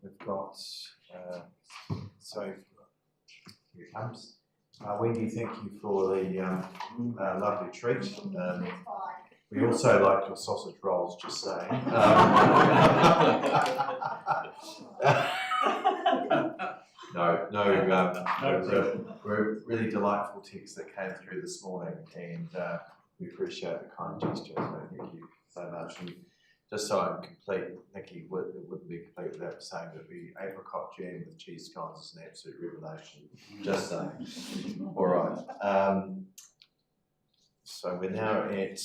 we've got, so here it comes. Wendy, thank you for the lovely treat. We also like your sausage rolls, just saying. We're really delightful texts that came through this morning, and we appreciate the kind gesture, so thank you so much. And just so I'm complete, Nikki, it wouldn't be complete without saying that the apricot jam with cheese scones is an absolute revelation. Just saying. All right. So we're now at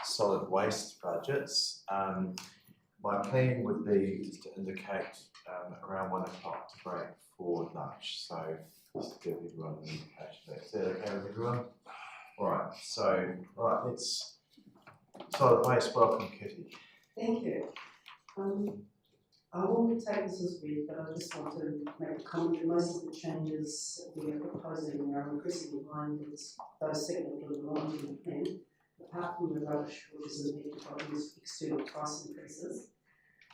solid waste budgets. My plan would be just to indicate around 1 o'clock to break for lunch. So just to give everyone an indication of that. Is that okay with everyone? All right, let's solid waste. Welcome, Kitty. Thank you. I won't take this as read, but I just want to make a comment that most of the changes we are proposing are increasingly in line with those segmented in the long-term plan, apart from the rubbish which is impacted by these external price increases.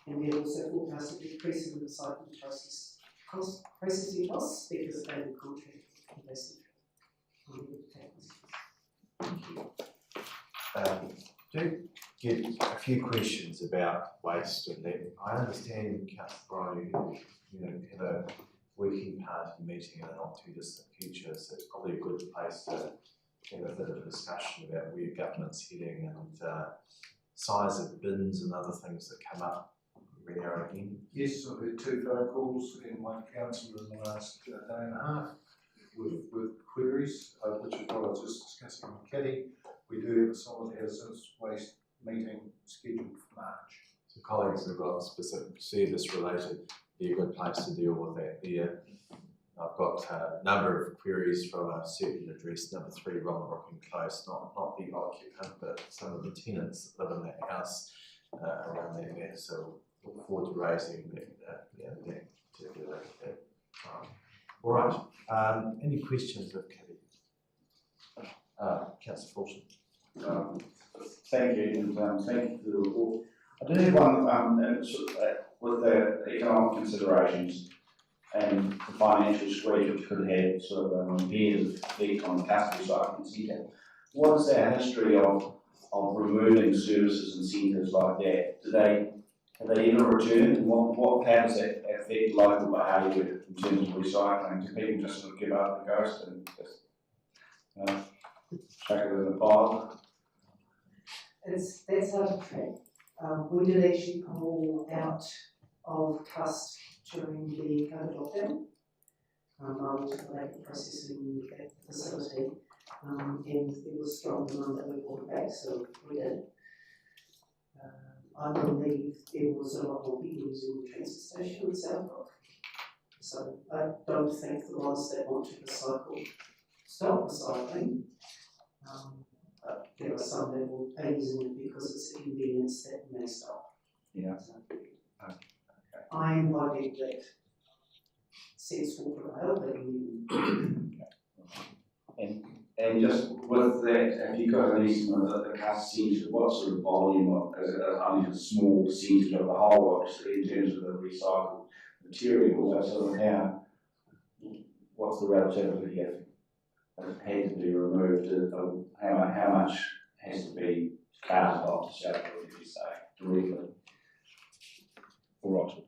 And we also forecast a decrease in the recycling processing costs because they will contract with investment. Do get a few questions about waste, and then I understand, Councillor Brian, you have a working party meeting in the not too distant future, so it's probably a good place to have a bit of a discussion about where government's heading and size of bins and other things that come up every now and again. Yes, I've had 2 phone calls in my council in the last day and a half with queries, which is what I was just discussing with Kitty. We do have a solid hazardous waste meeting scheduled for March. So colleagues have got specific service related, be a good place to deal with that there. I've got a number of queries from a certain address, number 3 Rongrocking Close, not the occupant, but some of the tenants that live in that house around that matter. So look forward to raising that particular time. All right, any questions of Kitty? Councillor Fulton. Thank you, and thank you for the report. I do have one with the economic considerations and the financial squeeze which could have sort of an impaired effect on the custody recycling centre. What is our history of removing services and centres like that? Have they ever returned, and how does that affect local behaviour in terms of recycling? Do people just sort of give up the ghost and just chuck it in the pile? That's hard to track. We did actually pull out of Cust during the COVID lockdown. I went to the labour processing facility, and there was strong demand that we brought back, so we did. I believe there was a lot more people using the transfer station in South Rock. So I don't think the ones that want to recycle stop recycling. But there are some that will pay using it because it's a convenience that may stop. Yeah. So, I am hoping that sense will prevail, but And just with that, have you got an estimate of the custody centre, what sort of volume of, is it only a small percentage of the whole, obviously, in terms of the recycled material, so how, what's the relativity if it had to be removed, how much has to be carted off to South, if you say, directly? Or Oxford?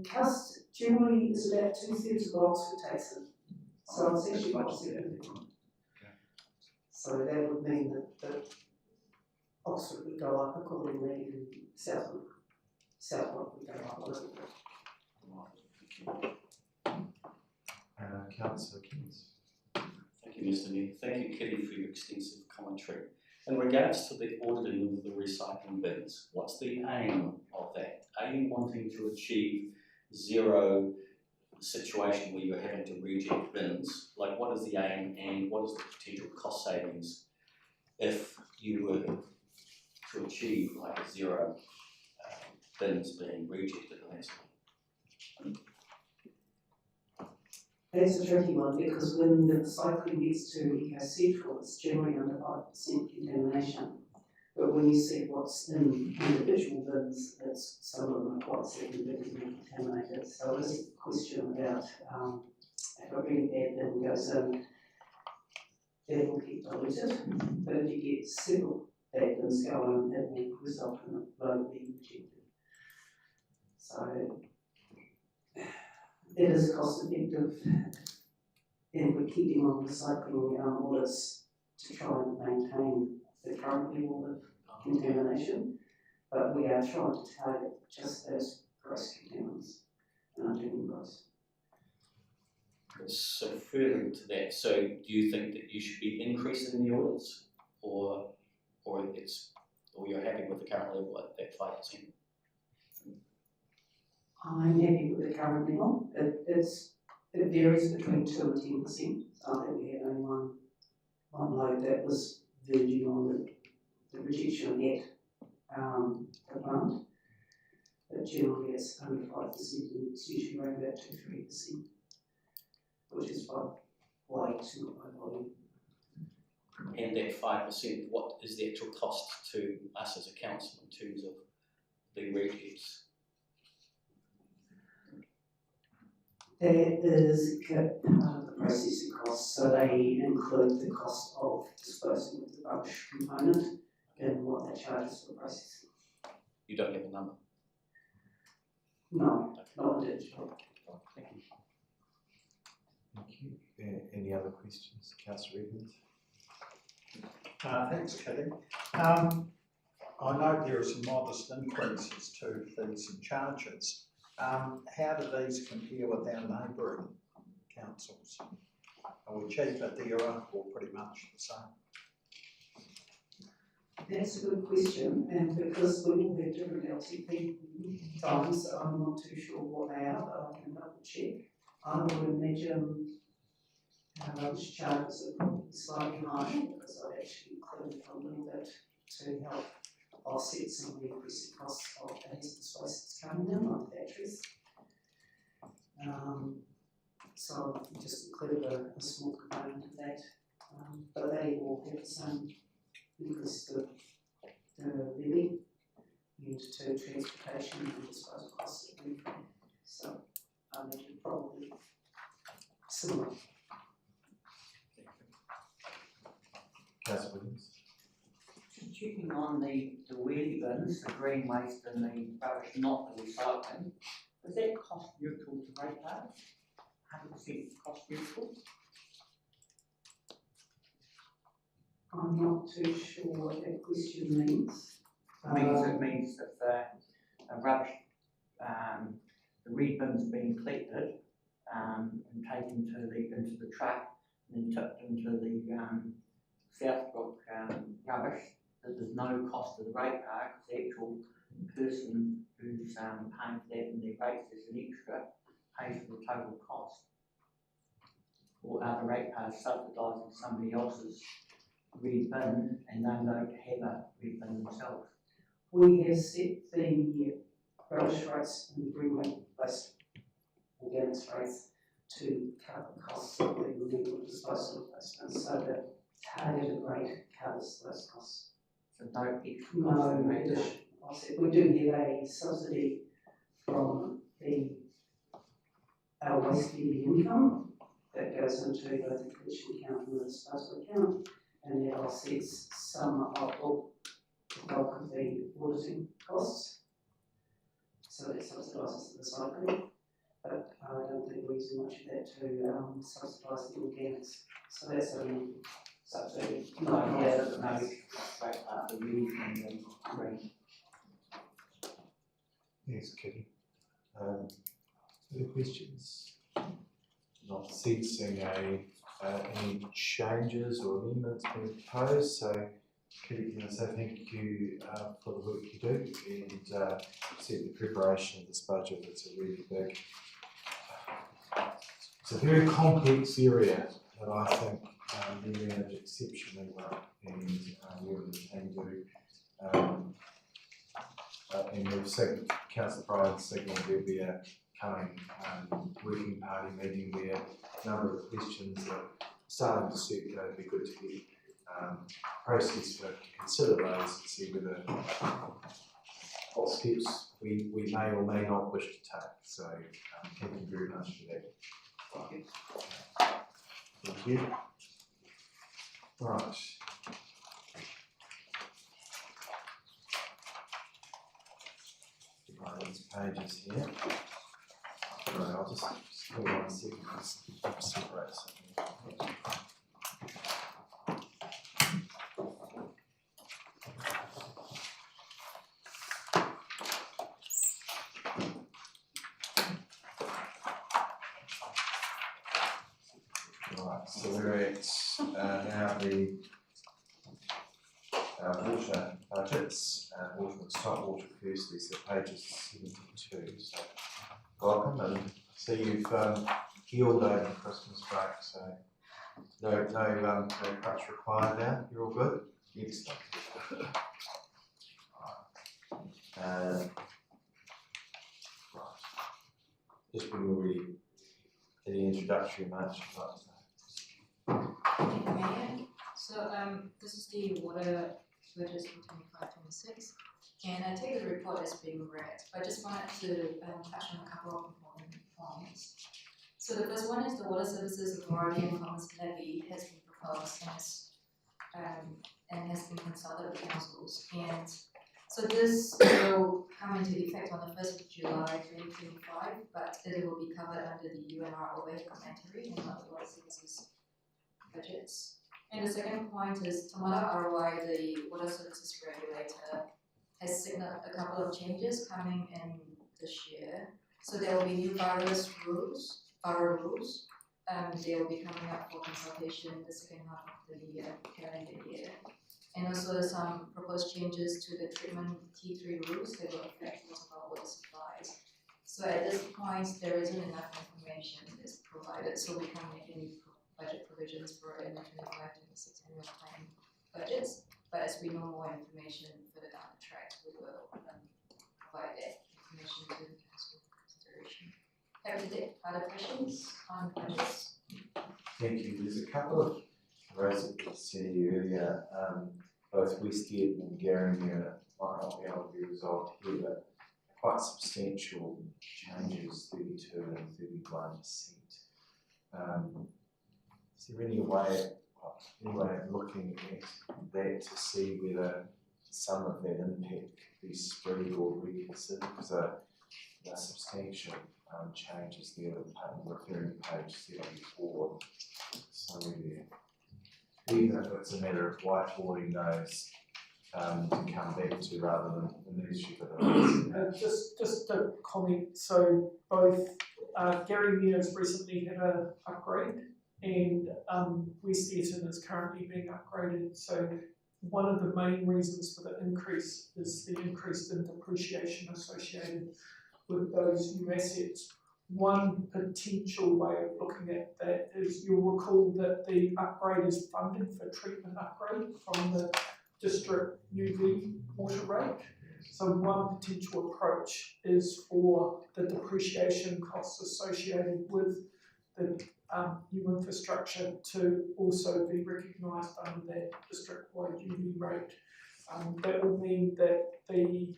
Cust generally is about 2/3 of Oxford takes it. So it's actually quite significant. So that would mean that Oxford would go up accordingly, and Southwood would go up a little bit. Councillor Keynes. Thank you, Mr. Mayor. Thank you, Kitty, for your extensive commentary. In regards to the auditing of the recycling bins, what's the aim of that? Are you wanting to achieve zero situation where you're having to reject bins? Like, what is the aim and what is the potential cost savings if you were to achieve like a zero bins being rejected in that? That's a tricky one because when the recycling gets to Eco Central, it's generally under 5% contamination. But but when you see what's in individual bins, it's, some of them are quite significantly contaminated. So this is a question about, if a really bad bin goes in, it will get diluted, but if you get several bad bins going, it will result in a load being rejected. So it is cost effective, and we're keeping on recycling audits to try and maintain the current level of contamination, but we are trying to target just those gross contaminants and are doing gross. So further to that, so do you think that you should be increasing the audits, or you're happy with the current level at that 5%? I'm happy with the current level. It varies between 2 and 10%. So I think we had only one load that was verging on the rejection at the plant. But generally it's under 5%, and it's usually around about 2 to 3%, which is why it's not by volume. And that 5%, what is the actual cost to us as a council in terms of the rejects? That is part of the processing costs, so they include the cost of disposing of the rubbish component and what they charge us for processing. You don't have a number? No, not digital. Thank you. Thank you. Any other questions, Councillor Evans? Thanks, Kitty. I note there are some modest increases to fees and charges. How do these compare with our neighbouring councils? Are we cheaper there or pretty much the same? That's a good question, and because we all have different LTP times, I'm not too sure what they are, but I can double check. I would imagine our rubbish charges are probably slightly higher, because I've actually included a little bit to help offset some of the increasing costs of hazardous waste that's coming in, like batteries. So I've just included a small component of that, but they all have the same increase to the levy and to transportation and disposal costs of levy. So I imagine probably similar. Councillor Williams? Just checking on the wheelie bins, the green waste and the rubbish, not the recycling, is that cost neutral to ratepayers? 100% cost neutral? I'm not too sure what that question means. It means that the rubbish, the red bin's being collected and taken into the truck and then tipped into the Southbrook rubbish, that there's no cost to the ratepayer, because the actual person who's paying for that in their rates as an extra pays for the total cost. Or are the ratepayers subsidising somebody else's red bin and they don't have a red bin themselves? We have set the rubbish rates and green waste organics rates to cover the costs of the removal disposal of those bins, so the targeted rate covers those costs. So no extra cost. No addition. I said we do have a subsidy from the waste levy income that goes into both the collection account and the disposal account, and that offsets some of the bulk of the auditing costs. So that subsidises the recycling, but I don't think we're using much of that to subsidise the organics. So that's a subsidy. No, yeah, no extra the red and the green. Thanks, Kitty. Any questions? Not sensing any changes or amendments being proposed, so Kitty, can I say thank you for the work you do, and see the preparation of this budget. It's a really big, it's a very complex area that I think you manage exceptionally well, and you and the team do. And we've seen Councillor Bryan signal there'll be a coming working party meeting where a number of questions that are starting to circulate. It'd be good to get process for to consider those and see whether what steps we may or may not wish to take. So thank you very much for that. Thank you. Right. Right, these pages here. Right, I'll just hold on a second, just separate something. Right, so we're at now the water budgets, water and stock water firstly, so pages 72. So welcome, and see you've healed over the Christmas break, so no crutch required now. You're all good? Excellent. Right. Just when we're ready, any introductory remarks you'd like to say? Thank you, Mayor. So this is the water budget for 25-26, and I take the report as being read, but I just wanted to touch on a couple of important points. So the first one is the Water Services Authority and Commons Levy has been proposed and has been consulted with councils, and so this will come into effect on the 1st of July 2025, but it will be covered under the UNROA commentary and not the Water Services budgets. And the second point is Tamara ROI, the Water Services Regulator, has signaled a couple of changes coming in this year. So there will be new borough rules. They will be coming up for consultation in the second half of the calendar year. And also some proposed changes to the treatment T3 rules that will affect water supplies. So at this point, there isn't enough information that's provided, so we can't make any budget provisions for in the 25-26 annual plan budgets. But as we know more information further down the track, we will provide that information to the council for consideration. Happy to take other questions on budgets. Thank you. There's a couple of rows that you said earlier, both Westgate and Garrimere might not be able to be resolved here, but quite substantial changes, 32 and 31%. Is there any way of looking at that to see whether some of that impact could be spread or reconsidered? Because there are substantial changes there, referring to page 74, somewhere there. Even if it's a matter of whiteboarding those to come back to rather than the newspaper. Just a comment, so both Garrimere has recently had an upgrade and West Eaton is currently being upgraded. So one of the main reasons for the increase is the increase in depreciation associated with those new assets. One potential way of looking at that is you'll recall that the upgrade is funded for treatment upgrade from the district UV water rate. So one potential approach is for the depreciation costs associated with the new infrastructure to also be recognised under that district-wide UV rate. That will mean that the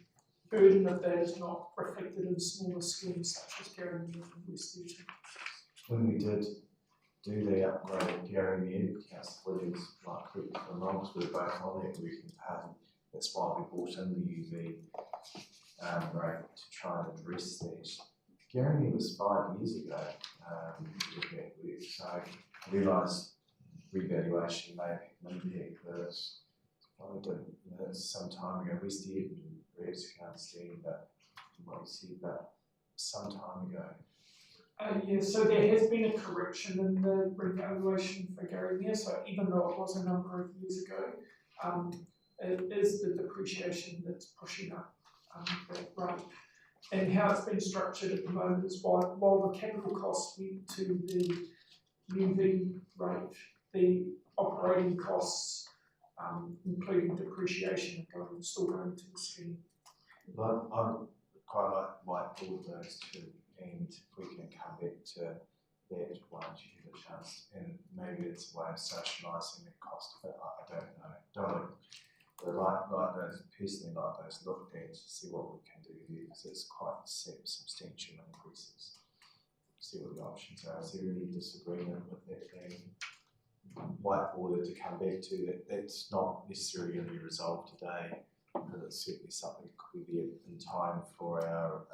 burden of that is not reflected in smaller schemes such as Garrimere and West Eaton. When we did do the upgrade at Garrimere, Councillor Williams might correct me if I'm wrong, because we're both on that working party. That's why we brought in the UV rate to try and address that. Garrimere was 5 years ago with that work, so I realise revaluation may have an impact, but it's some time ago. West Eaton, perhaps you can't stand what you said, but some time ago. Yeah, so there has been a correction in the revaluation for Garrimere, so even though it was a number of years ago, it is the depreciation that's pushing up that rate. And how it's been structured at the moment is while the capital costs went to the UV rate, the operating costs, including depreciation, are still going to the scheme. But I quite like whiteboard those two, and if we can come back to that once you get a chance, and maybe it's a way of socialising the cost of it, I don't know. But like those, personally like those looked at to see what we can do here, because it's quite substantial increases. See what the options are. Is there any disagreement with that being whiteboarded to come back to? That's not necessarily going to be resolved today, but it's certainly something that could be in time for our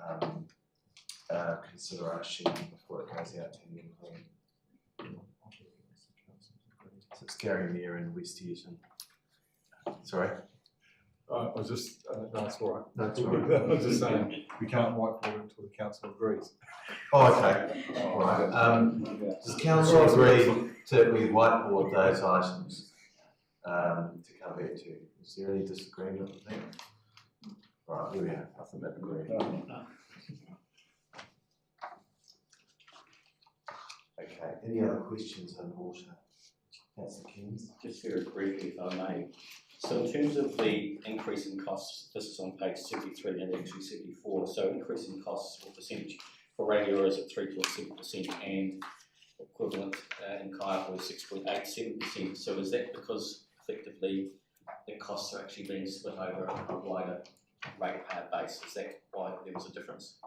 consideration before it goes out to the plan. So it's Gary Mayor in West Eaton. Sorry? I was just, no, it's all right. No, it's all right. I was just saying, we can't whiteboard it until the council agrees. Oh, okay. All right. Does council agree to we whiteboard those items to come back to? Is there any disagreement with that? Right, here we are. I think that agree. Okay. Any other questions on water? Councillor Keynes? Just very briefly, if I may. So in terms of the increase in costs, this is on page 73 and actually 74. So increase in costs or percentage for radio is at 3.7% and equivalent in Kaiapoi 6.87%. So is that because effectively the costs are actually being split over a wider ratepayer base? Is that why there was a difference?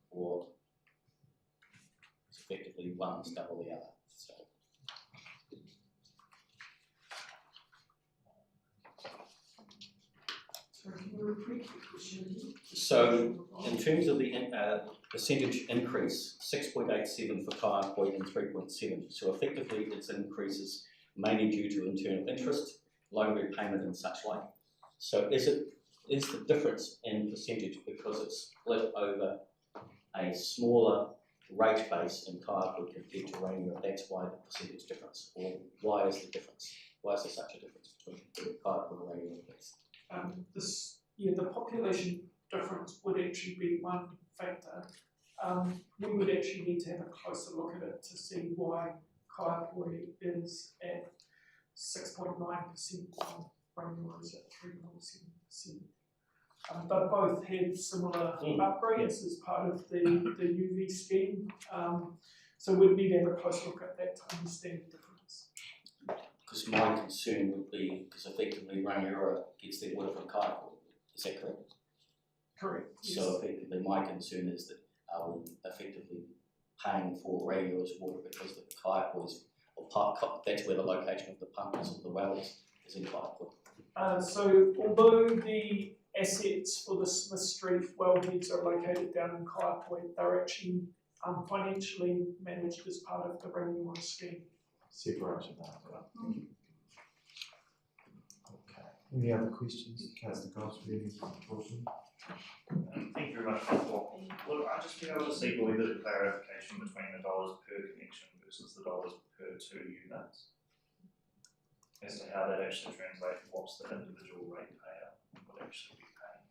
Or it's effectively one's double the other? So. So, in terms of the percentage increase, 6.87 for Kaiapoi and 3.7. So effectively, its increases mainly due to internal interest, loan repayment, and such like. So, is the difference in percentage because it's split over a smaller rate base in Kaiapoi compared to Rainier? That's why the percentage difference, or why is the difference? Why is there such a difference between Kaiapoi and Rainier? The population difference would actually be one factor. We would actually need to have a closer look at it to see why Kaiapoi is at 6.9% while Rainier is at 3.7%. But both had similar upgrades as part of the UV scheme. So we'd need to have a close look at that to understand the difference. Because my concern would be, because effectively Rainier gets their water from Kaiapoi, is that correct? Correct. Yes. So effectively my concern is that are we effectively paying for Rainier's water because the Kaiapoi's, that's where the location of the pump is, or the well is in Kaiapoi. So although the assets for the Smith Street wellheads are located down in Kaiapoi, they're actually financially managed as part of the Rainier scheme. Separation out. Okay. Any other questions? Councillor Gosford, Thank you very much, Councillor. Look, I just think I want to seek a wee bit of clarification between the dollars per connection versus the dollars per 2 units, as to how that actually translates. What's the individual ratepayer would actually be paying?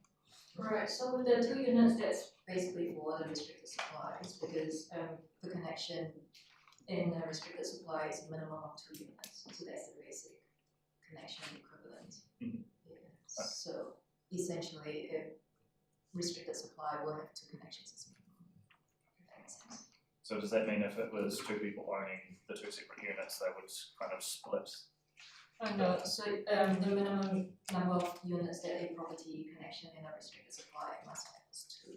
Right, so with the 2 units, that's basically for the restricted supplies, because the connection in the restricted supply is a minimum of 2 units, so that's the basic connection equivalent. Mm-hmm. Yeah. So essentially, a restricted supply will have 2 connections as minimum. If that makes sense. So does that mean if it was 2 people owning the 2 separate units, they would kind of split? No, so the minimum number of units that a property connection in a restricted supply must have is 2.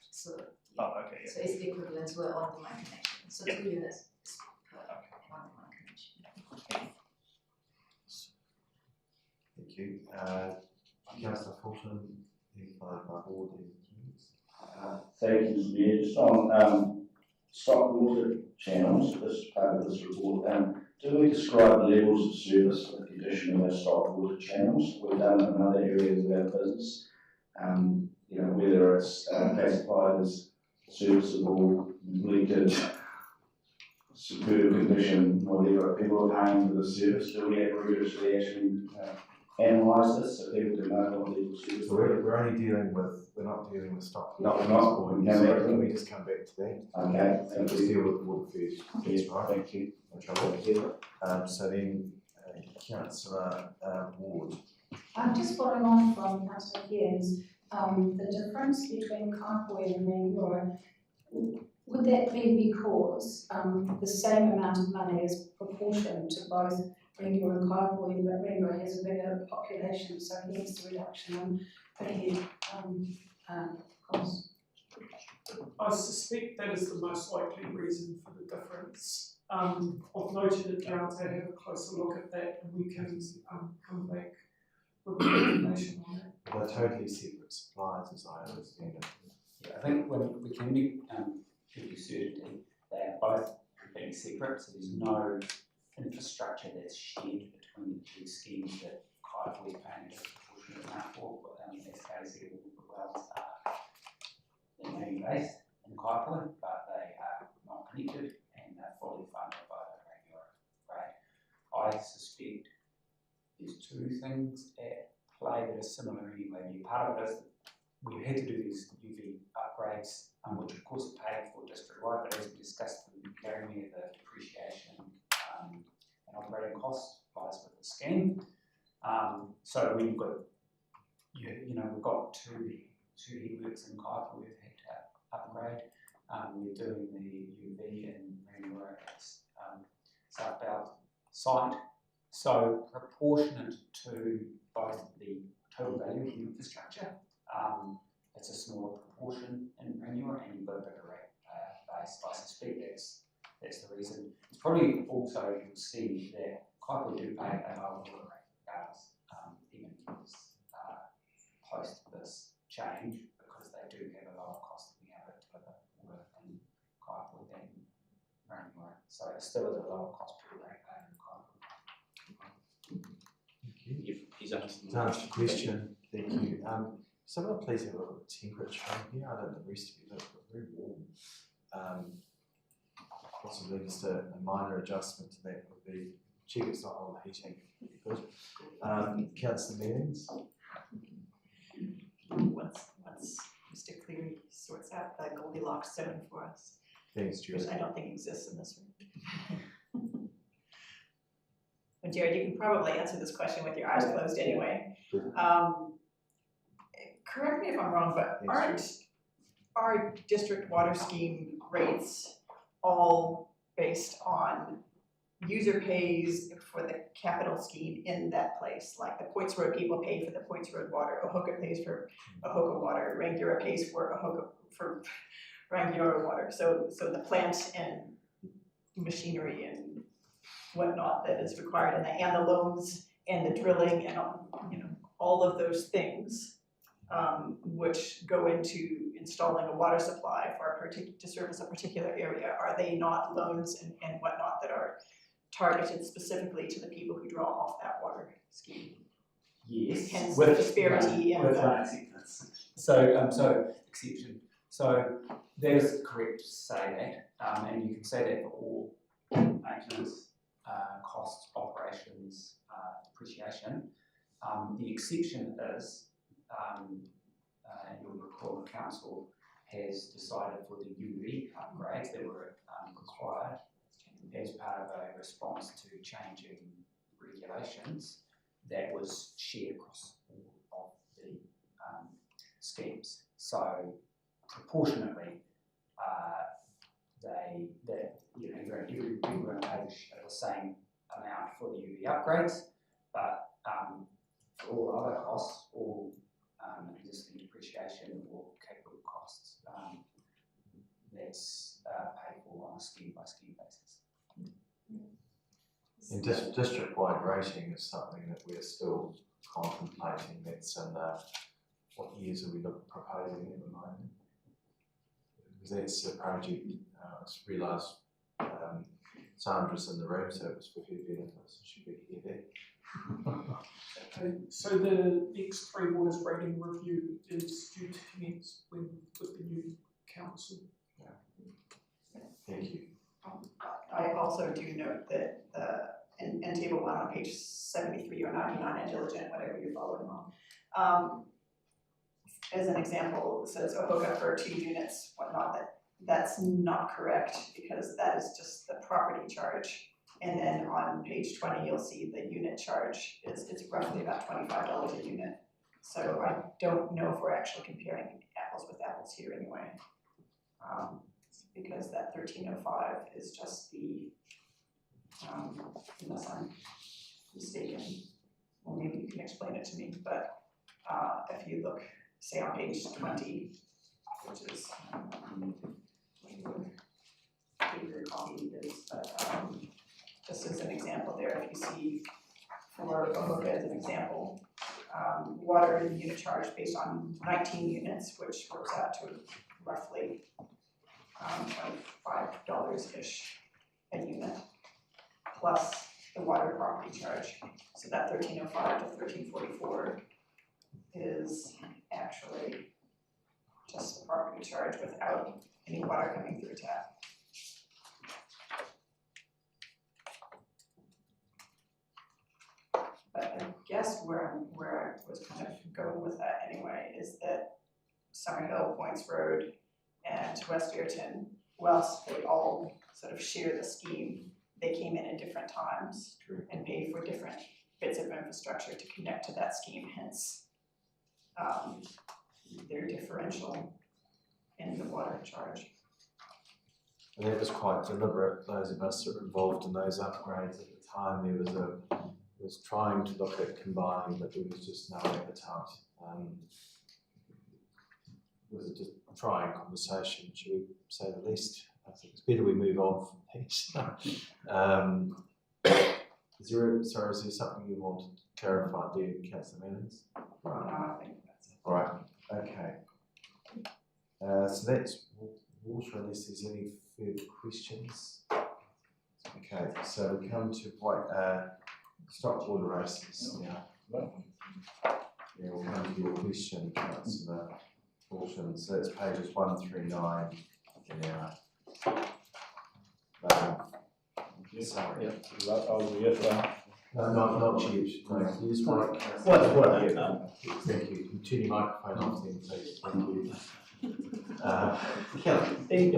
So, yeah. Oh, okay, yeah. So it's equivalent to an on-demand connection. So 2 units is per on-demand connection. thank you. Councillor Fulton, followed by Board Thank you, Mr. Mayor. Just on stock water channels, this is part of this report. Do we describe levels of service for the condition of our stock water channels? We've done it in other areas of our business. Whether it's classified as serviceable, leakage, superb condition, whatever, people are paying for the service. Do we have rigorously actually analyse this so people can know what level of service? So we're only dealing with, we're not dealing with stock. No, we're not. So can we just come back to that? Okay, So thank just you. deal with water first. Yes, right? thank you. No trouble. So then, Councillor Ward. Just following on from Councillor Kearns, the difference between Kaiapoi and Rainier, Would that be because the same amount of money is proportioned to both Ringaroa and Kaipoi, but Ringaroa has a bigger population, so hence the reduction in per head cost? I suspect that is the most likely reason for the difference. I've noted it down to have a closer look at that, and we can come back with more information on that. They're totally separate suppliers, as I understand it. Yeah, I think when we can be give you certainty, they are both completely separate, so there's no infrastructure that's shared between the two schemes that Kaipoi is paying a disproportionate amount for. As Kay said, the wells are based in Kaipoi, but they are not connected and they're fully funded by the Ringaroa. Right? I suspect there's two things at play that are similar anyway. Part of it is we had to do these UV upgrades, which of course are paid for district-wide, but as we discussed with Jeremy, the depreciation and operating costs lies with the scheme. So we've got, we've got two headworks in Kaipoi we've had to upgrade. We're doing the UV in Ringaroa South Belt site. So proportionate to both the total value of the infrastructure, it's a smaller proportion in Ringaroa, and you've got a bigger rate base. I suspect that's the reason. It's probably also, you'll see that Kaipoi do pay a lower water rate regardless, even post this change, because they do have a lower cost of being able to deliver water in Kaipoi than Ringaroa. So it still is a lower cost per rate in Kaipoi. Thank you. He's answered To answer the question, thank you. Someone please have a look at the temperature here. I don't know the rest of you, but it's very warm. Possibly just a minor adjustment to that would be, check it's not all heating, would be good. Councillor Meetings. Once Mr. Cleary sorts out the Goldilocks zone for us, Thanks, which Julie. I don't think exists in this room. But Jared, you can probably answer this question with your eyes closed anyway. Correct me if I'm wrong, but aren't our district water scheme rates all based on user pays for the capital scheme in that place? Like the Points Road people pay for the Points Road water, Ohoka pays for Ohoka water, Rangiora pays for Rangiora water. So the plant and machinery and whatnot that is required in that, and the loans and the drilling and all of those things, which go into installing a water supply for to service a particular area, are they not loans and whatnot that are targeted specifically to the people who draw off that water scheme? Yes, Hence with the disparity in with the one acceptance. So exception. So that is correct to say that, and you can say that for all maintenance costs, operations, depreciation. The exception is, and you'll recall the council has decided for the UV upgrades that were required as part of a response to changing regulations that was shared across all of the schemes. So proportionately, everyone pays the same amount for the UV upgrades, but for all other costs, all existing depreciation or capital costs, that's paid for on a scheme-by-scheme basis. And district-wide rating is something that we're still contemplating. That's in what years are we proposing at the moment? Because that's a project, I just realised Sandra's in the room, so it was for her benefit, so she could hear that. Okay, so the next Three Waters rating review is due to commence with the new council. Thank you. I also do note that in table 1 on page 73 or 99 and diligent, whatever you're following on, as an example, it says Ohoka for 2 units, whatnot. That's not correct, because that is just the property charge. And then on page 20, you'll see the unit charge is roughly about $25 a unit. So I don't know if we're actually comparing apples with apples here anyway. because that 1305 is just the, unless I'm mistaken, well, maybe you can explain it to me, but if you look, say on page 20, which is, your copy is, but just as an example there, if you see, for Ohoka as an example, water and unit charge based on 19 units, which works out to roughly $25-ish a unit, plus the water property charge. So that 1305 to 1344 is actually just the property charge without any water coming through tap. But I guess where I was kind of going with that anyway is that Summerhill, Points Road, and West Ayrton, whilst they all sort of share the scheme, they came in at different times and paid for different bits of infrastructure to connect to that scheme, hence their differential in the water charge. And it was quite deliberate. Those of us that were involved in those upgrades at the time, there was trying to look at combining, but there was just no appetite. It was just a trying conversation, should we say the least. I think it's better we move on from these. Is there something you want to clarify, do you, Councillor Means? No, I think that's it. All right, okay. So that's water, unless there's any further questions. Okay, so we come to stock water races now. Yeah, we'll come to your question, Councillor Fulton. So that's pages 139 now. Sorry. No, not you. No, you just want to. Thank you. Continue microphone off then, please. Thank you. Kelly.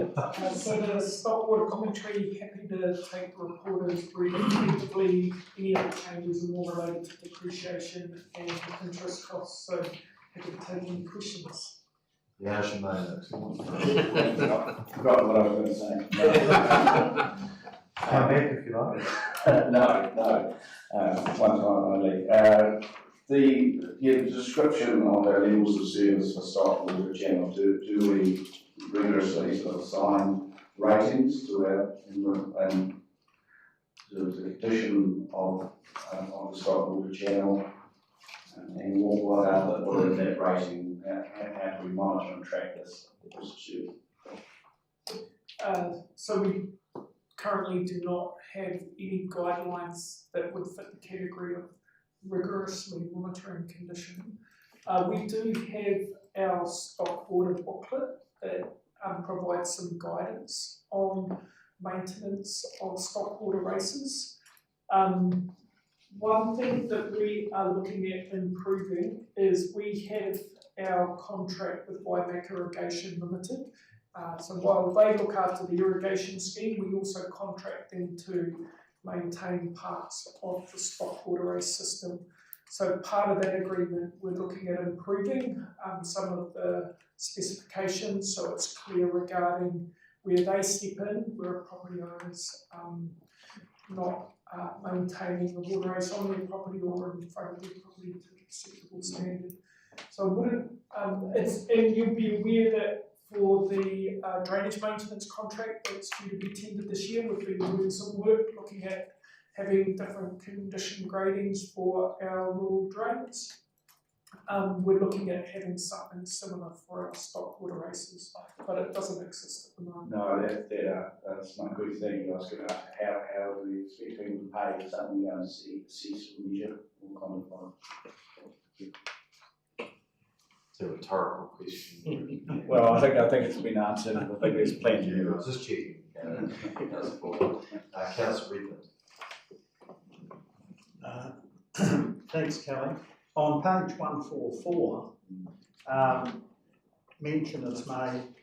So the stock water commentary, happy to take the report as read effectively. Any other changes are more related to depreciation and interest costs, so happy to take any questions. Yeah, I should know that. Forgot what I was going to say. Come back if you like. No. One time only. The description of our levels of service for stock water channel, do we rigorously sort of assign ratings to our and the condition of the stock water channel, and what is that rating? How do we monitor and track this service? So we currently do not have any guidelines that would fit the category of rigorously monitoring condition. We do have our stock water booklet that provides some guidance on maintenance of stock water races. One thing that we are looking at improving is we have our contract with Waimakariri Irrigation Limited. So while they look after the irrigation scheme, we also contract them to maintain parts of the stock water race system. So part of that agreement, we're looking at improving some of the specifications so it's clear regarding where they step in, where a property owner is not maintaining the water race on their property or in front of their property to an acceptable standard. So I wouldn't, and you'll be aware that for the drainage maintenance contract that's due to be tendered this year, we've been doing some work looking at having different condition gradings for our rural drains. We're looking at having something similar for our stock water races, but it doesn't exist at the moment. No, that's not a good thing. I was going to ask how do we expect people to pay for something we're going to see or measure or quantify? It's a rhetorical question. Well, I think it's been answered. I think there's plenty I of was just checking. Councillor Redmond. Thanks, Kelly. On page 144, mention is made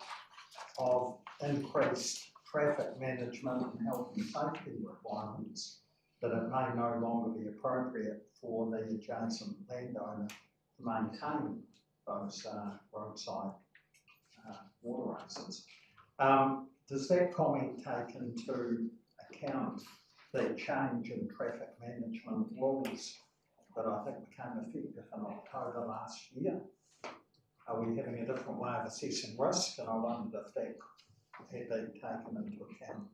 of increased traffic management and health and safety requirements, that it may no longer be appropriate for the adjacent landowner to maintain those roadside water races. does that comment take into account the change in traffic management rules that I think became effective in October last year? Are we having a different way of assessing risk? And I wondered if that had been taken into account.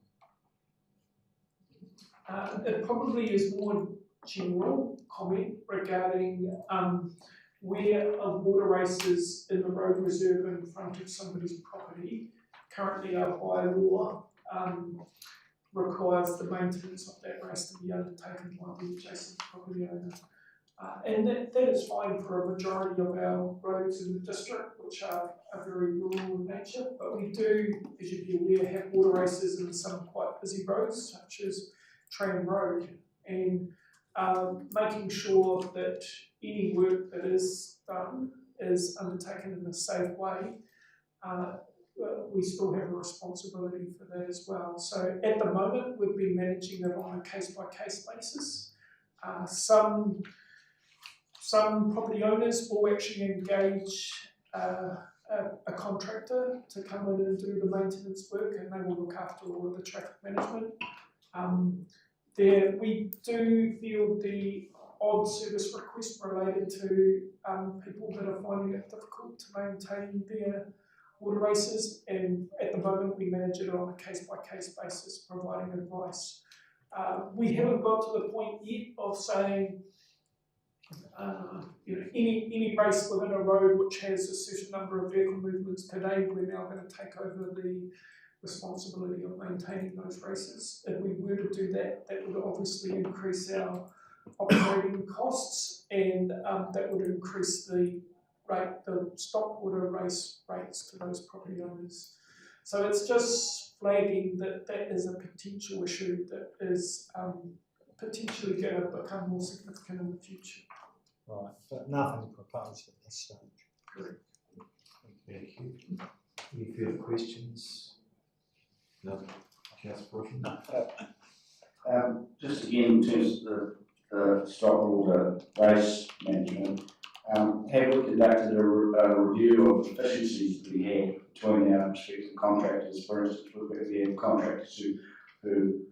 It probably is more general comment regarding where a water race is in the road reserve in front of somebody's property. Currently our bylaw requires the maintenance of that race to be undertaken by the adjacent property owner. And that is fine for a majority of our roads in the district, which are very rural in nature, but we do, as you'd be aware, have water races in some quite busy roads, such as Tram Road, and making sure that any work that is done is undertaken in a safe way. We still have a responsibility for that as well. So at the moment, we've been managing it on a case-by-case basis. Some property owners will actually engage a contractor to come in and do the maintenance work, and they will look after all of the traffic management. We do field the odd service request related to people that are finding it difficult to maintain their water races, and at the moment we manage it on a case-by-case basis, providing advice. We haven't got to the point yet of saying any race within a road which has a certain number of vehicle movements per day, we're now going to take over the responsibility of maintaining those races. If we were to do that, that would obviously increase our operating costs, and that would increase the stock water race rates to those property owners. So it's just flagging that that is a potential issue that is potentially going to become more significant in the future. Right, but nothing proposed at this stage. Correct. Thank you. Any further questions? No. Councillor Portion? Just again, in terms of the stock water race management, have we conducted a review of efficiencies that we had between our respective contractors? For instance, we have contractors who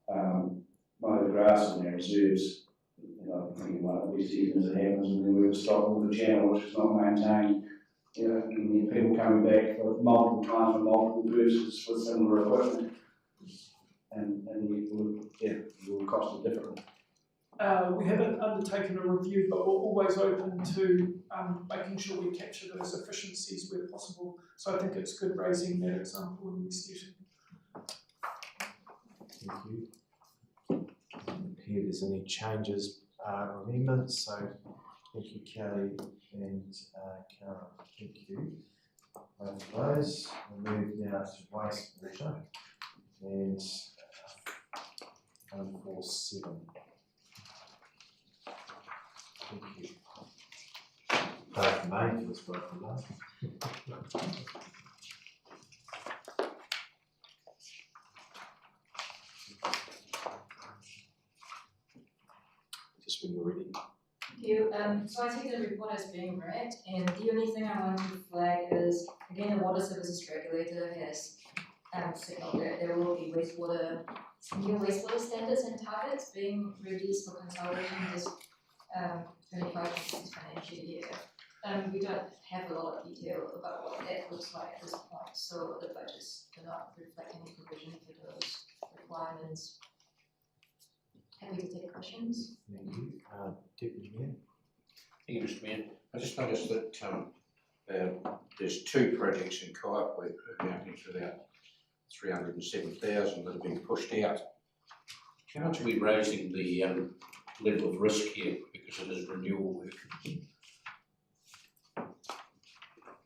mow the grass in their reserves. I'm thinking about we see it as it happens, and then we have a stock water channel which is not maintained. And people coming back for multiple times for multiple purchases with similar equipment, and it will cost a different. We haven't undertaken a review, but we're always open to making sure we capture those efficiencies where possible. So I think it's good raising that example in this session. Thank you. Here, there's any changes or amendments, so thank you, Kelly and Karen. Thank you. Both of those. We'll move now to wastewater and 147. Thank you. Both made for this work for us. Just when you're ready. Thank you. So I take the report as being read, and the only thing I want to flag is, again, the Water Services Regulator has signaled that there will be new wastewater standards and targets being released for consideration this 25-26 financial year. We don't have a lot of detail about what that looks like at this point, so the budgets do not reflect any provision for those requirements. Happy to take questions. Thank you. Deputy Mayor. Thank you, Mr. Mayor. I just noticed that there's two projects in Kaiapoi amounting to about 307,000 that have been pushed out. How much are we raising the level of risk here because it is renewal work?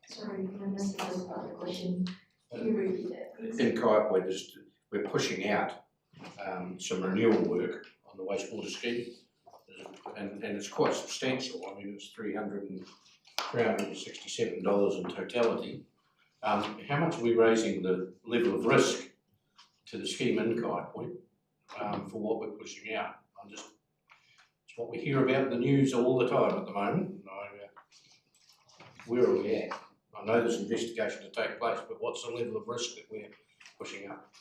Sorry, I missed the first part of the question. Can you repeat that? In Kaiapoi, we're pushing out some renewal work on the wastewater scheme, and it's quite substantial. I mean, it's $367 in totality. How much are we raising the level of risk to the scheme in Kaiapoi for what we're pushing out? It's what we hear about in the news all the time at the moment. Where are we at? I know there's investigation to take place, but what's the level of risk that we're pushing up?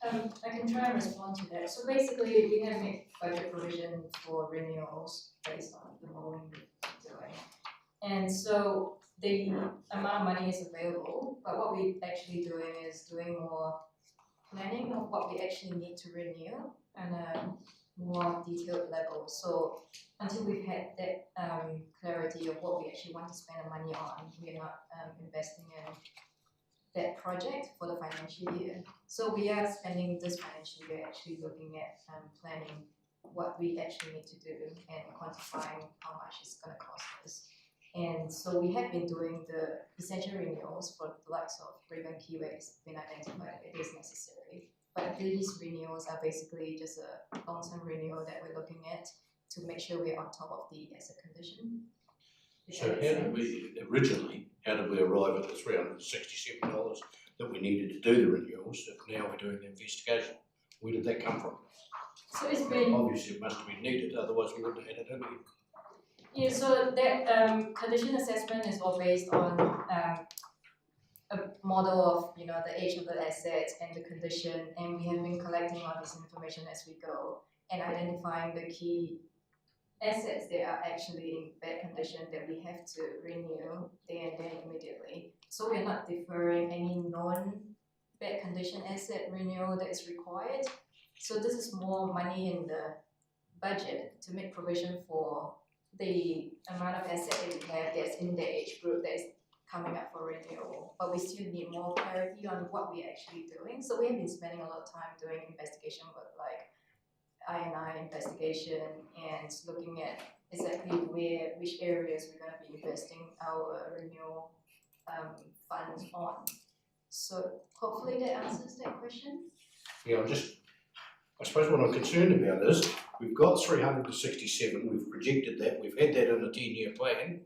I can try and respond to that. So basically, we have made budget provision for renewals based on the mowing we're doing. And so the amount of money is available, but what we're actually doing is doing more planning of what we actually need to renew on a more detailed level. So until we've had that clarity of what we actually want to spend the money on, we're not investing in that project for the financial year. So we are spending this financial year actually looking at planning what we actually need to do and quantifying how much it's going to cost us. And so we have been doing the essential renewals for the likes of Ribbon Keyways when identified it is necessary. But these renewals are basically just a long-term renewal that we're looking at to make sure we're on top of the asset condition. So how did we arrive at the $367 that we needed to do the renewals if now we're doing the investigation? Where did that come from? So it's been... Obviously it must have been needed, otherwise we wouldn't have had it in here. Yeah, so that condition assessment is all based on a model of, you know, the age of the asset and the condition, and we have been collecting all this information as we go and identifying the key assets that are actually in bad condition that we have to renew there and then immediately. So we're not deferring any non-bad condition asset renewal that is required. So this is more money in the budget to make provision for the amount of asset that we have that's in the age group that is coming up for renewal. But we still need more clarity on what we're actually doing. So we have been spending a lot of time doing investigation work like I&I investigation and looking at exactly which areas we're going to be investing our renewal funds on. So hopefully that answers that question. Yeah, I suppose what I'm concerned about is we've got 367, we've projected that, we've had that in a 10-year plan.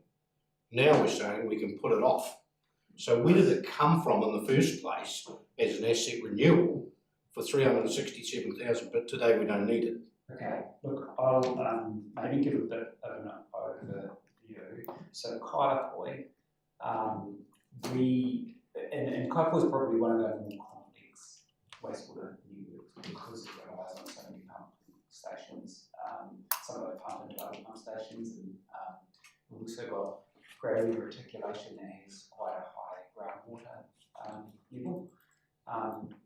Now we're saying we can put it off. So where did it come from in the first place as an asset renewal for 367,000, but today we don't need it? Okay, look, I'll maybe give a bit of an overview. So Kaipoi, and Kaipoi is probably one of the more complex wastewater networks because it relies on so many pump stations. Some of it pump into other pump stations, and we've also got gravity reticulation that has quite a high groundwater level.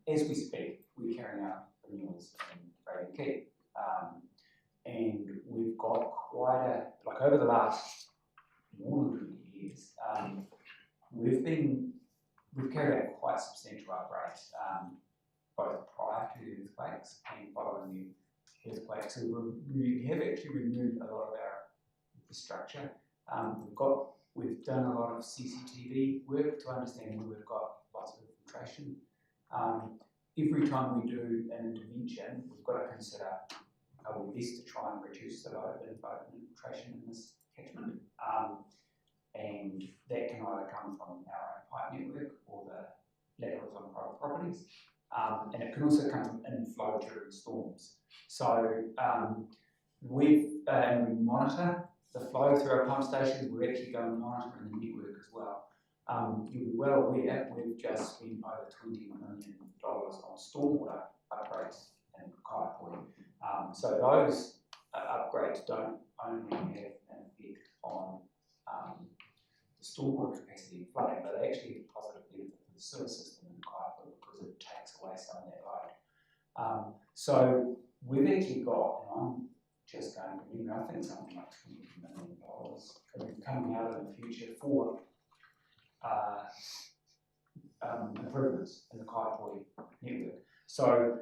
As we speak, we're carrying out renewals in Brady Keep, and we've got quite like over the last more than 20 years, we've carried out quite substantial upgrades, both prior to the earthquakes and following the earthquakes. So we have actually removed a lot of our infrastructure. We've done a lot of CCTV work to understand where we've got lots of infiltration. Every time we do an intervention, we've got to consider how we best to try and reduce the load of infiltration in this catchment. And that can either come from our own pipe network or the laterals on private properties. And it can also come from inflow during storms. So we monitor the flow through our pump stations. We're actually going to monitor in the network as well. You'll be well aware we've just spent over $20 million on stormwater upgrades in Kaipoi. So those upgrades don't only have an effect on the stormwater capacity and flooding, but they actually have a positive benefit for the sewer system in Kaipoi because it takes away some of that load. So we've actually got, and I'm just going to remember, I think something like $20 million coming out in the future for improvements in the Kaipoi network. So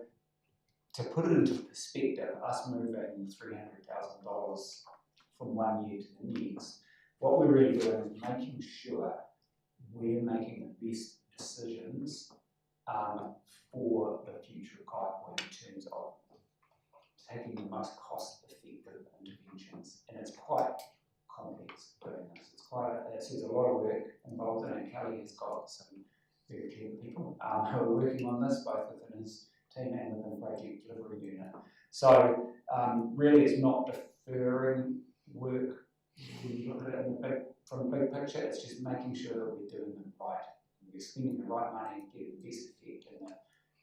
to put it into perspective, us moving $300,000 from one year to the next, what we're really doing is making sure we're making the best decisions for the future of Kaipoi in terms of taking the most cost-effective interventions, and it's quite complex doing this. There's a lot of work involved in it. Kelly has got some very clever people who are working on this, both within his team and within the project delivery unit. So really it's not deferring work when you look at it from the big picture, it's just making sure that we're doing them right. We're spending the right money, getting the best effect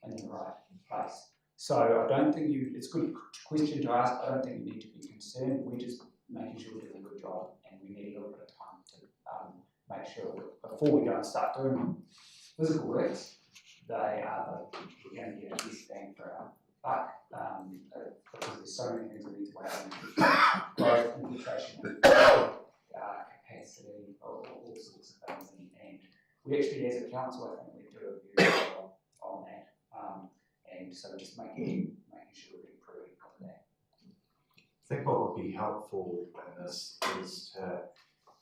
in the right place. So I don't think it's a good question to ask. I don't think you need to be concerned. We're just making sure we're doing a good job, and we need a little bit of time to make sure that before we go and start doing physical works, we're going to get a best bang for our buck, because there's so many things that need to happen. Growth, infiltration, capacity, all sorts of things, and we actually, as a council, I think we do a very good job on that. And so just making sure we're improving on that. I think what would be helpful in this is to,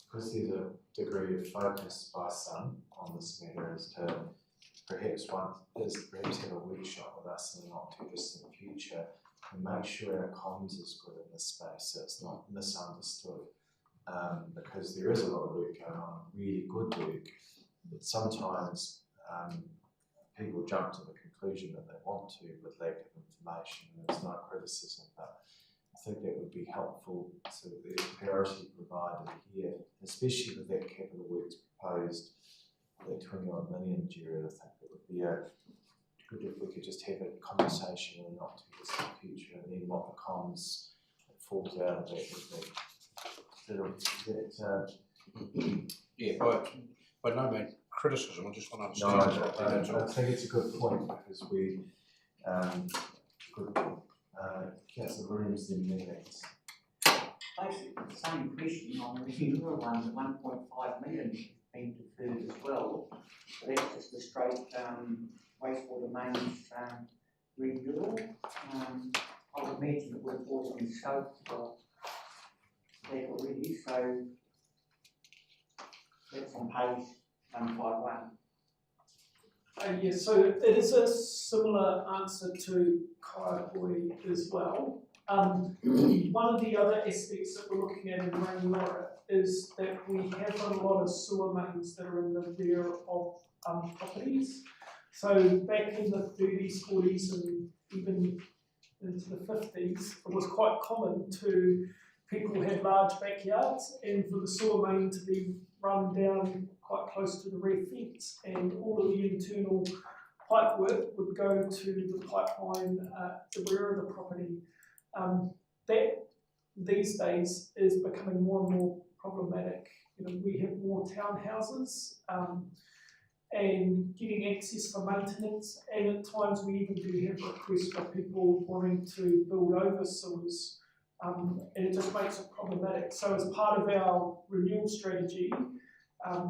because there's a degree of focus by some on this matter, is to perhaps have a workshop with us in the not too distant future and make sure our comms is good in this space, so it's not misunderstood. Because there is a lot of work going on, really good work, but sometimes people jump to the conclusion that they want to with lack of information, and it's not criticism, but I think that would be helpful to the priority provided here, especially with that capital works proposed, that 21 million, Jared. I think it would be good if we could just have a conversation in the not too distant future, and then what the comms that falls out of that would be. Yeah, by no means criticism, I just want to No, understand. I think it's a good point, because we, Councillor Williams then next. Basically, the same question on the renewal one, the 1.5 million has been deferred as well. So that's just the straight wastewater mains renewal. I would imagine that we're falling in scope for that already, so that's on page 151. Yes, so it is a similar answer to Kaiapoi as well. One of the other aspects that we're looking at in Rangiora is that we have a lot of sewer mains that are in the rear of properties. So back in the 30s, 40s, and even into the 50s, it was quite common to people had large backyards, and for the sewer main to be run down quite close to the rear fence, and all of the internal pipe work would go to the pipeline at the rear of the property. That these days is becoming more and more problematic. You know, we have more townhouses, and getting access for maintenance, and at times we even do have requests for people wanting to build over sewers, and it just makes it problematic. So as part of our renewal strategy,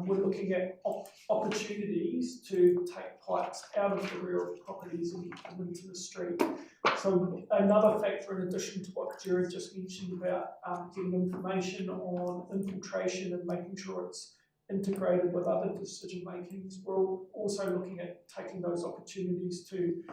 we're looking at opportunities to take pipes out of the rear of properties and into the street. So another factor, in addition to what Jared just mentioned about getting information on infiltration and making sure it's integrated with other decision makings, we're also looking at taking those opportunities to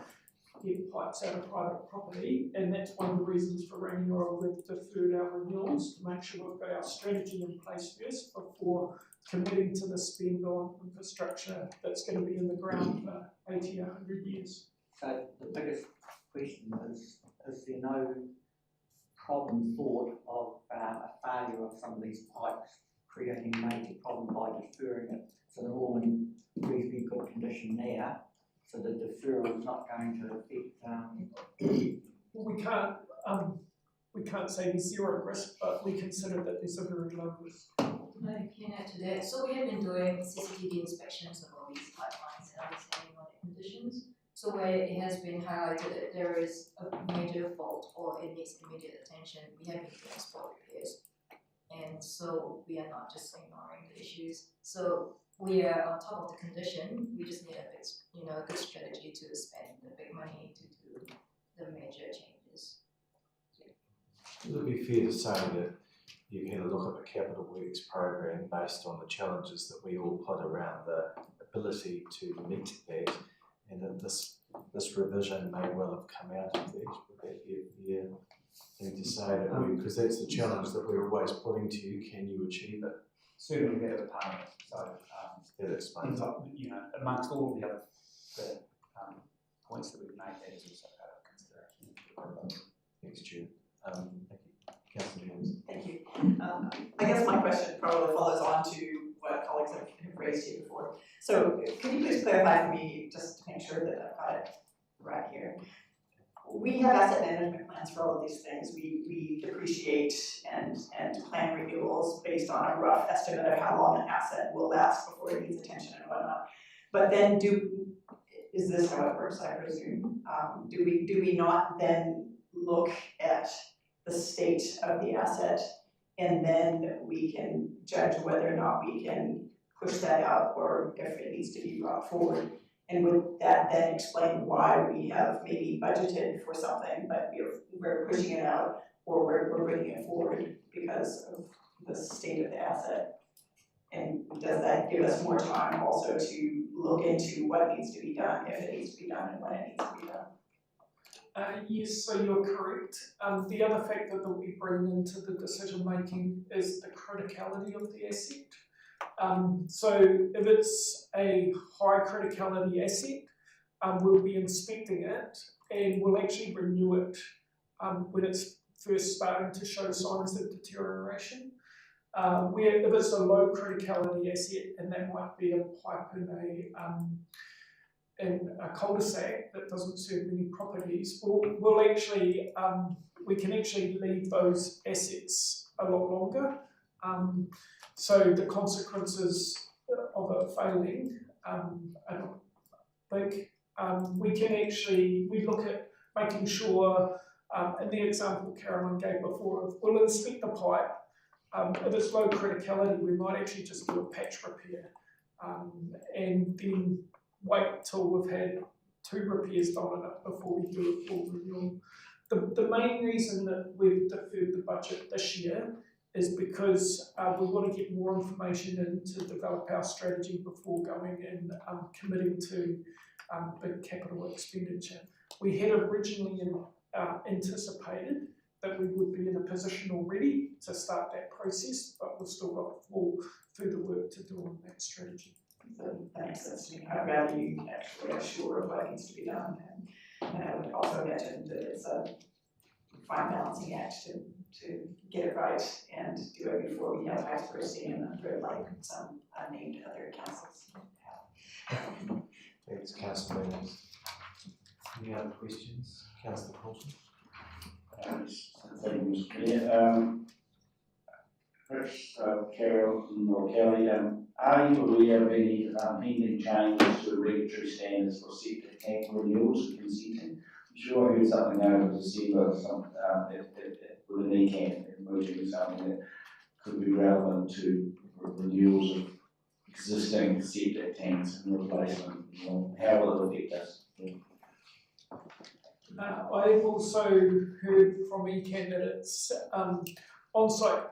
get pipes out of private property, and that's one of the reasons for Rangiora we've deferred our renewals, to make sure we've got our strategy in place first before committing to the spend on infrastructure that's going to be in the ground for 80 or 100 years. So the biggest question is there no problem thought of a failure of some of these pipes creating a major problem by deferring it? So they're all in reasonably good condition there, so the deferral is not going to affect. We can't say there's zero risk, but we consider that there's a very low risk. I can add to that. So we have been doing CCTV inspections of all these pipelines and understanding what the conditions. So where it has been highlighted that there is a major fault or it needs immediate attention, we have been doing spot repairs. And so we are not just ignoring the issues. So we are on top of the condition. We just need a good strategy to spend the big money to do the major changes. It would be fair to say that you had a look at the capital works program based on the challenges that we all put around the ability to meet that, and that this revision may well have come out of that. Would that be a fair thing to say? That because that's the challenge that we're always putting to you. Can you achieve it? Certainly that is part of it. So that explains it. You know, amongst all of the other points that we've made, that is also part of consideration. Thanks, Jude. Thank you. Councillor Williams. Thank you. I guess my question probably follows on to what colleagues have raised here before. So can you please clarify for me, just to make sure that I've got it we have asset management plans for all of these things. We depreciate and plan renewals based on a rough estimate of how long an asset will last before it needs attention and whatnot. But then is this how it works, I presume? Do we not then look at the state of the asset and then we can judge whether or not we can push that out or if it needs to be brought forward? And would that then explain why we have maybe budgeted for something, but we're pushing it out or we're bringing it forward because of the state of the asset? And does that give us more time also to look into what needs to be done, if it needs to be done, and when it needs to be done? Yes, so you're correct. The other factor that we bring into the decision making is the criticality of the asset. So if it's a high criticality asset, we'll be inspecting it and we'll actually renew it when it's first starting to show signs of deterioration. Where if it's a low criticality asset, and that might be a pipe in a cul-de-sac that doesn't serve any properties, we'll actually we can actually leave those assets a lot longer. So the consequences of it failing are not big. We look at making sure, in the example Carolyn gave before, we'll inspect the pipe. If it's low criticality, we might actually just do a patch repair and then wait till we've had 2 repairs done on it before we do a full renewal. The main reason that we've deferred the budget this year is because we want to get more information in to develop our strategy before going and committing to big capital expenditure. We had originally anticipated that we would be in a position already to start that process, but we've still got further work to do on that strategy. So that makes sense to me. I'd rather you actually are sure of what needs to be done, and I would also imagine that it's a fine balancing act to get it right and do it before we have hypocrisy and under like some unnamed other councils have. Thanks, Councillor Williams. Any other questions? Councillor Coulson? Thank you, Mr. Mayor. Chris, Carol or Kelly, are you aware of any pending changes to the regulatory standards for septic tank renewals and consenting? I'm sure I heard something over December, with an ECAN emerging, something that could be relevant to renewals of existing septic tanks and replacement. How will it affect us? I've also heard from ECAN that it's on-site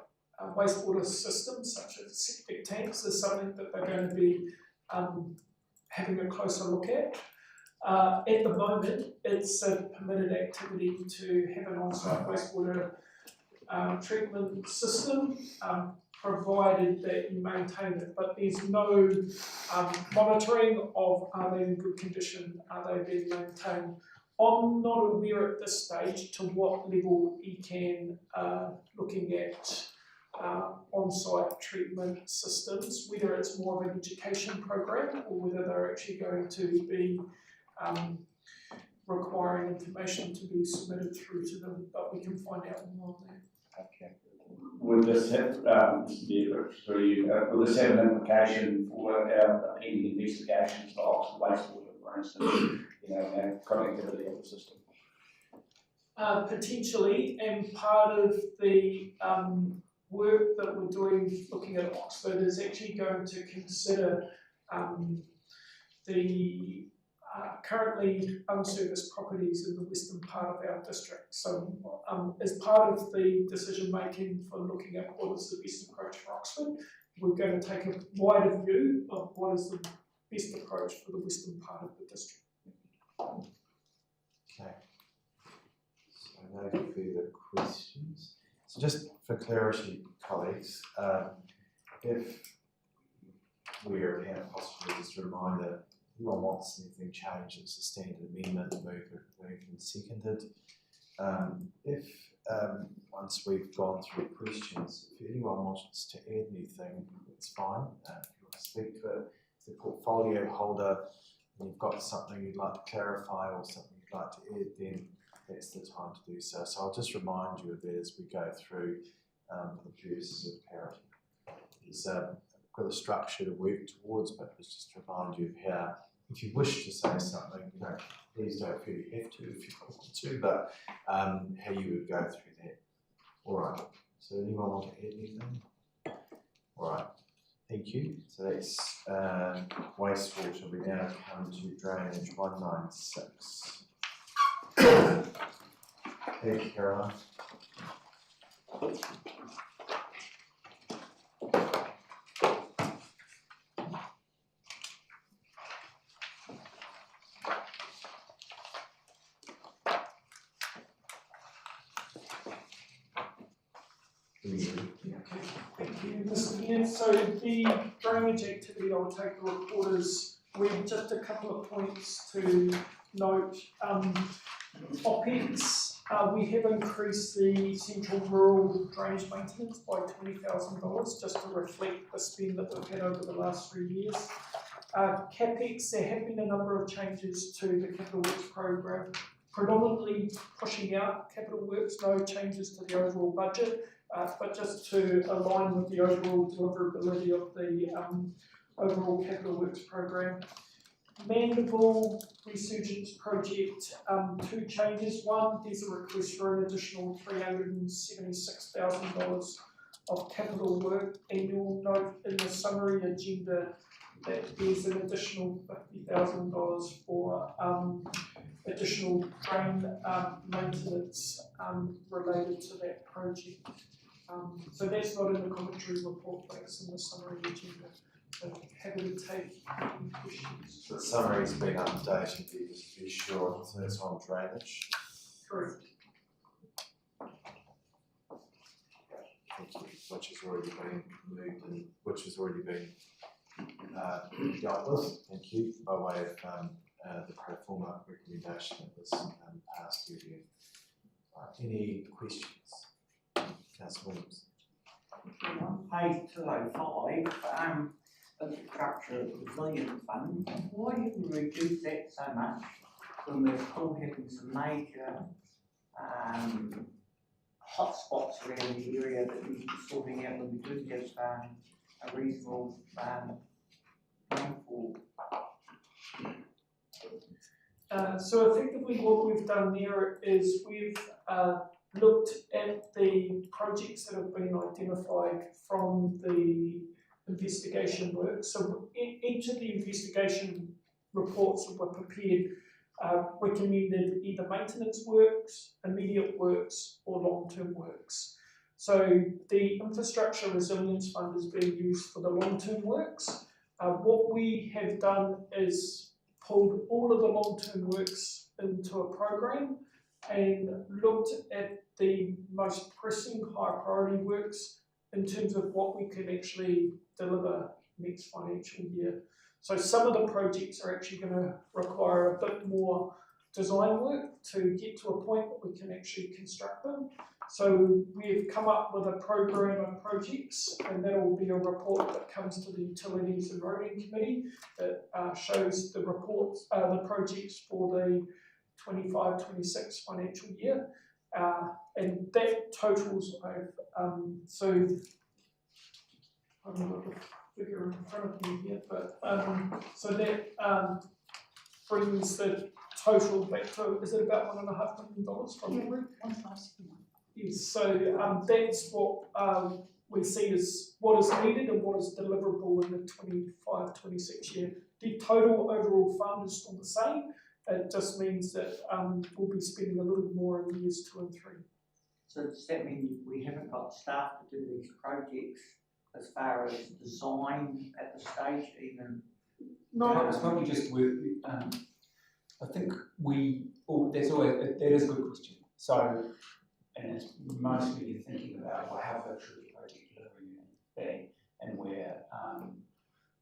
wastewater systems such as septic tanks is something that they're going to be having a closer look at. At the moment, it's a permitted activity to have an on-site wastewater treatment system, provided that you maintain it, but there's no monitoring of are they in good condition, are they being maintained. I'm not aware at this stage to what level ECAN are looking at on-site treatment systems, whether it's more of an education program or whether they're actually going to be requiring information to be submitted through to them, but we can find out more on that. Okay. Would this have, will this have an implication for our pending investigations for Oxford wastewater, for instance, our connectivity of the system? Potentially, and part of the work that we're doing looking at Oxford is actually going to consider the currently unserviced properties in the western part of our district. So as part of the decision making for looking at what is the best approach for Oxford, we're going to take a wider view of what is the best approach for the western part of the district. Okay. So no further questions. So just for clarity, colleagues, if we are here possibly just a reminder, anyone wants anything changed, it's a standard amendment, moved and seconded. If once we've gone through questions, if anyone wants to add anything, it's fine. If you want to speak to it, if the portfolio holder, and you've got something you'd like to clarify or something you'd like to add, then that's the time to do so. So I'll just remind you of that as we go through for the purposes of parity. There's got a structure to work towards, but it's just to remind you of how, if you wish to say something, please don't feel you have to if you don't want to, but how you would go through that. All right. So anyone want to add anything? All right. Thank you. So that's wastewater. We now come to drainage 196. Thank you, Caroline. Thank you, Mr. Mayor. So the drainage activity, I'll take the report as read. Just a couple of points to note. OPEX, we have increased the central rural drainage maintenance by $20,000 just to reflect the spend that we've had over the last 3 years. CapEx, there have been a number of changes to the capital works program, predominantly pushing out capital works, no changes to the overall budget. But just to align with the overall deliverability of the overall capital works program. Mandeville Resurgence Project, 2 changes. One, there's a request for an additional $376,000 of capital work, and you'll note in the summary agenda that there's an additional $50,000 for additional drain maintenance related to that project. So that's not in the commentary report, but it's in the summary agenda. So happy to take any questions. So the summary's been updated, just to be sure, so that's on drainage. Correct. Thank you, which has already been moved and which has already been dealt with. Thank you, by way of the pro forma recommendation that was passed to you. Any questions? Councillor Williams. On page 205, infrastructure resilience fund, why have we reduced that so much when we're still having some major hotspots around the area that we're sorting out when we do get a reasonable rainfall? So effectively what we've done there is we've looked at the projects that have been identified from the investigation work. So each of the investigation reports that were prepared recommended either maintenance works, immediate works, or long-term works. So the infrastructure resilience fund is being used for the long-term works. What we have done is pulled all of the long-term works into a program and looked at the most pressing high priority works in terms of what we can actually deliver next financial year. So some of the projects are actually going to require a bit more design work to get to a point that we can actually construct them. So we've come up with a program of projects, and that will be a report that comes to the Utilities and Roading Committee that shows the reports, the projects for the 25-26 financial year, and that totals so I don't know the figure in front of me here, but so that brings the total back to, is it about $1.5 million from memory? Yes, so that's what we see as what is needed and what is deliverable in the 25-26 year. The total overall fund is still the same. It just means that we'll be spending a little more in years 2 and 3. So does that mean we haven't got staff to do these projects as far as design at the stage even? No, it's probably just work. I think that is a good question. So, and it's mostly you're thinking about how big should the project delivery unit be, and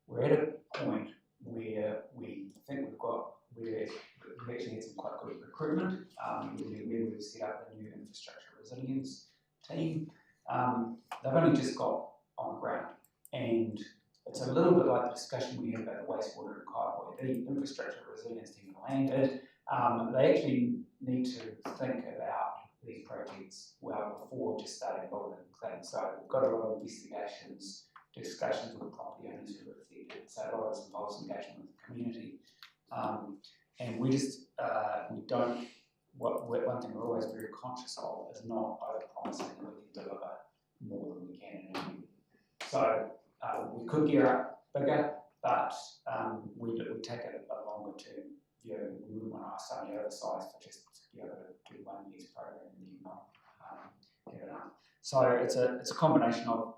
we're at a point where we think we've actually had some quite good recruitment. We've set up a new infrastructure resilience team. They've only just got on the ground, and it's a little bit like the discussion we had about the wastewater and Kaiapoi. The infrastructure resilience team landed. They actually need to think about these projects well before just starting building things. So we've got a lot of investigations, discussions with property owners who are affected. So a lot of this involves engagement with the community. And we just, we don't, one thing we're always very conscious of is not over-promising that we can deliver more than we can in a year. So we could gear up bigger, but we take a longer term view. We wouldn't want to ask somebody over size for just to be able to do 1 year's program and then not have enough. So it's a combination of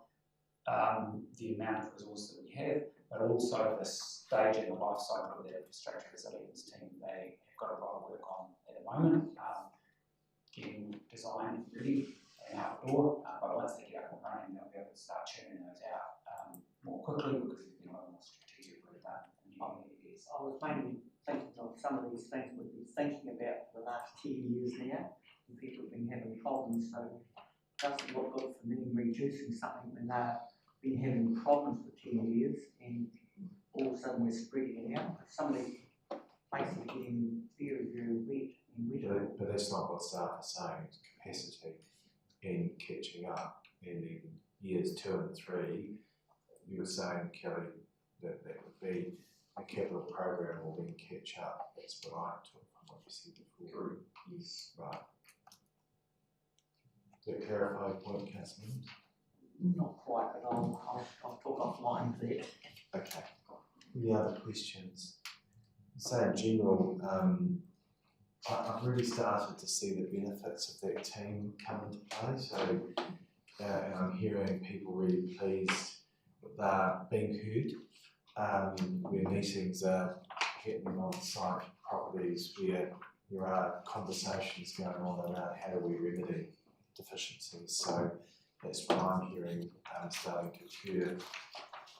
the amount of resource that we have, but also the stage in the life cycle of the infrastructure resilience team. They have got a lot of work on at the moment, getting design ready and out the door, but once they get up and running, they'll be able to start churning those out more quickly because there's been a lot more strategic work done in the early years. I was mainly thinking of some of these things we've been thinking about for the last 10 years now, and people have been having problems, so it doesn't look good for them reducing something when they've been having problems for 10 years, and all of a sudden we're spreading it out. Some of these places are getting very, very wet and wetter. But that's not what staff are saying. It's capacity in catching up. And in years 2 and 3, you were saying, Kelly, that would be a capital program or being catch up. That's what I took from what you said before. Yes. Right. Does that clarify the point, Councillor? Not quite, but I'll talk offline for that. Okay. Any other questions? So in general, I've really started to see the benefits of that team come into play. So and I'm hearing people really pleased that they're being heard. Where meetings are happening on site properties where there are conversations going on around how do we remedy deficiencies. So that's what I'm hearing starting to occur.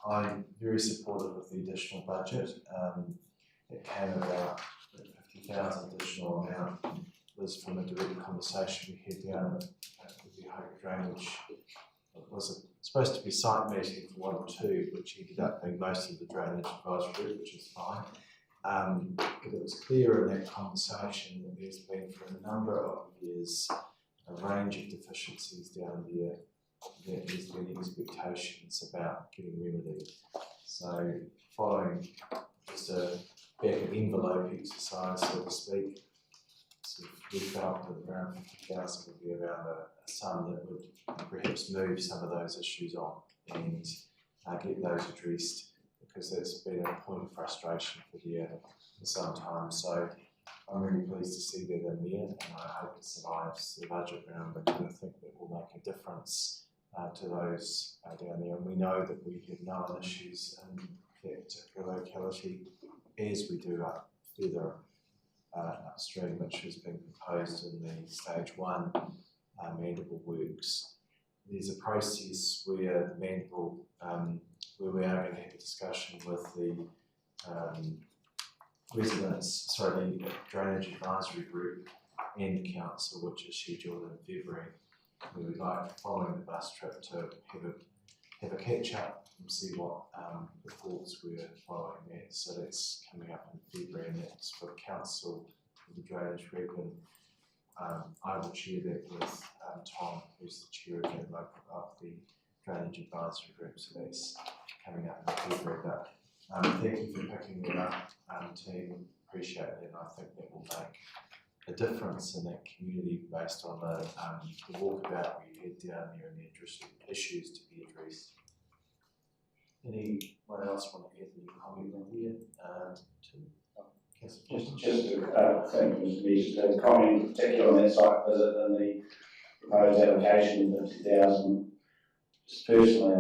I'm very supportive of the additional budget. It came about, the 50,000 additional amount was from a direct conversation we had down at the Hope Drainage. It was supposed to be site meeting for 1 or 2, which ended up being most of the drainage advisory group, which is fine. But it was clear in that conversation that there's been for a number of years a range of deficiencies down there. There's been expectations about getting remedied. So following just a back of envelope exercise, so to speak, we felt that around 50,000 would be around a sum that would perhaps move some of those issues on and get those addressed, because that's been a point of frustration for some time. So I'm really pleased to see that in there, and I hope it survives the budget round, because I think that will make a difference to those down there. And we know that we have known issues in that particular locality as we do up further upstream, which has been proposed in the stage 1 mandible works. There's a process where the mandible, where we are going to have a discussion with the the drainage advisory group and the council, which is scheduled in February. We would like, following the bus trip, to have a catch up and see what the thoughts were following that. So that's coming up in February, and that's for the council, for the drainage group, and I will share that with Tom, who's the chair of the drainage advisory group. So that's coming up in February. But thank you for picking that up, team. Appreciate it, and I think that will make a difference in that community based on the walkabout we had down there and the issues to be addressed. Anyone else want to add any comment on here? Just thank you, Mr. Mayor, just a comment in particular on that site visit and the proposed allocation of 50,000. Just personally,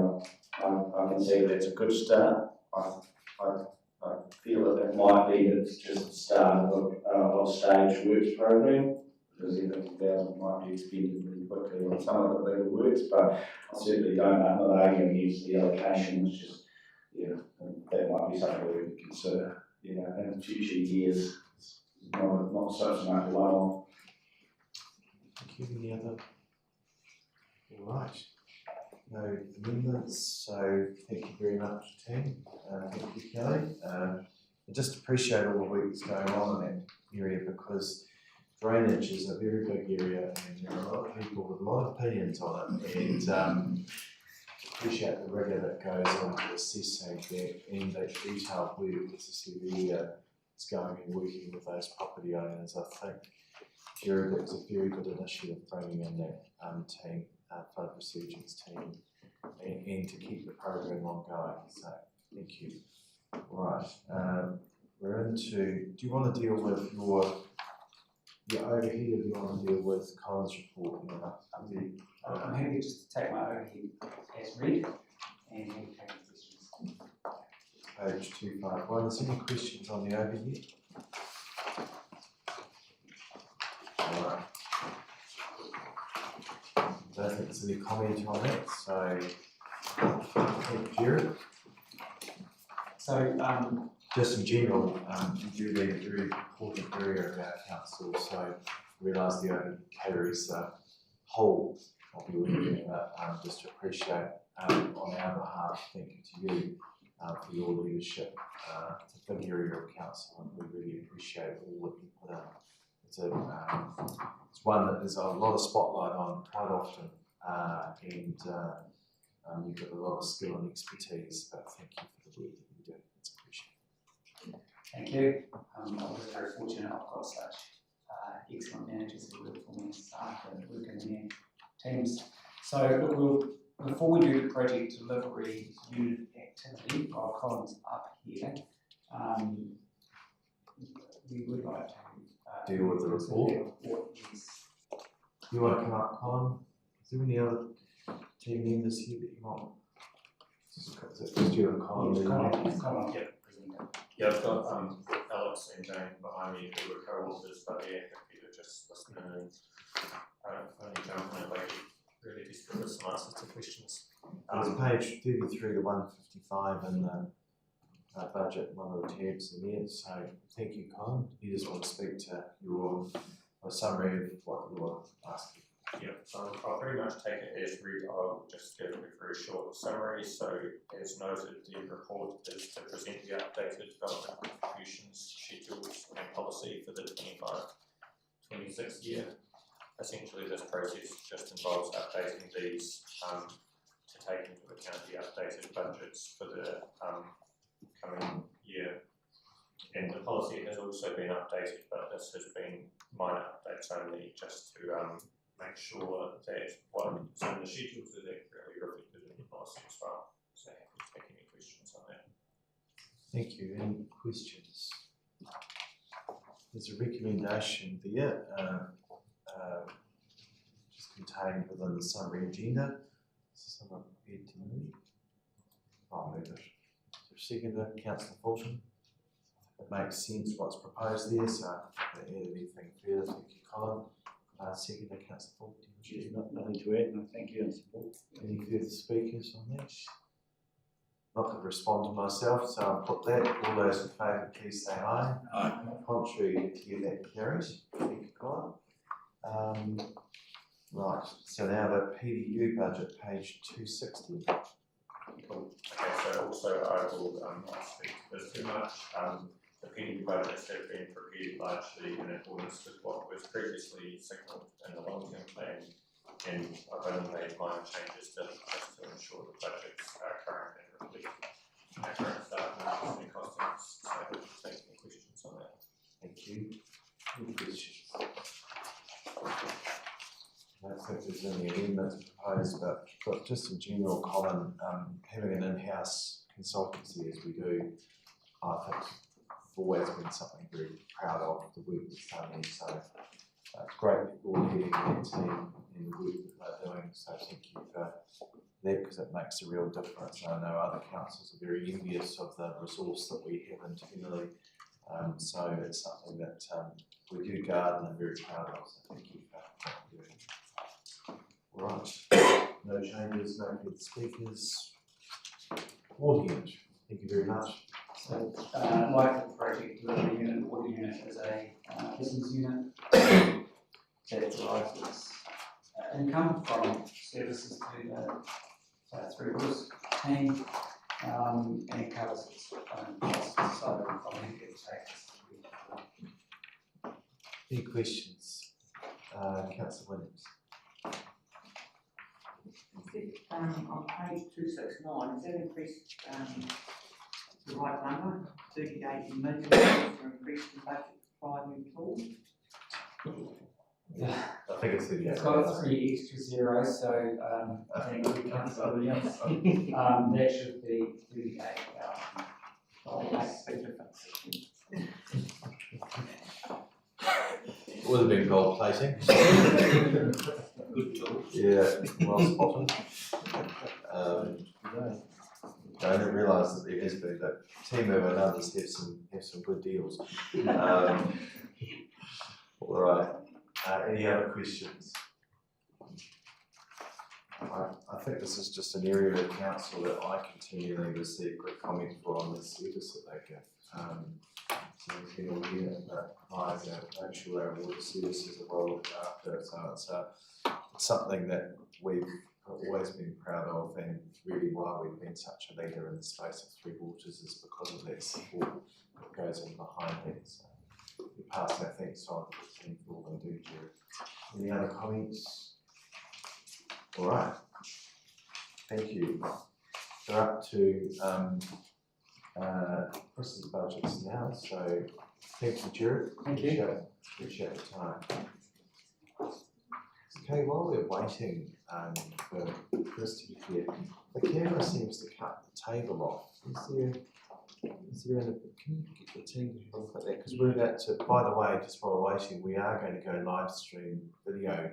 I can see that's a good start. I feel that might be that it's just the start of stage works program, because the 50,000 might be expended really quickly on some of the bigger works, but I certainly I'm not arguing against the allocation. It's just, that might be something that we could consider, in future years. Not such much one-off. Thank you. Any other? All right. No amendments, so thank you very much, team. Thank you, Kelly. I just appreciate all the work that's going on in that area, because drainage is a very big area and there are a lot of people with a lot of opinions on it, and appreciate the rigour that goes into assessing that and that detailed work necessarily is going and working with those property owners. I think Jared, it's a very good initiative bringing in that team, flood resurgence team, and to keep the program ongoing. So thank you. Right, we're into. Do you want to deal with your overhead, or do you want to deal with Colin's report? I'm happy just to take my overhead as read and happy to take questions. Page 251. Is there any questions on the overhead? Alright. Don't think there's any comment on that, so Jared. So just in general, you do lead a very important area of our council, so I realise the overhead carries the whole of your area, but just to appreciate on our behalf, thank you to you for your leadership. It's a big area of council and we really appreciate all that you put in. It's one that there's a lot of spotlight on quite often, and you've got a lot of skill and expertise, but thank you for the work that you do. It's appreciated. thank you. I'm very fortunate I've got such excellent managers who work for me and staff and work in their teams. So before we do the project delivery unit activity, while Colin's up here, we would like to deal with the report. Yes. You want to come up, Colin? Is there any other team members here that you want? Is it just you and Colin? Yes, Colin. Yep. Yeah, I've got Alex and Jane behind me who were co-authors, but yeah, happy to just listen and only jump in if I really just give us some answers to questions. There's page 33 to 155 in the budget, one of the tabs in there, so thank you, Colin. You just want to speak to your summary of what you were asking. Yeah, so I'll pretty much take it as read. I'll just give a very short summary. So, as noted, the report is to present the updated development contributions, schedules and policy for the 25-26 year. Essentially, this process just involves updating these to take into account the updated budgets for the coming year. And the policy has also been updated, but this has been minor updates only, just to make sure that what's in the schedules is accurately reflected in the policy as well. So happy to take any questions on that. Thank you. Any questions? There's a recommendation there, just contained within the summary agenda. So someone prepared to move? I'll move it. Seconder, Councillor Fulton. It makes sense what's proposed there, so if I add anything further, thank you, Colin. Seconder, Councillor Fulton. Nothing to add, no, thank you and support. Any further speakers on that? Not going to respond to myself, so I'll put that. All those in favour, please say aye. Aye. Contrary, that carries. Thank you, Colin. Right, so now the PDU budget, page 260. Cool. Okay, so also I will not speak to this too much. The PDU budgets have been prepared largely in accordance with what was previously signalled in the long-term plan, and I've only made minor changes to just to ensure the budgets are current and reflect accurate staff numbers and costings. So I'll take any questions on that. Thank you. Any questions? I don't think there's any amendments proposed, but just in general, Colin, having an in-house consultancy as we do, I think always been something very proud of, the work that's done there. So it's great people leading that team and the work that they're doing. So thank you for that, because it makes a real difference. I know other councils are very envious of the resource that we have internally. So it's something that we do guard and are very proud of. So thank you for what you're doing. Right, no changes, no further speakers. Water unit, thank you very much. So, like the project delivery unit, water unit is a business unit that derives its income from services to the through this team. and it covers its own costs, so I think it's Any questions? Councillor Williams. On page 269, is that increase the right number, 38 million for increase in budget for 5 new tools? I think it's the It's got 3 extra zeros, so thank you, Councillor Williams. That should be 38,000. That's a big difference. Would have been gold plating. Good tool. Yeah, well spotted. I didn't realise that there has been, but Temu and others have some good deals. All right. Any other questions? I think this is just an area of council that I continually receive good comments for on the service that they give. So we can all hear that provides make sure our water services are well looked after. So it's something that we've always been proud of, and really why we've been such a leader in the space of Three Waters is because of that support that goes in behind it. So we pass our thanks on to the team for all they do here. Any other comments? All right. Thank you. We're up to Chris's budgets now, so thank you, Jared. Thank you. Appreciate the time. Okay, while we're waiting for Chris to be here, the camera seems to cut the table off. Is there can you get the team to look at that? Because we're about to, by the way, just while we're waiting, we are going to go live stream video,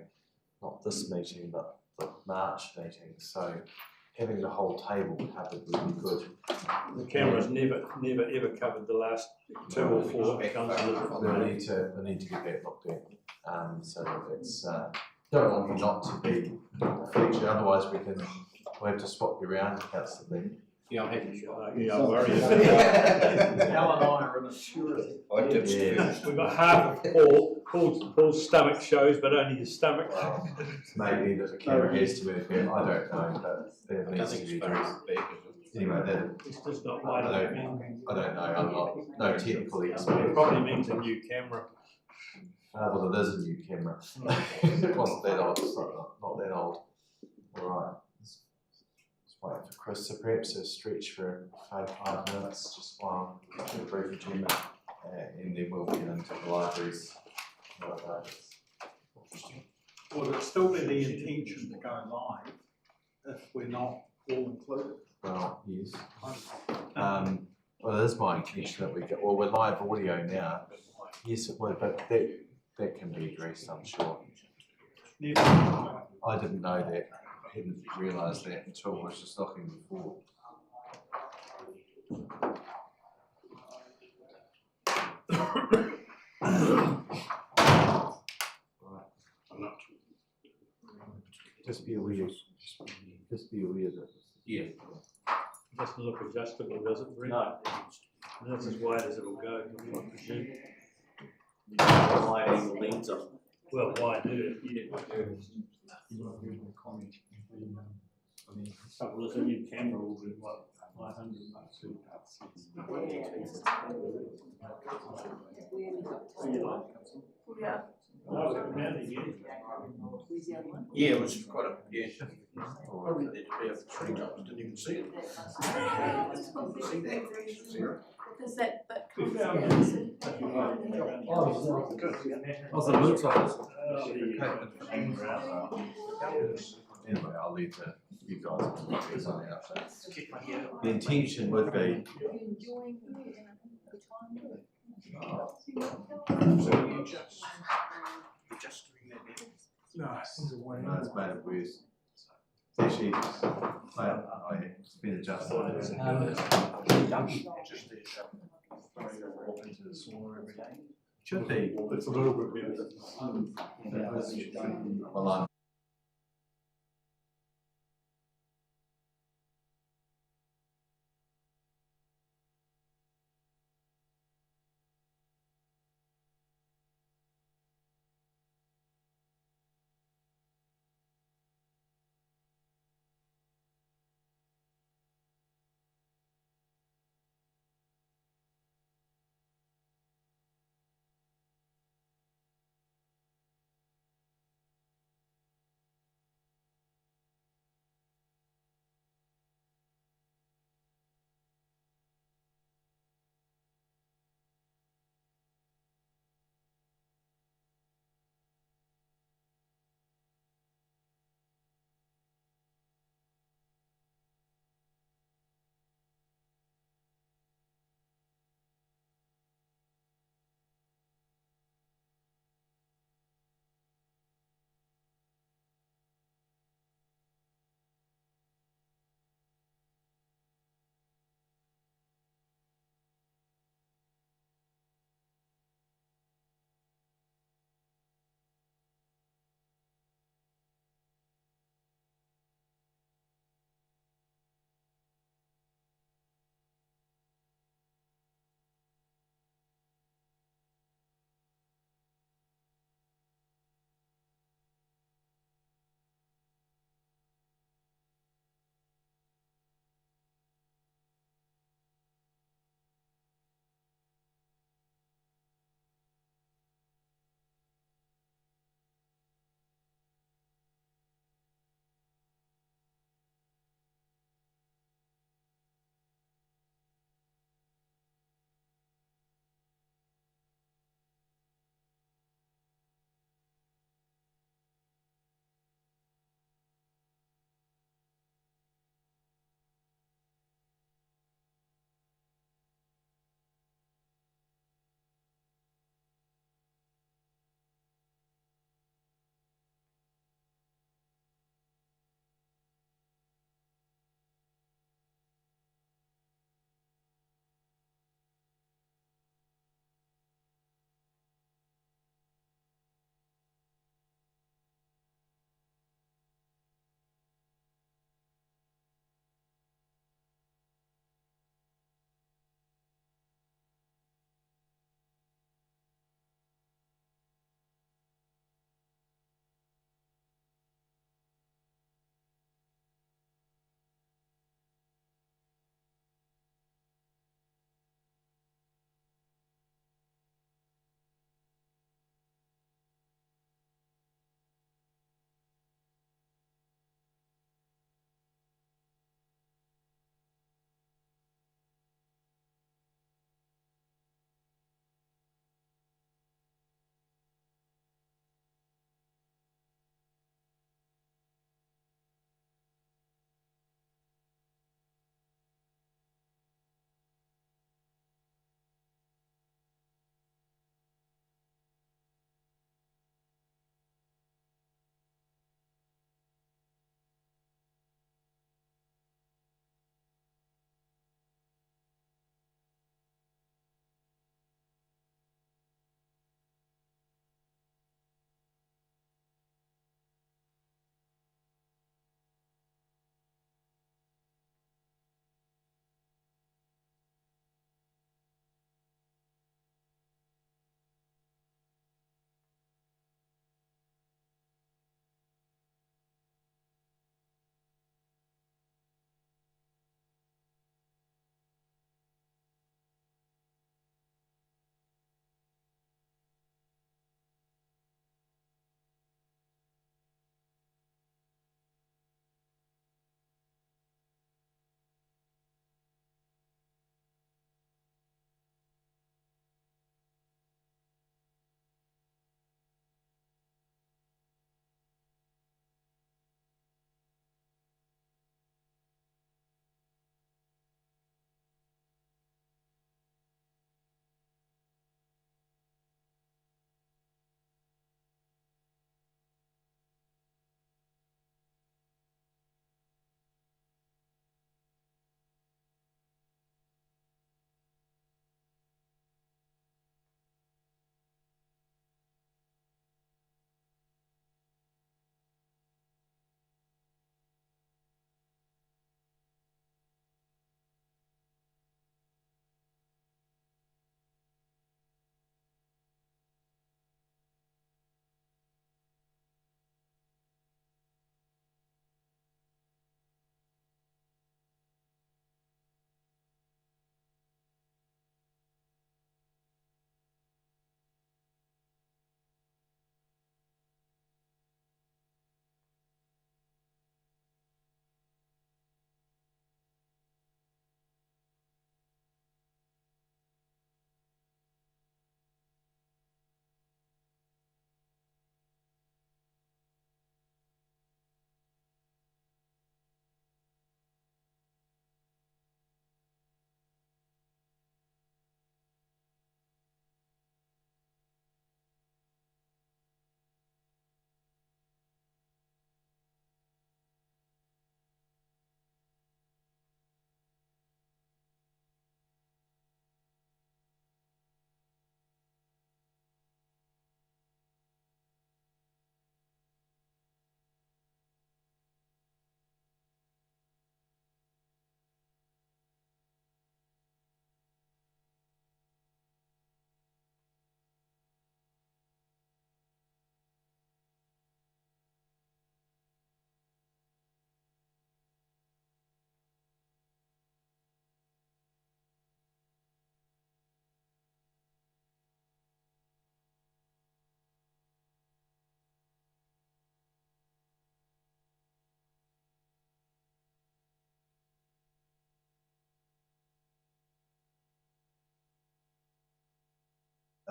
not this meeting, but the March meeting. So having the whole table covered would be good. The camera's never ever covered the last 2 or 4 councillors. We need to get that looked at, so that it's, don't want you not to be featured, otherwise we'll have to swap you around, Councillor Lee. Yeah, I'm happy. Yeah, I'm worried. Al and I are in a surety. I did. Yeah. We've got half of Paul's stomach shows, but only his stomach. Well, maybe that the camera has to be a bit, I don't know, but there I don't needs think to be it's very addressed. big. Anyway, It's just not I wide. don't know, I'm not, no technical expert. It probably means a new camera. Well, it is a new camera. It wasn't that old, it's not that old. Alright. Let's wait for Chris, so perhaps a stretch for 5 minutes, just while we do a brief agenda, and then we'll get into the libraries. Well, it'll still be the intention to go live if we're not all included. Well, yes. Well, it is my intention that we get, well, we're live audio now. Yes, it would, but that can be addressed, I'm sure. I didn't know that, I hadn't realised that until I was just looking before. Just be aware that. Yeah. Doesn't look adjustable, does it, Brent? No. That's as wide as it'll go, I presume. Wide angle lens on. Well, wide, do it? Couple of new camera will be what, 500 bucks. Yeah. No, we can manage it. Yeah, it was quite a, yeah. Probably need to be up 3 times, didn't even see it. Because that We comes found down it. to. Oh, the looks like Oh, anyway, I'll leave you guys to work this on out. The intention would be. So you just doing that bit? No, No, it's made it worse. It's actually, it's been adjusted. Just into the sauna every day? Should be. it's a little bit better. Well, I'm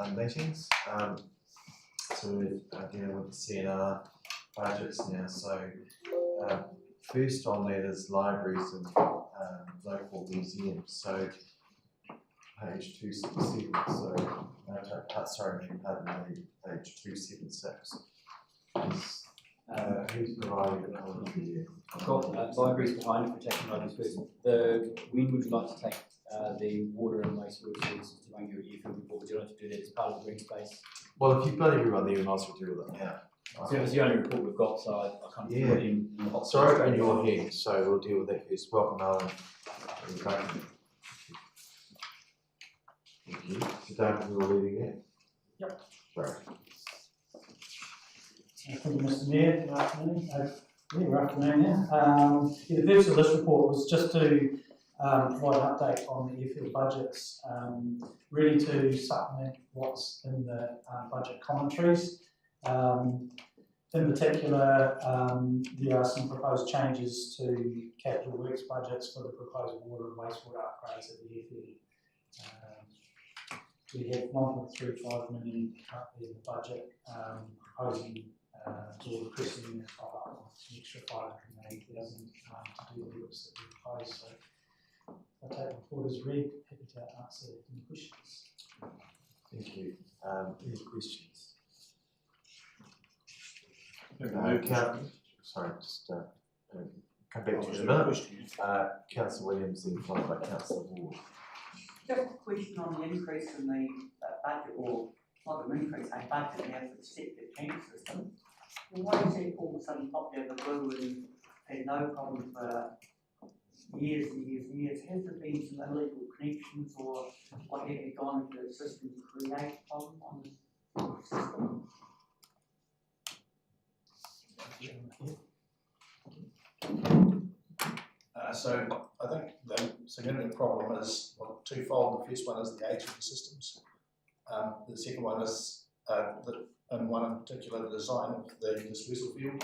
meetings. So we're dealing with the CNR budgets now. So first on that is libraries and local museums. So page 267. So page 276. Who's providing the commentary here? I've got libraries behind for taking libraries first. When would you like to take the water and wastewater services to run your airfield report? Would you like to do that as part of the green space? Well, if you've got everyone there, we might as well deal with it now. So it's the only report we've got, so I can't put it in the hot Sorry, straight in your away. head, so we'll deal with that first. Welcome, Alan. Thank you. So David, you were leading that? Yep. Right. Thank you, Mr. Mayor. Good afternoon. Good afternoon now. The purpose of this report was just to provide an update on the airfield budgets, really to supplement what's in the budget commentaries. In particular, there are some proposed changes to capital works budgets for the proposed water and wastewater upgrades at the airfield. We have 1.35 million currently in the budget, proposing or requesting an extra 580,000 to do the works that we propose. So I'll take the report as read, happy to answer any questions. Thank you. Any questions? Sorry, just come back to you in a minute. Councillor Williams, then followed by Councillor Ward. Just a question on the increase in the budget, or not an increase, a budget now for the septic tank system. Well, why is it all of a sudden popped out of the blue and had no problem for years and years and years? Has there been some illegal connections or what have you gone into the system to create a problem on the system? So I think the significant problem is twofold. The first one is the age of the systems. The second one is and one in particular, the design of the dispersal field.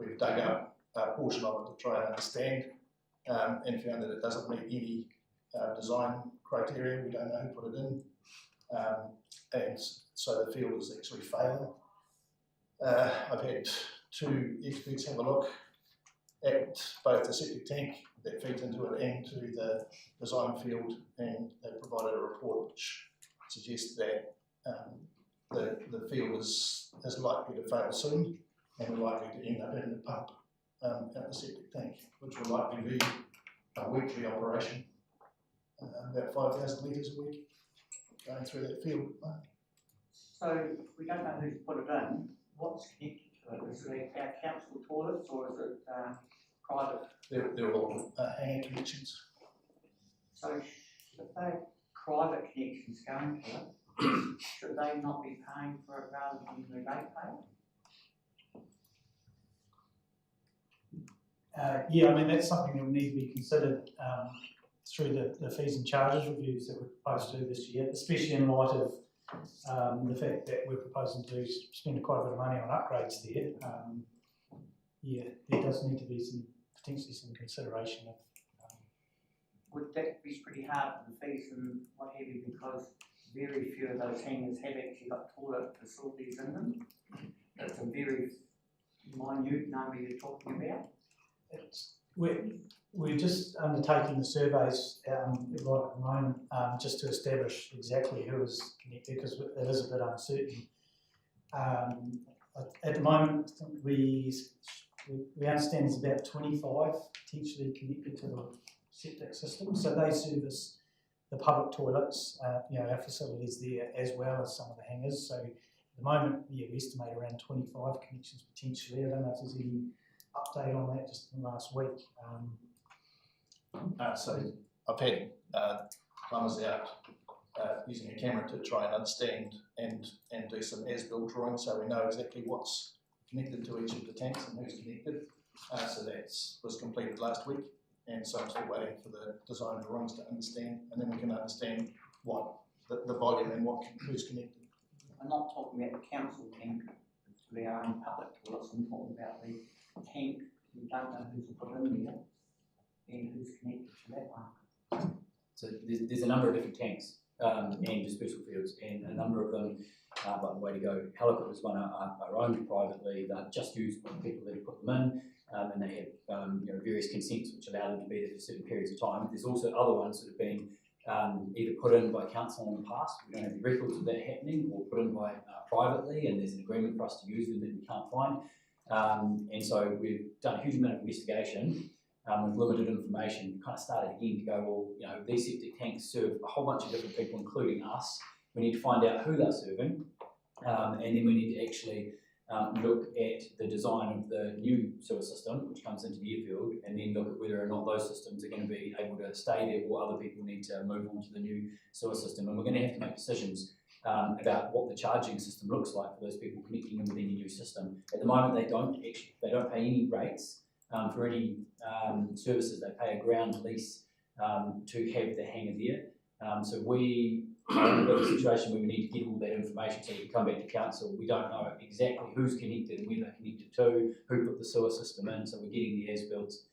We've dug up a portion of it to try and understand and found that it doesn't meet any design criteria. We don't know who put it in. And so the field is actually failing. I've had two experts have a look at both the septic tank that feeds into it and to the design field, and they provided a report which suggests that the field is likely to fail soon and we're likely to end up having to pump at the septic tank, which will likely be a weekly operation, about 5,000 litres a week going through that field. So we don't know who's put it in. What's connected to it? Is it our council toilets or is it private? They're all hanger connections. So if they're private connections going to it, should they not be paying for it rather than the ratepayer? Yeah, I mean, that's something that will need to be considered through the fees and charges reviews that we're proposed to do this year, especially in light of the fact that we're proposing to spend quite a bit of money on upgrades there. Yeah, there does need to be potentially some consideration of. Would that be pretty hard for the fees and what have you, because very few of those hangars have actually got toilet facilities in them? That's a very minute number you're talking about. We're just undertaking the surveys right at the moment, just to establish exactly who is connected, because it is a bit uncertain. At the moment, I think we understand there's about 25 potentially connected to the septic system, so they service the public toilets, our facilities there, as well as some of the hangars. So at the moment, we estimate around 25 connections potentially. I don't know if there's any update on that just in the last week. So I've had plumbers out using a camera to try and understand and do some as-built drawings, so we know exactly what's connected to each of the tanks and who's connected. So that was completed last week, and so I'm still waiting for the design drawings to understand, and then we can understand what the volume and who's connected. I'm not talking about the council tank, we are in public toilets. I'm talking about the tank. We don't know who's put in there and who's connected to that one. So there's a number of different tanks and dispersal fields, and a number of them, by the way to go, Halakut was one are owned privately, they're just used by the people that have put them in, and they have various consents which allow them to be there for certain periods of time. There's also other ones that have been either put in by council in the past, we don't have any records of that happening, or put in by privately, and there's an agreement for us to use them that we can't find. And so we've done a huge amount of investigation with limited information, kind of started again to go, well, these septic tanks serve a whole bunch of different people, including us. We need to find out who they're serving, and then we need to actually look at the design of the new sewer system, which comes into the airfield, and then look at whether or not those systems are going to be able to stay there, or other people need to move on to the new sewer system. And we're going to have to make decisions about what the charging system looks like for those people connecting in with any new system. At the moment, they don't pay any rates for any services. They pay a ground lease to have the hangar there. So we are in a bit of a situation where we need to get all that information so we can come back to council. We don't know exactly who's connected and where they're connected to, who put the sewer system in, so we're getting the as-builts.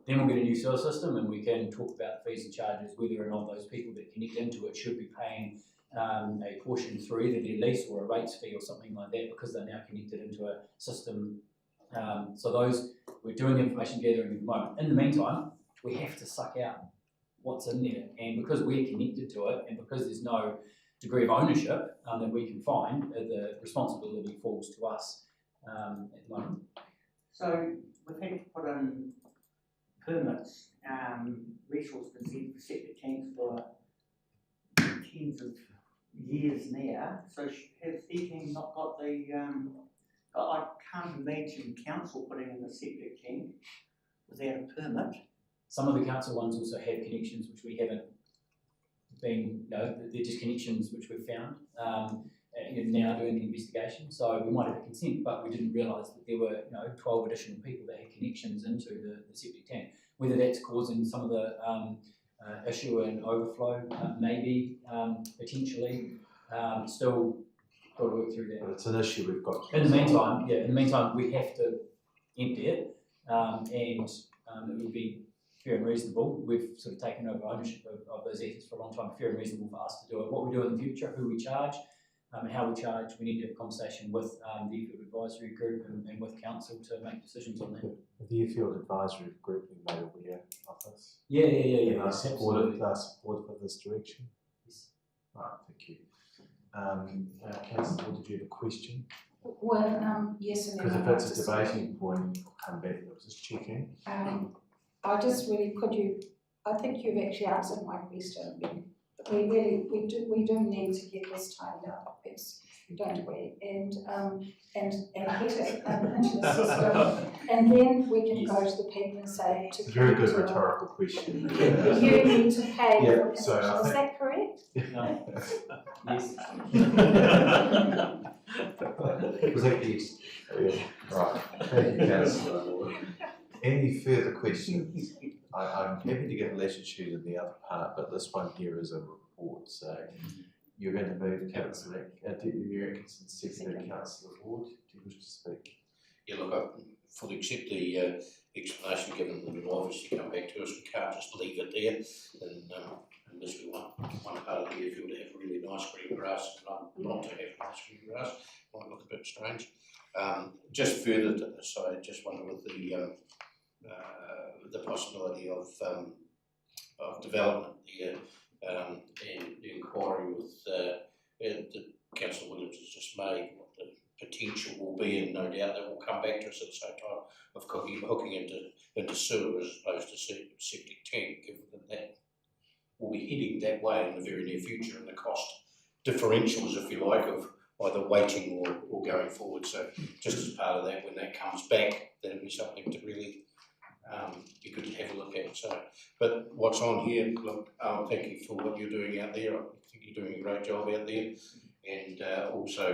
Then we'll get a new sewer system and we can talk about the fees and charges, whether or not those people that connect into it should be paying a portion through either their lease or a rates fee or something like that, because they're now connected into a system. So those, we're doing information gathering at the moment. In the meantime, we have to suck out what's in there, and because we're connected to it, and because there's no degree of ownership that we can find, the responsibility falls to us at the moment. So we've had to put in permits, resource consent for septic tanks for tens of years now. So has ETAM not got the, I can't imagine council putting in a septic tank without a permit. Some of the council ones also have connections which we haven't been, they're just connections which we've found, and now doing the investigation. So we might have a consent, but we didn't realise that there were 12 additional people that had connections into the septic tank. Whether that's causing some of the issue and overflow, maybe, potentially, still got to work through that. But it's an issue we've got. In the meantime, we have to empty it, and it would be fair and reasonable. We've sort of taken over ownership of those assets for a long time. Fair and reasonable for us to do it. What we do in the future, who we charge, how we charge, we need to have a conversation with the Airfield Advisory Group and with council to make decisions on that. Have the Airfield Advisory Group been made aware of this? Yeah. And are supportive of this direction? Yes. Right, thank you. Councillor, did you have a question? Well, yes and no. Because if it's a debating point, I'll come back. I was just checking. I just really, I think you've actually answered my question. We do need to get this timed up, don't we? And get it into the system, and then we can go to the people and say to very good rhetorical question. You need to pay. Yeah, so is that correct? No. Yes. Was that yes? Yeah. Right. Thank you, Councillor. Any further questions? I'm happy to give a latitude in the other part, but this one here is a report. So you're going to move, Councillor, you're secondary Councillor Ward. Do you wish to speak? Yeah, look, I fully accept the explanation given that will obviously come back to us. We can't just leave it there, and unless we want one part of the airfield to have really nice green grass and not to have nice green grass, might look a bit strange. Just further to this, I just wonder with the possibility of development here, and the inquiry with that Councillor Williams has just made, what the potential will be, and no doubt that will come back to us at the same time of hooking into sewer as opposed to septic tank, given that will be heading that way in the very near future, and the cost differentials, if you like, of either waiting or going forward. So just as part of that, when that comes back, that'll be something to really be good to have a look at. So, but what's on here, look, thank you for what you're doing out there. I think you're doing a great job out there. And also,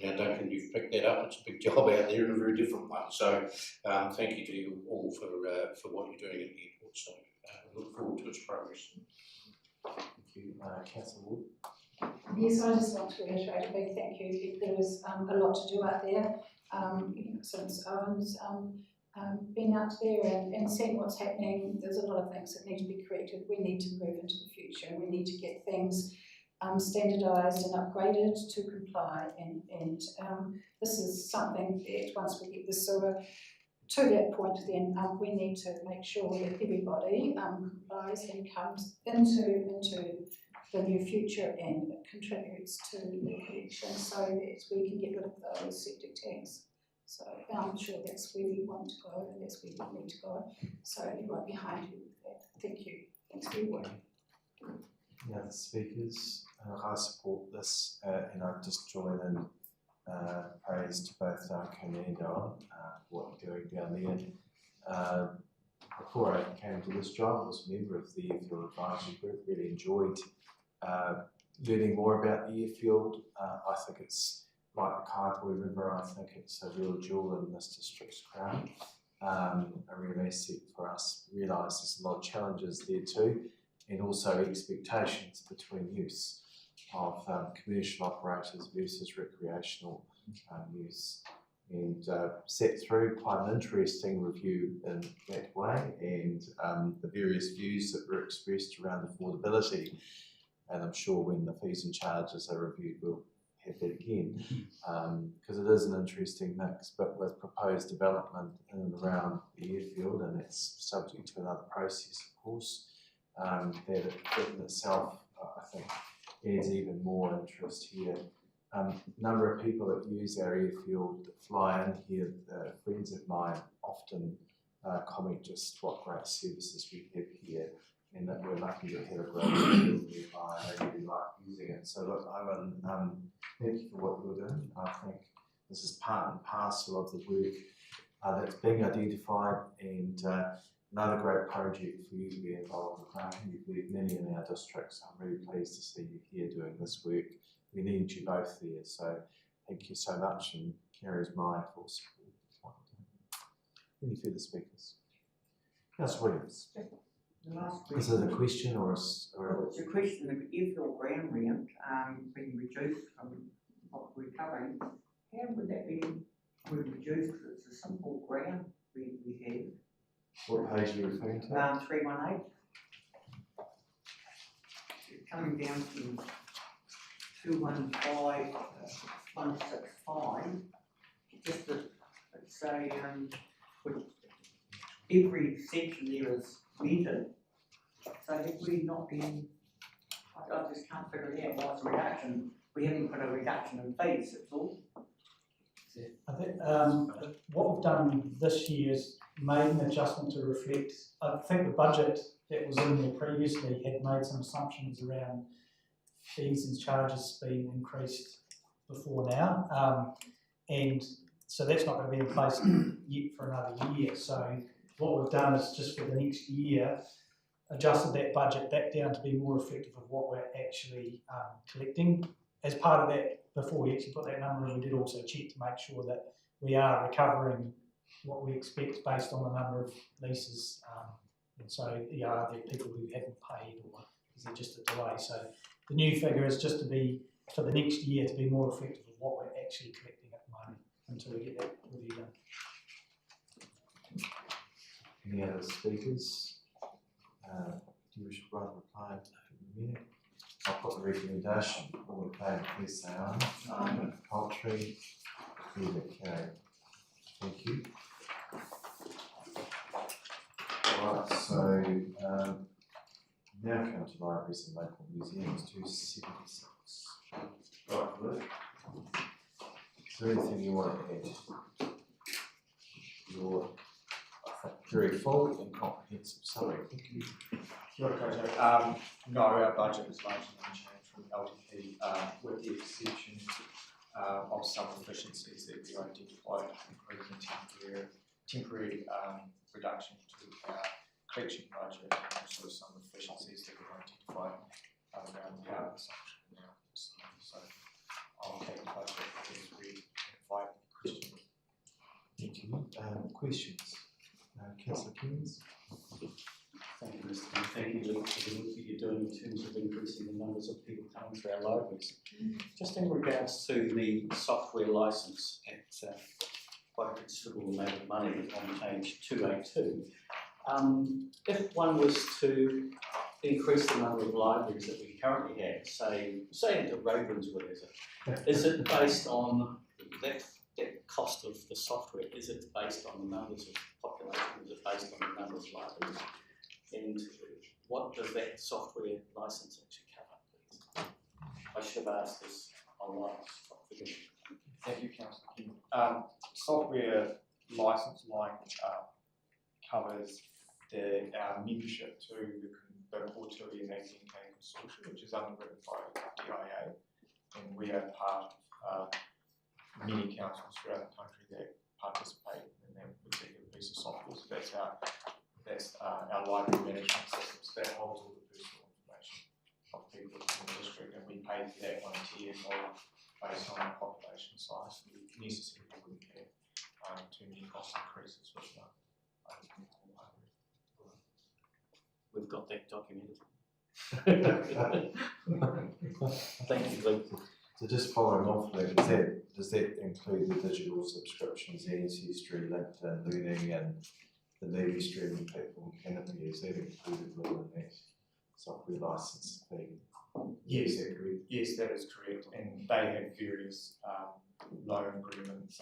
Duncan, you've picked that up. It's a big job out there and a very different one. So thank you to you all for what you're doing at the airport. So I look forward to its progress. Thank you. Councillor Wood. Yes, I just want to reiterate a big thank you. There is a lot to do out there. Since Owen's been out there and seen what's happening, there's a lot of things that need to be corrected. We need to move into the future. We need to get things standardised and upgraded to comply, and this is something that once we get this sort of to that point, then we need to make sure that everybody complies and comes into the new future and contributes to the collection so that we can get rid of those septic tanks. So I'm sure that's where we want to go and that's where we need to go. So we're right behind you with that. Thank you. Thanks for your work. Any other speakers? I support this and I just join in praise to both Duncan and Don what you're doing down there. Before I came to this job, I was a member of the Airfield Advisory Group, really enjoyed learning more about the airfield. I think it's like the Kaipoi River, I think it's a real jewel in this district's crown, a real asset for us. We realise there's a lot of challenges there too, and also expectations between use of commercial operators versus recreational use. And sat through quite an interesting review in that way, and the various views that were expressed around affordability. And I'm sure when the fees and charges are reviewed, we'll have that again, because it is an interesting mix, but with proposed development in and around the airfield, and it's subject to another process, of course, that in itself, I think, adds even more interest here. Number of people that use our airfield that fly in here, friends of mine often comment just what great services we have here, and that we're lucky to have a great airfield nearby. I really like using it. So look, Ivan, thank you for what you're doing. I think this is part and parcel of the work that's being identified, and another great project for you to be involved with. You've led many in our district, so I'm really pleased to see you here doing this work. We need you both there, so thank you so much, and Kerry's my full support. Any further speakers? Councillor Williams. The last Is question. it a question or It's a question of airfield ground rent being reduced from what we're covering. How would that be reduced? Because it's a simple ground we have. What page are you referring to? 318. It's coming down to 215, 165. Just that, let's say, every section there is metered. So have we not been, I just can't figure it out why it's a reduction. We haven't put a reduction in fees, that's all. I think what we've done this year is made an adjustment to reflect, I think the budget that was in there previously had made some assumptions around fees and charges being increased before now, and so that's not going to be in place yet for another year. So what we've done is just for the next year adjusted that budget back down to be more reflective of what we're actually collecting. As part of that, before we actually put that number in, we did also check to make sure that we are recovering what we expect based on the number of leases. And so, yeah, are there people who haven't paid, or is there just a delay? So the new figure is just to be, for the next year, to be more reflective of what we're actually collecting at the moment until we get that review done. Any other speakers? Do you wish to write a reply in a minute? I'll put the recommendation. All in favour, please say aye. Aye. Poultry, carried. Thank you. Alright, so now come to libraries and local museums, 276. Right, Luke. Is there anything you want to add? Your very full and comprehensive summary. Thank you. Kia ora koutou. No, our budget is largely unchanged from LTP, with the exception of some efficiencies that we identified, including temporary reduction to our collection budget, and also some efficiencies that we've identified around the power consumption now. So I'll take the budget as we invite questions. Thank you. Questions? Councillor Keynes? Thank you, Mr. King. Thank you, Luke, for the work that you're doing in terms of increasing the numbers of people coming through our libraries. Just in regards to the software licence at quite a considerable amount of money on page 282, if one was to increase the number of libraries that we currently have, say at Ravenswood, is it based on that cost of the software? Is it based on the numbers of population? Is it based on the number of libraries? And what does that software license actually cover, please? I should have asked this online. Thank you, Councillor King. Software license covers our membership to the Portillo and ACNK consortium, which is underwritten by DIA, and we are part of many councils throughout the country that participate in that particular piece of software. So that's our library management systems that holds all the personal information of people in the district, and we pay for that on a tier model based on our population size. So we necessarily wouldn't have too many cost increases with that. We've got that documented. Thank you, Luke. So just following off that, does that include the digital subscriptions, Ancestry, LinkedIn Learning, and the media streaming platform Canopy? Is that included within that software license fee? Yes, is that correct? Yes, that is correct. And they have various loan agreements,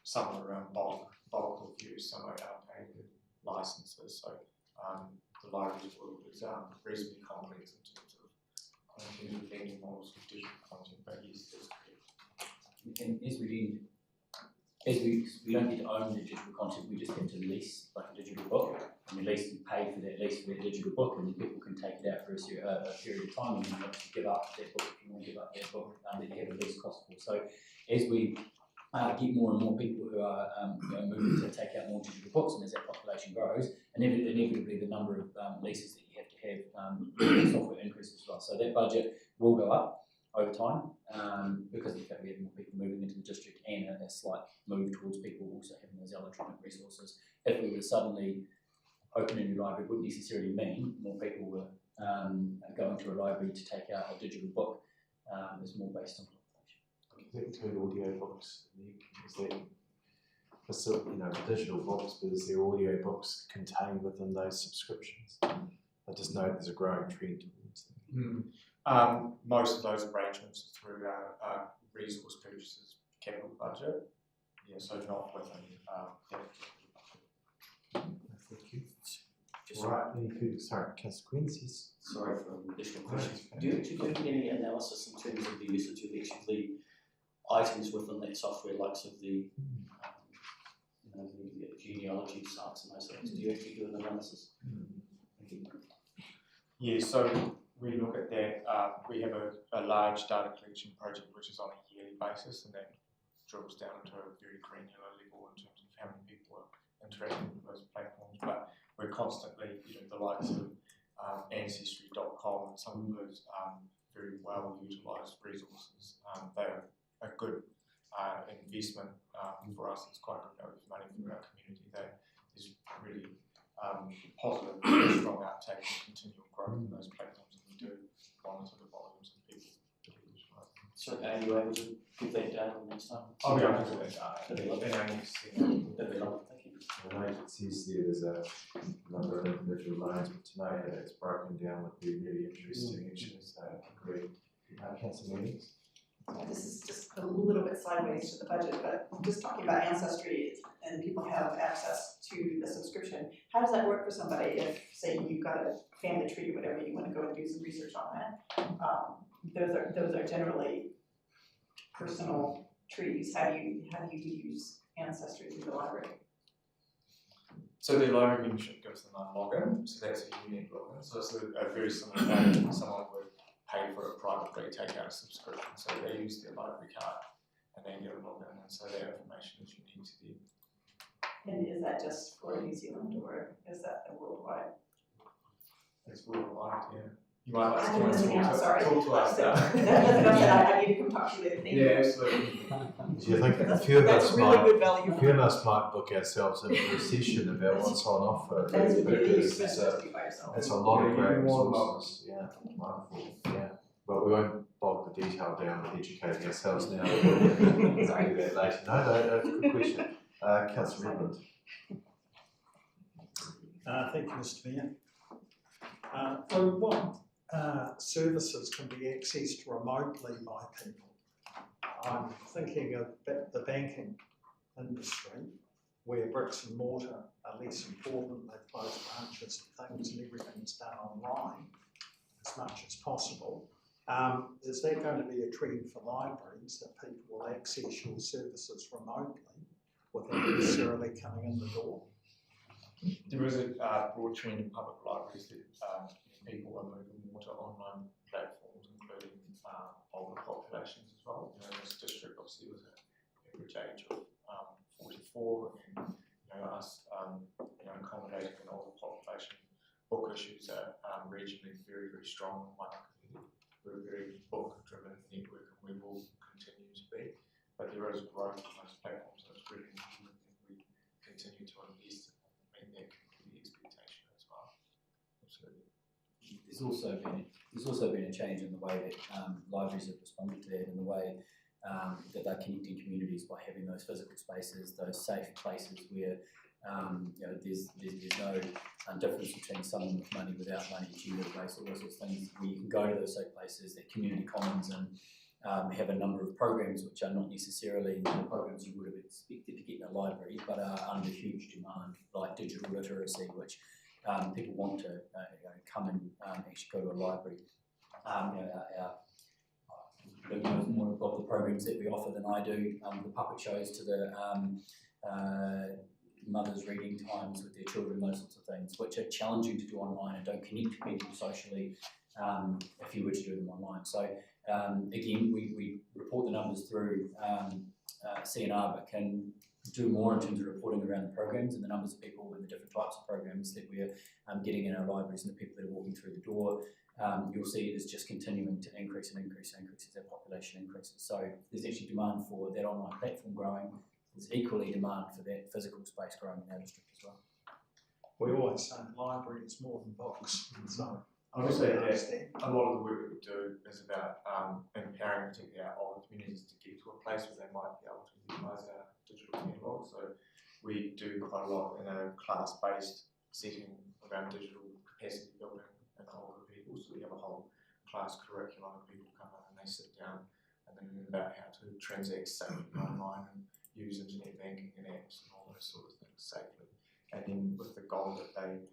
some are around bulk of use, some are allocated licenses. So the libraries world is reasonably complex in terms of lending models with digital content, but yes, that's correct. And as we don't get to own the digital content, we just get to lease like a digital book, and we pay for that lease for that digital book, and then people can take it out for a period of time, and you want to give up that book if you want to give up that book that you have a lease cost for. So as we get more and more people who are moving to take out more digital books, and as that population grows, inevitably the number of leases that you have to have software increases as well. So that budget will go up over time because of the fact we have more people moving into the district and a slight move towards people also having those electronic resources. If we were to suddenly open a new library, it wouldn't necessarily mean more people were going to a library to take out a digital book. It's more based on Does that include audio books? Is that digital books, but is there audio books contained within those subscriptions? I just know there's a growing trend towards that. Most of those arrangements are through our resource purchases capital budget. Yeah, so not within that. Thank you. Sorry, consequences. Sorry for an additional question. Do you do any analysis in terms of the usage of each of the items within that software, likes of the genealogy sites and those things? Do you actually do an analysis? Yeah, so we look at that. We have a large data collection project which is on a yearly basis, and that drills down into a very granular level in terms of how many people are interacting with those platforms. But we're constantly, the likes of Ancestry.com and some of those very well utilised resources. They are a good investment for us. It's quite good value for money for our community. There's really positive, strong uptake and continual growth in those platforms, and we do monitor the volumes of people. So are you able to give that data next time? I'll be able to do that data. That'd be lovely. That'd be lovely. Thank you. I know it says there's a number of individual loans, but to know how that's broken down would be really interesting actually, so I agree. Councillor Meetings? This is just a little bit sideways to the budget, but just talking about Ancestry and people have access to the subscription. How does that work for somebody if, say, you've got a family tree or whatever, you want to go and do some research on that? Those are generally personal trees. How do you use Ancestry through the library? So their library membership gives them a login, so that's a unique login. So it's a very similar way that someone would pay for a privately take out a subscription. So they use their library card and they get a login, and so that information is unique to them. And is that just for New Zealand, or is that worldwide? It's worldwide, yeah. You might like I'm to missing out, sorry. talk to us. I need to come talk to you later. Thank you. Yeah, absolutely. Do you think a few of That's us really might, good value. a few of us might book ourselves into a session about what's on offer? That's really because expensive by yourself. it's a lot of great resources. Yeah, wonderful. Yeah, but we won't bog the detail down with educating ourselves now. We'll Sorry. do that later. No, good question. Councillor Redmond. Thank you, Mr. Mayor. So what services can be accessed remotely by people? I'm thinking of the banking industry, where bricks and mortar are less important. They've closed branches and things, and everything's done online as much as possible. Is that going to be a trend for libraries, that people will access your services remotely without necessarily coming in the door? There is a broad trend in public libraries that people are moving more to online platforms, including older populations as well. You know, this district obviously was an average age of 44, and us accommodating an older population. Book issues are regionally very, very strong in Waimakariri. We're a very book-driven network, and we will continue to be. But there is growth on those platforms, and it's really important that we continue to invest in and meet that community expectation as well. Absolutely. There's also been a change in the way that libraries have responded to that, in the way that they're connecting communities by having those physical spaces, those safe places where there's no difference between someone with money, without money, gender-based, all those sorts of things, where you can go to those safe places, that community commons, and have a number of programs which are not necessarily the programs you would have expected to get in a library, but are under huge demand, like digital literacy, which people want to come and actually go to a library. Knows more about the programs that we offer than I do. The puppet shows to the mothers reading times with their children, those sorts of things, which are challenging to do online and don't connect people socially if you were to do them online. So again, we report the numbers through CNR, but can do more in terms of reporting around the programs and the numbers of people and the different types of programs that we're getting in our libraries and the people that are walking through the door. You'll see it is just continuing to increase and increase and increase as our population increases. So there's actually demand for that online platform growing. There's equally demand for that physical space growing in our district as well. We always say library is more than books, so I would say that a lot of the work that we do is about empowering particularly our older communities to get to a place where they might be able to utilise our digital catalogue. So we do quite a lot in a class-based setting around digital capacity building and older people. So we have a whole class curriculum, and people come in and they sit down and they learn about how to transact safely online and use internet banking and apps and all those sort of things safely. And then with the goal that they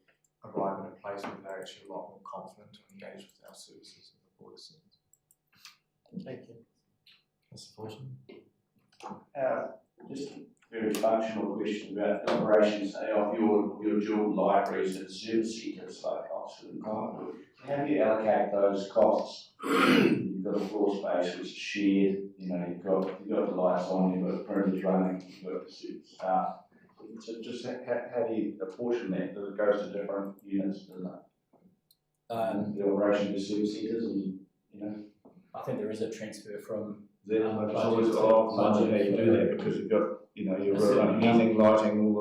arrive in a place where they're actually a lot more confident to engage with our services in the broader sense. Thank you. Mr. Fortune? Just a very functional question about the operations, say, of your dual libraries and service centres like Oxford and Collingwood. How do you allocate those costs? You've got a floor space which is shared, you've got the lights on, you've got printers running, you've got the staff. So just how do you apportion that? Does it go to different units, doesn't it? The operation of the service centres, and I think there is a transfer from there's always a lot of money how you do that, because you've got you're using lighting all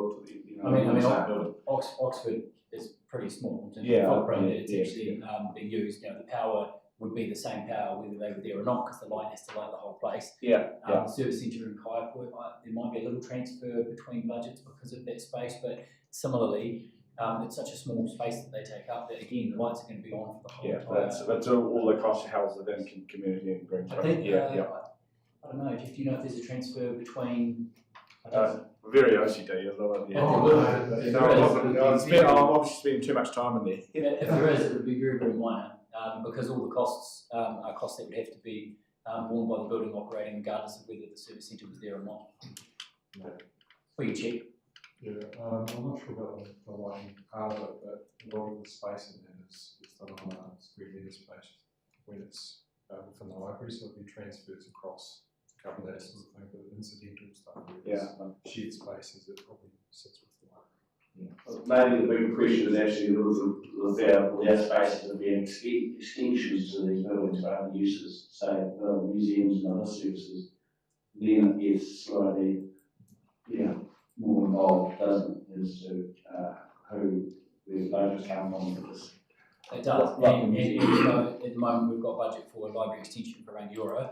of Oxford is pretty small in terms of footprint that it's actually being used. The power would be the same power whether they were there or not, because the light has to light the whole place. The service centre in Kaiapoi, there might be a little transfer between budgets because of that space, but similarly, it's such a small space that they take up that again the lights are going to be on for the whole entire. That's all across the health of the community and green. I think I don't know, Jeff, do you know if there's a transfer between very OCD, I love it. I'm obviously spending too much time in there. If there is, it would be very, very minor, because all the costs are costs that would have to be borne by the building operating, regardless of whether the service centre was there or not. Will you check? Yeah, I'm not sure about the lighting part of it, but a lot of the space in there is done on a square metre space when it's within the library, so it'll be transfers across to cover that sort of thing, but incidental stuff, shared spaces, it probably sits with the library. Maybe the bigger question is actually with our spaces and being extensions to these buildings for other uses, say museums and other services, then it gets slightly more involved, doesn't it, as to who the budgets come from for this. It does, and at the moment we've got budget for library extension for around €1,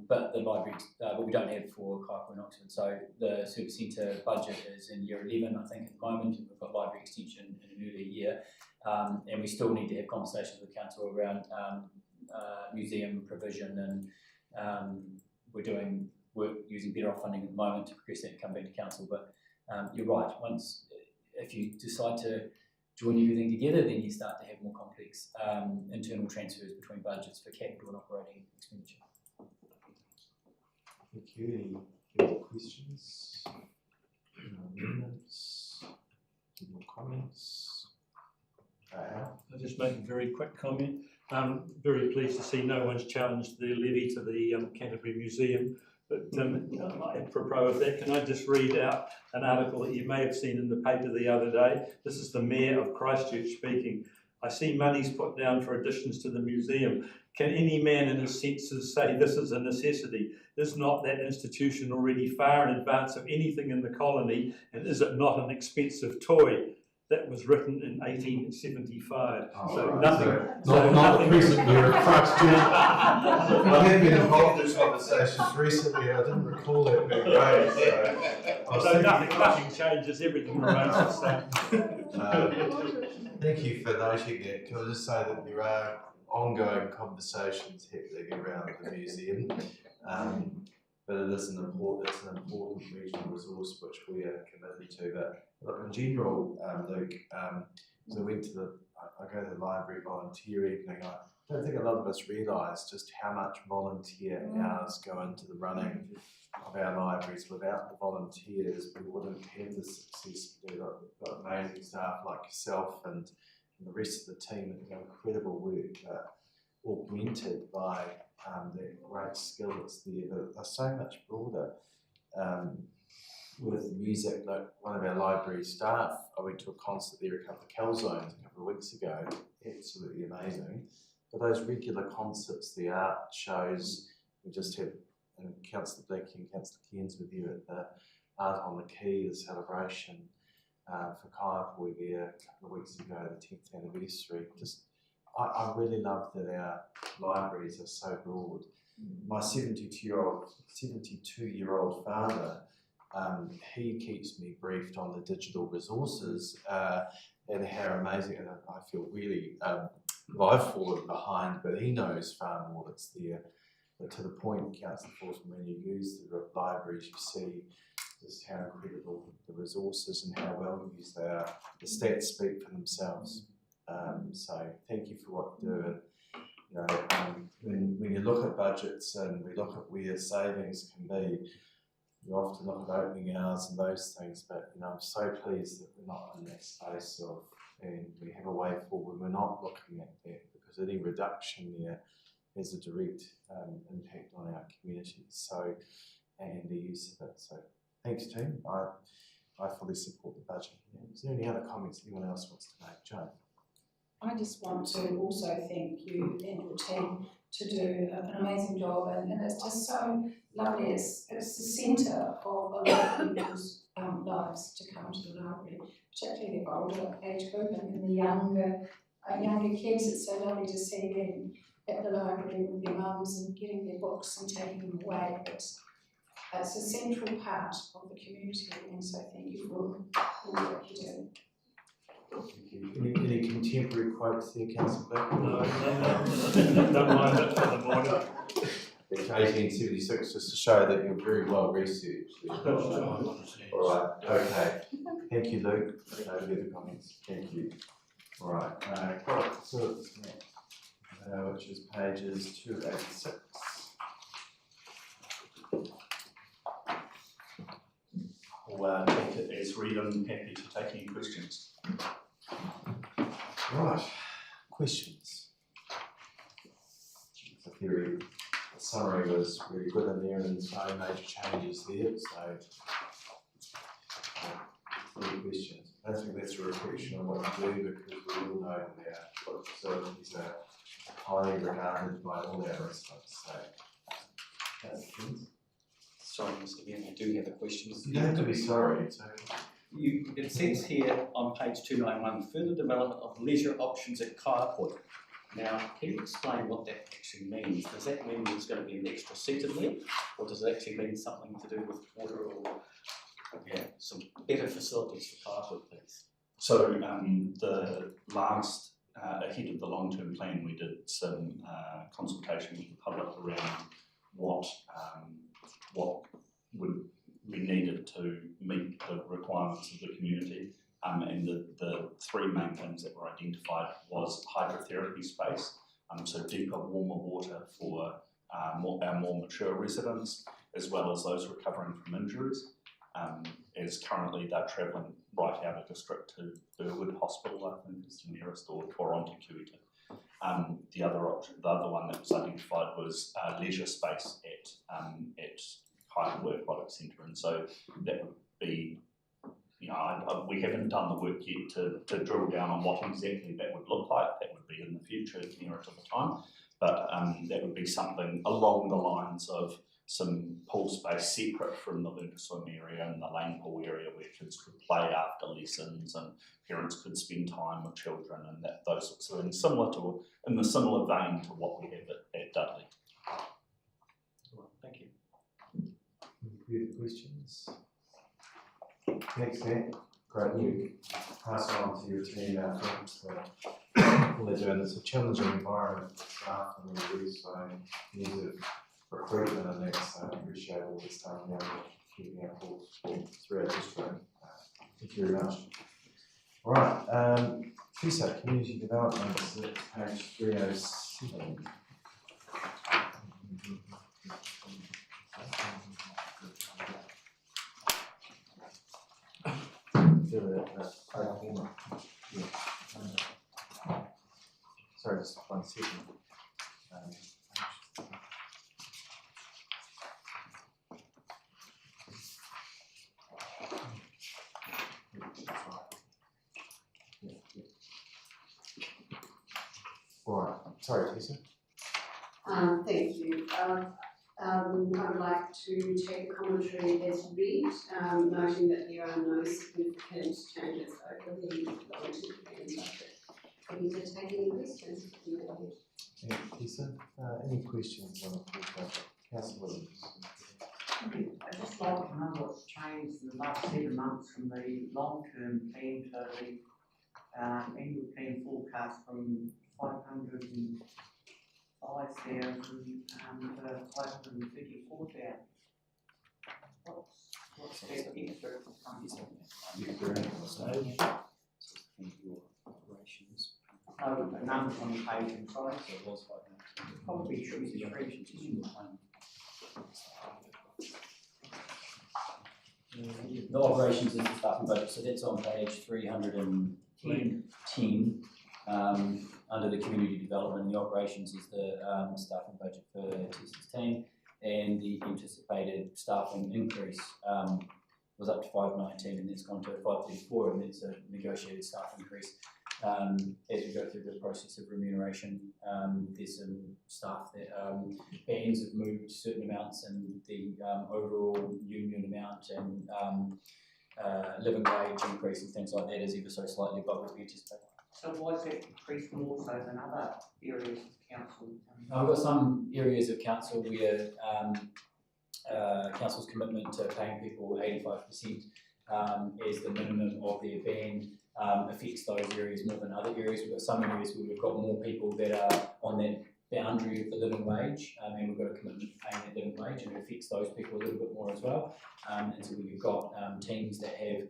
but the library, but we don't have for Kaiapoi and Oxford. So the service centre budget is in year 11, I think, at the moment. We've got library extension in an earlier year. And we still need to have conversations with council around museum provision, and we're doing work using better off funding at the moment to progress that and come back to council. But you're right, if you decide to join everything together, then you start to have more complex internal transfers between budgets for capital and operating expenditure. Thank you. Any questions? Amendments? Any more comments? I'll just make a very quick comment. Very pleased to see no one's challenged the levy to the Canterbury Museum. But apropos of that, can I just read out an article that you may have seen in the paper the other day? This is the Mayor of Christchurch speaking. I see money's put down for additions to the museum. Can any man in his senses say this is a necessity? Is not that institution already far in advance of anything in the colony, and is it not an expensive toy? That was written in 1875. So right. nothing. Not the present Mayor of Christchurch. I have been involved in conversations recently. I didn't recall that being raised. So nothing changes. Everything remains the same. Thank you for noting that. Can I just say that there are ongoing conversations happening around the museum, but it is an important regional resource which we are committed to. But look, in general, Luke, so I go to the library volunteer evening. I don't think a lot of us realise just how much volunteer hours go into the running of our libraries. Without the volunteers, we wouldn't have the success we do. We've got amazing staff like yourself and the rest of the team that do incredible work, augmented by the great skill that's there. But they're so much broader. With music, like one of our library staff, I went to a concert there a couple of calzones a couple of weeks ago, absolutely amazing. But those regular concerts, the art shows, we just had Councillor Blakey and Councillor Cairns with you at the Art on the Quay, the celebration for Kaiapoi there a couple of weeks ago, the 10th anniversary. I really love that our libraries are so broad. My 72-year-old father, he keeps me briefed on the digital resources and how amazing, and I feel really I've fallen behind, but he knows far more that's there. But to the point, Councillor Fortune, when you use the libraries, you see just how incredible the resources and how well used they are. The stats speak for themselves. So thank you for what you do. And when you look at budgets and we look at where savings can be, you often look at opening hours and those things, but I'm so pleased that we're not in that space of, and we have a way forward. We're not looking at that because any reduction there has a direct impact on our communities. So, and the use of it. So, thanks, team. I fully support the budget. Is there any other comments anyone else wants to make, Joe? I just want to also thank you and your team to do an amazing job, and it's just so lovely. It's the centre of a lot of people's lives to come to the library, particularly the older age group and the younger kids. It's so lovely to see them at the library with their mums and getting their books and taking them away. It's a central part of the community, and so thank you for all the work you do. Any contemporary quotes there, Councillor Black? No, don't mind it for the morning. It's 1876, just to show that you're very well researched. All right, okay. Thank you, Luke. No further comments. Thank you. All right, product facilities next, which is pages 286. I'll take it as read. I'm happy to take any questions. Right, questions? The summary was really good in there and there's no major changes there, so any questions? I don't think that's a reflection on what you do because we all know that our product facilities are highly regarded by all our residents, so that's the thing. Sorry, Mr. Mayor, I do have a question. You don't have to be sorry, it's okay. It says here on page 291, further development of leisure options at Kaiapoi. Now, can you explain what that actually means? Does that mean there's going to be an extra seated lift, or does it actually mean something to do with water or some better facilities for Kaiapoi, please? So the last, ahead of the long-term plan, we did some consultation with the public around what would be needed to meet the requirements of the community. And the three main things that were identified was hydrotherapy space, so deeper, warmer water for our more mature residents, as well as those recovering from injuries. As currently they're travelling right out of district to Burwood Hospital, I think is the nearest, or onto Kiwita. The other one that was identified was leisure space at Highland Aquatic Centre, and so that would be, we haven't done the work yet to drill down on what exactly that would look like. That would be in the future, nearer to the time, but that would be something along the lines of some pool space separate from the learn to swim area and the lane pool area where kids could play after lessons and parents could spend time with children, and those sorts of things, in the similar vein to what we have at Dudley. Thank you. Any further questions? Thanks, Matt. Great work. Pass it on to your team, thanks for all they're doing. It's a challenging environment for staff and everybody, so years of recruitment and that, so I appreciate all the stuff now, keeping our calls through our district. Thank you very much. All right, FISA, Community Development, is at page 307. Sorry, just 1 second. All right, sorry, Tessa. Thank you. I would like to take the commentary as read, noting that there are no significant changes over the long-term plan budget. Happy to take any questions. Thank you, Tessa. Any questions on the full budget? Councillor Williams. I'd just like to know what's changed in the last 7 months from the long-term plan to the annual plan forecast from 505,000 to 534,000. What's that extra coming from? Oh, the numbers on the page, I'm sorry. Probably should be the operations is the staff and budget, so that's on page 310. Under the community development, the operations is the staff and budget for 2016, and the anticipated staffing increase was up to 519, and it's gone to 534, and it's a negotiated staff increase. As we go through the process of remuneration, there's some staff that bands have moved certain amounts, and the overall union amount and living wage increase and things like that is ever so slightly above what we anticipate. So why is that increased more so than other areas of council? We've got some areas of council where council's commitment to paying people 85% as the minimum of their band affects those areas more than other areas. We've got some areas where we've got more people that are on that boundary of the living wage, and we've got a commitment to paying that living wage, and it affects those people a little bit more as well. And so we've got teams that have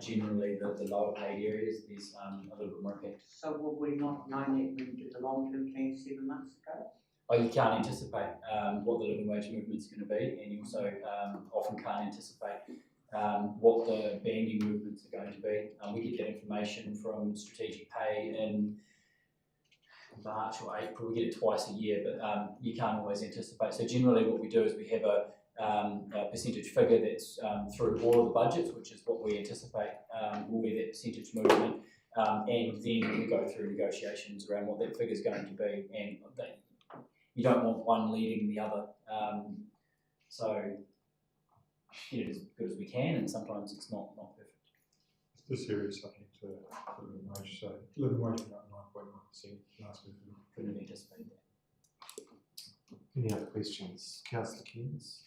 generally the lower paid areas, there's a little bit more impact. So would we not know that when we did the long-term plan 7 months ago? Oh, you can't anticipate what the living wage movement is going to be, and you also often can't anticipate what the banding movements are going to be. We get that information from strategic pay in March or April. We get it twice a year, but you can't always anticipate. So generally what we do is we have a percentage figure that's through all of the budgets, which is what we anticipate will be that percentage movement, and then we go through negotiations around what that figure is going to be, and you don't want one leading the other. So get it as good as we can, and sometimes it's not perfect. This area is subject to living wage, so living wage went up 9.9% last week. Couldn't anticipate that. Any other questions? Councillor Keynes.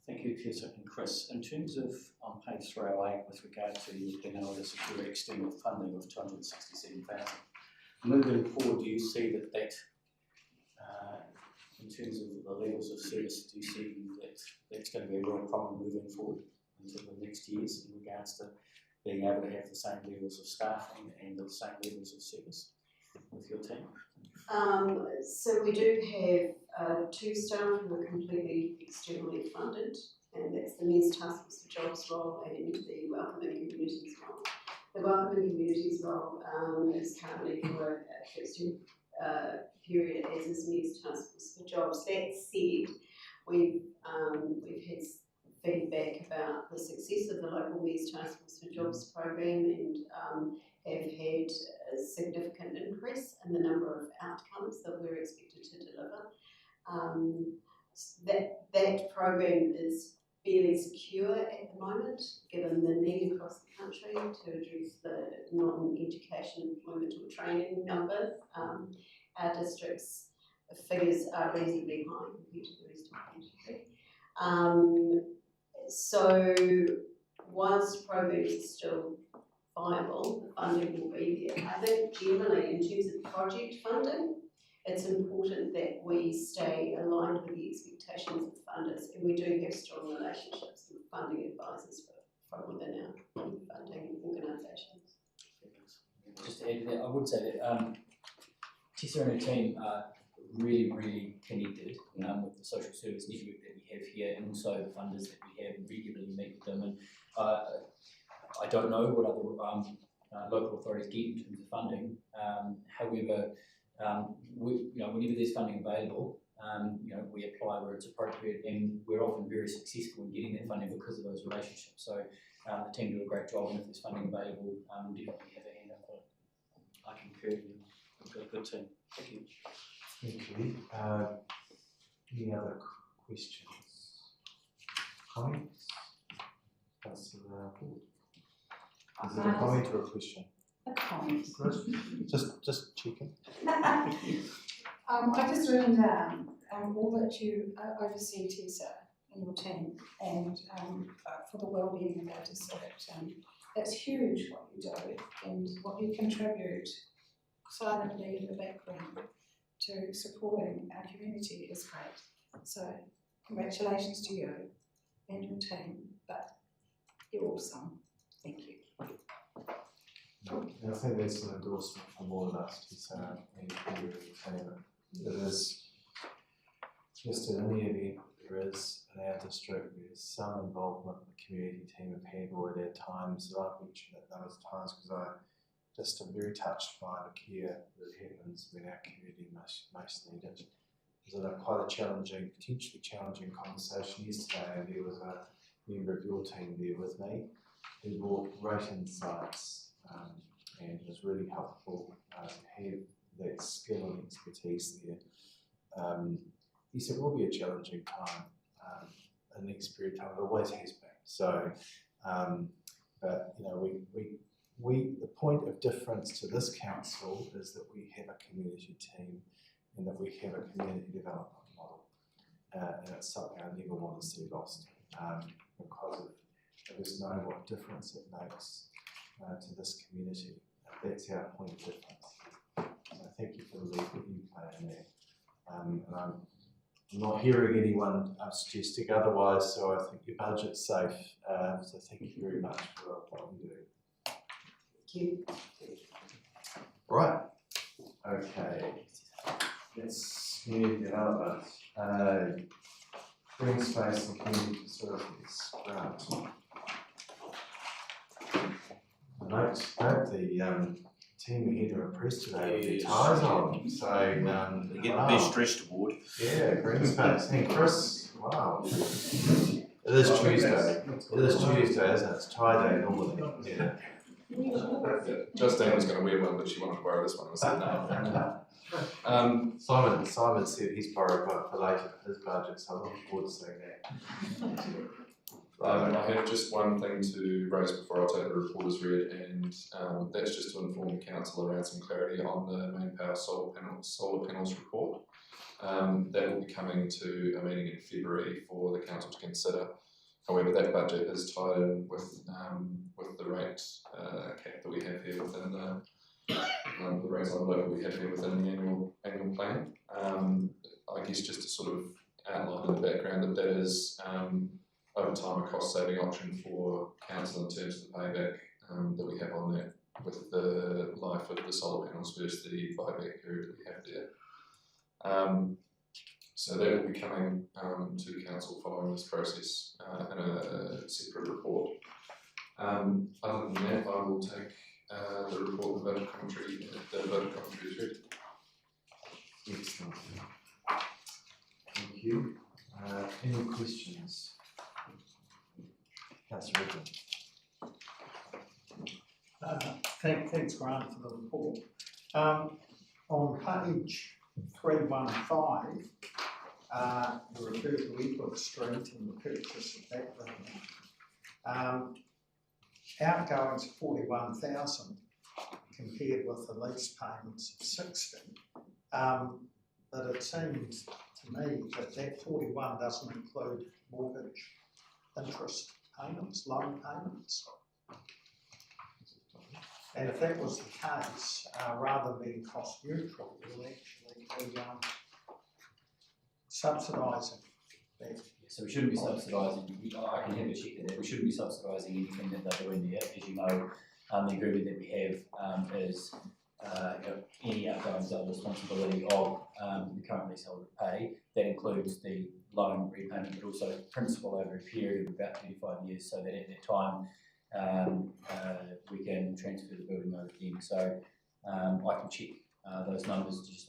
Thank you, Tessa and Chris. In terms of on page 308 with regard to being able to secure external funding of 267,000. Moving forward, do you see that in terms of the levels of service, do you see that that's going to be a real problem moving forward into the next years in regards to being able to have the same levels of staffing and the same levels of service with your team? So we do have 2 staff who are completely externally funded, and that's the Men's Task Force for Jobs role and the Welcoming Communities role. The Welcoming Communities role is currently for a fixed period, as is Men's Task Force for Jobs. That said, we've had feedback about the success of the local Men's Task Force for Jobs program and have had a significant increase in the number of outcomes that we're expected to deliver. That program is fairly secure at the moment, given the need across the country to address the non-education employment or training numbers. Our district's figures are reasonably high compared to the rest of the country. So whilst programs are still viable, the funding will be there. I think generally in terms of project funding, it's important that we stay aligned with the expectations of funders, and we do have strong relationships with funding advisors from within our funding organisations. Just to add to that, I would say that Tessa and her team are really, really connected with the social service network that we have here, and also the funders that we have, and regularly meet with them. And I don't know what other local authorities get in terms of funding. However, whenever there's funding available, we apply where it's appropriate, and we're often very successful in getting that funding because of those relationships. So the team do a great job, and if there's funding available, we'll definitely have a hand up on it. I concur. We've got a good team. Thank you. Thank you. Any other questions? Comments? Councillor Ford. Is it a comment or a question? A comment. Just checking. I just written down all that you oversee, Tessa, and your team, and for the well-being of our district. It's huge what you do and what you contribute silently in the background to supporting our community is great. So congratulations to you and your team, but you're awesome. Thank you. I think that's an endorsement from all of us to say and you it is just in any event there is in our district there's some involvement the community team have had already at times, and I've mentioned it those times because I just am very touched by the care that happens when our community most need it. It was quite a challenging, potentially challenging conversation yesterday, and there was a member of your team there with me who brought great insights and it was really helpful to have that skill and expertise there. Yes, it will be a challenging time, an next period of time, it always has been. So, but the point of difference to this council is that we have a community team and that we have a community development model, and it's something I never want to see lost because I just know what difference it makes to this community. That's our point of difference. So thank you for the lead that you play in that. And I'm not hearing anyone suggesting otherwise, so I think your budget's safe. So thank you very much for what you do. Thank you. Right. Okay. Let's community development. Green space and community facilities. Right. Note the team here are impressed today with their ties on. So they get the best dressed award. Yeah, green space. Hey Chris, wow. It is Tuesday. It is Tuesday, isn't it? It's tie day normally. Yeah. Justine was going to wear one, but she wanted to borrow this one. I said no. Simon said he's borrowed one for later for his budget, so I'm looking forward to seeing that. I have just one thing to raise before I take the report as read, and that's just to inform the council around some clarity on the main power solar panels report. That will be coming to a meeting in February for the council to consider. However, that budget is tied in with the rate cap that we have here within the rates envelope we have here within the annual plan. I guess just to sort of outline in the background that is over time a cost saving option for council in terms of the payback that we have on that with the life of the solar panels versus the buyback period that we have there. So that will be coming to council following this process in a separate report. Other than that, I will take the report and vote commentary is read. Excellent. Thank you. Any questions? Councillor Richard. Thanks, Grant, for the report. On page 315, you refer to Edward Street and the purchase of that building. Outgoings 41,000 compared with the lease payments of 60. But it seems to me that 41 doesn't include mortgage interest payments, loan payments. And if that was the case, rather than being cost neutral, we'll actually be subsidising that. So we shouldn't be subsidising, I can have a check of that, we shouldn't be subsidising anything that they're doing there. As you know, the agreement that we have is any outgoings are the responsibility of the current leaseholder to pay. That includes the loan repayment, but also principal over a period of about 35 years, so that at that time we can transfer the building over again. So I can check those numbers to just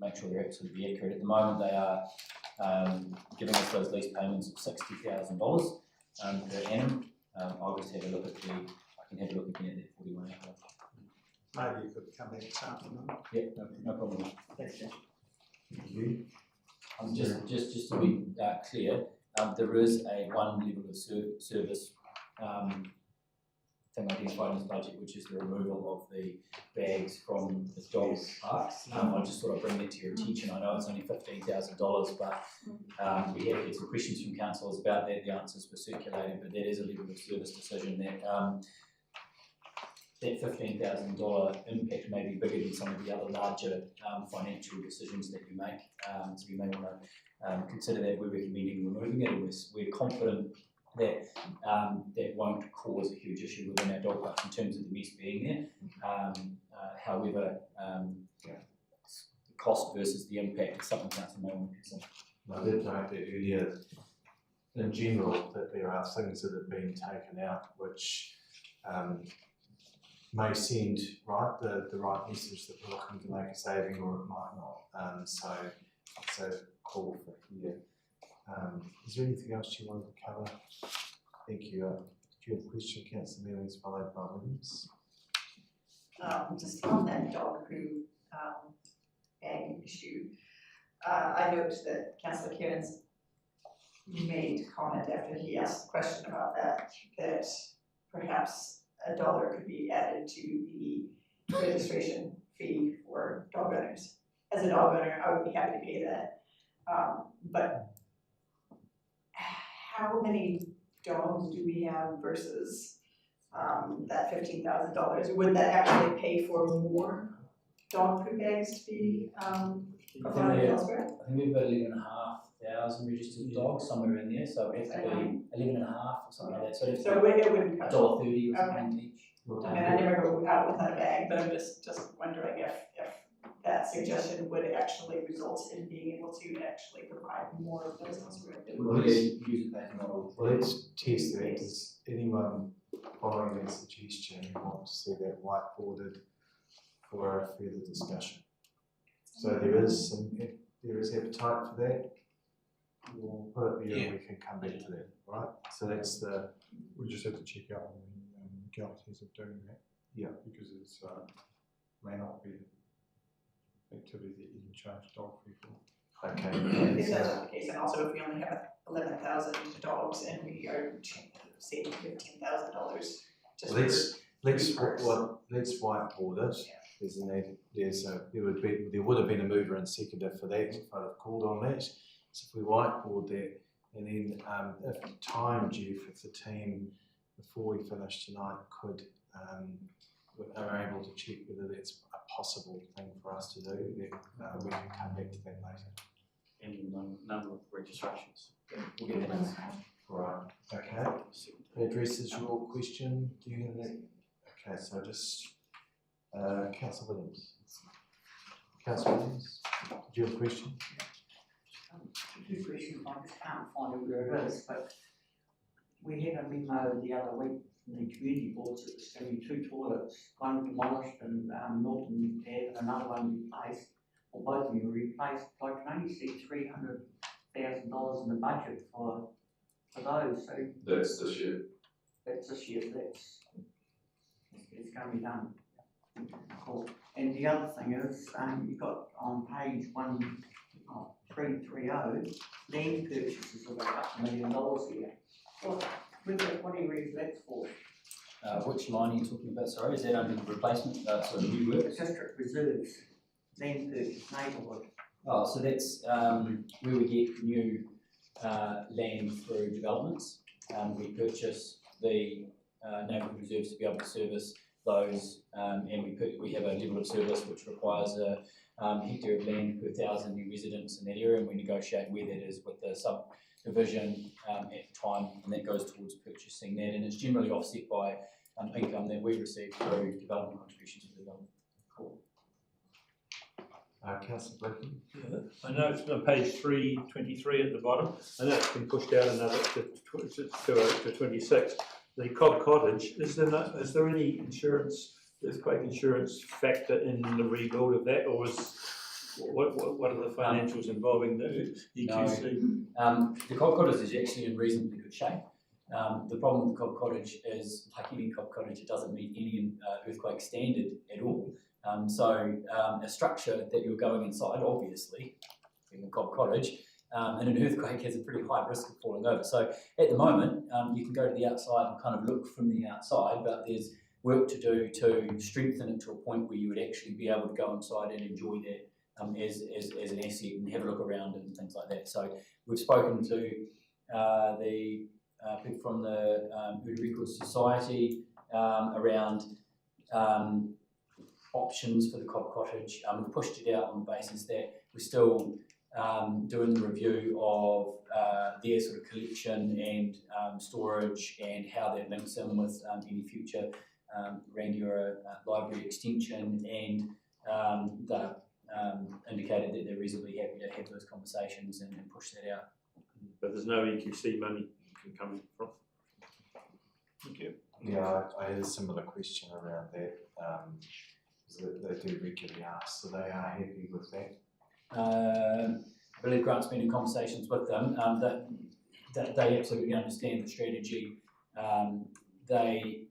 make sure they're absolutely accurate. At the moment, they are giving us those lease payments of $60,000 per annum. I'll just have a look at I can have a look again at that 41 hour. Maybe you could come back this afternoon. Yeah, no problem. Thank you. Thank you. Just to be clear, there is a one level of service thing identified in this budget, which is the removal of the bags from the dog parks. I just thought I'd bring that to your attention. I know it's only $15,000, but we have had some questions from councillors about that. The answers were circulated, but that is a level of service decision that that $15,000 impact may be bigger than some of the other larger financial decisions that you make. So you may want to consider that. We're recommending removing it, and we're confident that that won't cause a huge issue within our dog parks in terms of the mess being there. However, the cost versus the impact is something council may want to consider. I did note that earlier, in general, that there are things that have been taken out which may send the right message that we're looking to make a saving, or it might not. So it's a call for here. Is there anything else you wanted to cover? Thank you. Do you have a question, Councillor Mealings, followed by Williams? Just on that dog poo bag issue, I note that Councillor Kearns made comment after he asked the question about that perhaps $1 could be added to the registration fee for dog owners. As a dog owner, I would be happy to pay that. But how many dogs do we have versus that $15,000? Would that actually pay for more dog poo bags to be provided elsewhere? I think we've got 11,500 registered dogs somewhere in there, so it has to be 11,500 or something like that. So it wouldn't cost $1.30 or something each. I mean, I never go out without a bag, but I'm just wondering if that suggestion would actually result in being able to actually provide more of those elsewhere. Let's test that. Does anyone following that suggestion want to see that whiteboarded for a further discussion? So there is appetite for that. We'll put it there and we can come back to that, right? So that's the. We just have to check out on the legalities of doing that. Yeah. Because it's may not be activity that you can charge dog people. Okay. If that's not the case, and also if we only have 11,000 dogs and we are saving $15,000 let's whiteboard it. There would have been a mover and seconder for that if I'd have called on that. So if we whiteboard that, And then if time, Jeff, if the team, before we finish tonight, are able to check whether that's a possible thing for us to do, then we can come back to that later. And number of registrations. We'll get that. Right, okay. That addresses your question. Do you have that? Okay, so just Councillor Williams. Councillor Williams, do you have a question? Two questions, I just can't find it where it is, but we had a memo the other week from the community boards that there's going to be 2 toilets, one demolished in Norton Ave and another one replaced, or both of them replaced. I can only see $300,000 in the budget for those, so. That's this year. That's this year, it's going to be done. Cool. And the other thing is, you've got on page 330, land purchases of about $1 million here. What area is that for? Which line are you talking about, sorry? Is that under the replacement, sort of new work? District reserves, land purchase, neighbourhood. Oh, so that's where we get new land through developments. We purchase the neighbourhood reserves to be able to service those, and we have a level of service which requires a hectare of land per 1,000 new residents in that area, and we negotiate where that is with the subdivision at the time, and that goes towards purchasing that, and it's generally offset by income that we receive through development contributions to the development. Cool. Councillor Blakey? Yeah, I know it's on page 323 at the bottom, and that's been pushed out another to 26. The Cobb Cottage, is there any earthquake insurance factor in the rebuild of that, or what are the financials involving the EQC? No, the Cobb Cottage is actually in reasonably good shape. The problem with the Cobb Cottage is, like any Cobb Cottage, it doesn't meet any earthquake standard at all. So a structure that you're going inside, obviously, being a Cobb Cottage, and an earthquake has a pretty high risk of falling over. So at the moment, you can go to the outside and kind of look from the outside, but there's work to do to strengthen it to a point where you would actually be able to go inside and enjoy that as an asset and have a look around and things like that. So we've spoken to the people from the Hood Records Society around options for the Cobb Cottage. We've pushed it out on the basis that we're still doing the review of their sort of collection and storage and how that links in with any future Rangiora library extension, and they've indicated that they're reasonably happy to have those conversations and push that out. But there's no EQC money can come from. Thank you. Yeah, I had a similar question around that. They do regularly ask, so they are happy with that. I believe Grant's been in conversations with them, that they absolutely understand the strategy. They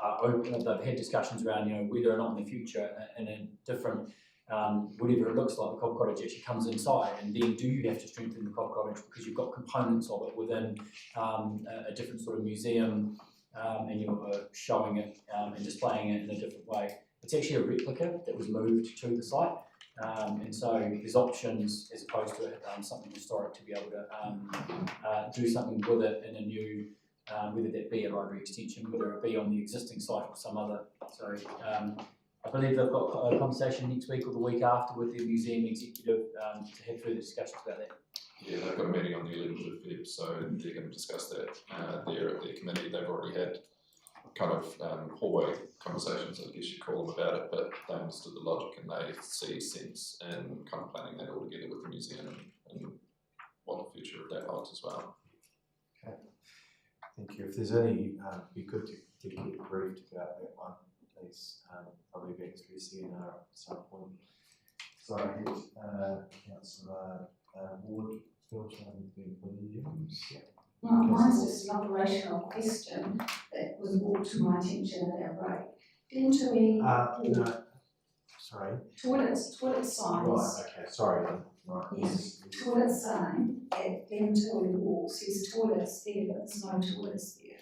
are open, they've had discussions around, whether or not in the future, in a different, whatever it looks like, the Cobb Cottage actually comes inside, and then do you have to strengthen the Cobb Cottage because you've got components of it within a different sort of museum, and you're showing it and displaying it in a different way. It's actually a replica that was moved to the site. And so there's options as opposed to something historic to be able to do something with it in a new, whether that be a library extension, whether it be on the existing site or some other. So I believe they've got a conversation next week or the week after with the museum executive to have further discussions about that. Yeah, they've got a meeting on the 11th of Feb, so they're going to discuss that there at their committee. They've already had kind of hallway conversations, I guess you'd call them, about it, but they understood the logic and they see sense in kind of planning that all together with the museum and what the future of that holds as well. Okay, thank you. If there's any, be good to get briefed about that one, please. Probably back to CNR at some point. So I had Councillor Ward, Filter and Williams. Mine's just an operational question that was brought to my attention at our break. Didn't we? No, sorry. Toilet signs. Right, okay, sorry. Right. Yes, toilet sign at Glentoy Walk says toilets there, but there's no toilets there.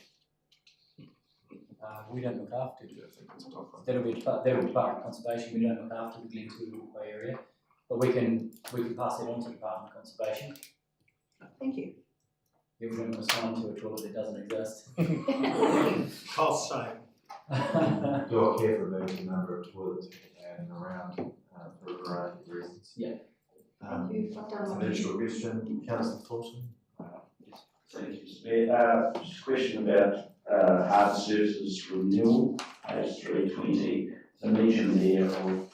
We don't look after it. I think that's a tough one. That'll be part of conservation. We don't look after the Glentoy Walkway area, but we can pass it on to the Department of Conservation. Thank you. Yeah, we're going to assign to a toilet that doesn't exist. Cost same. Your care removes a number of toilets and around for a variety of reasons. Yeah. Thank you. I've done one. Additional question, Councillor Thornton? Thank you, Mr. Mayor. Just a question about hard services renewal, page 320. The mention there of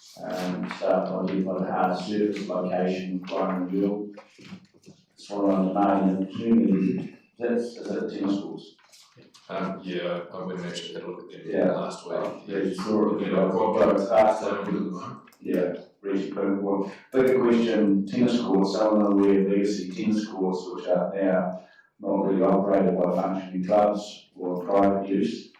staff to identify the hard service location requiring renewal. Just want to know, presumably, is that the tennis courts? Yeah, I went and actually had a look at them Yeah. last week. Yeah, you saw it. Yeah. Yeah, really good. Well, bigger question, tennis courts, some of them were legacy tennis courts which are now not really operated by functioning clubs or private use.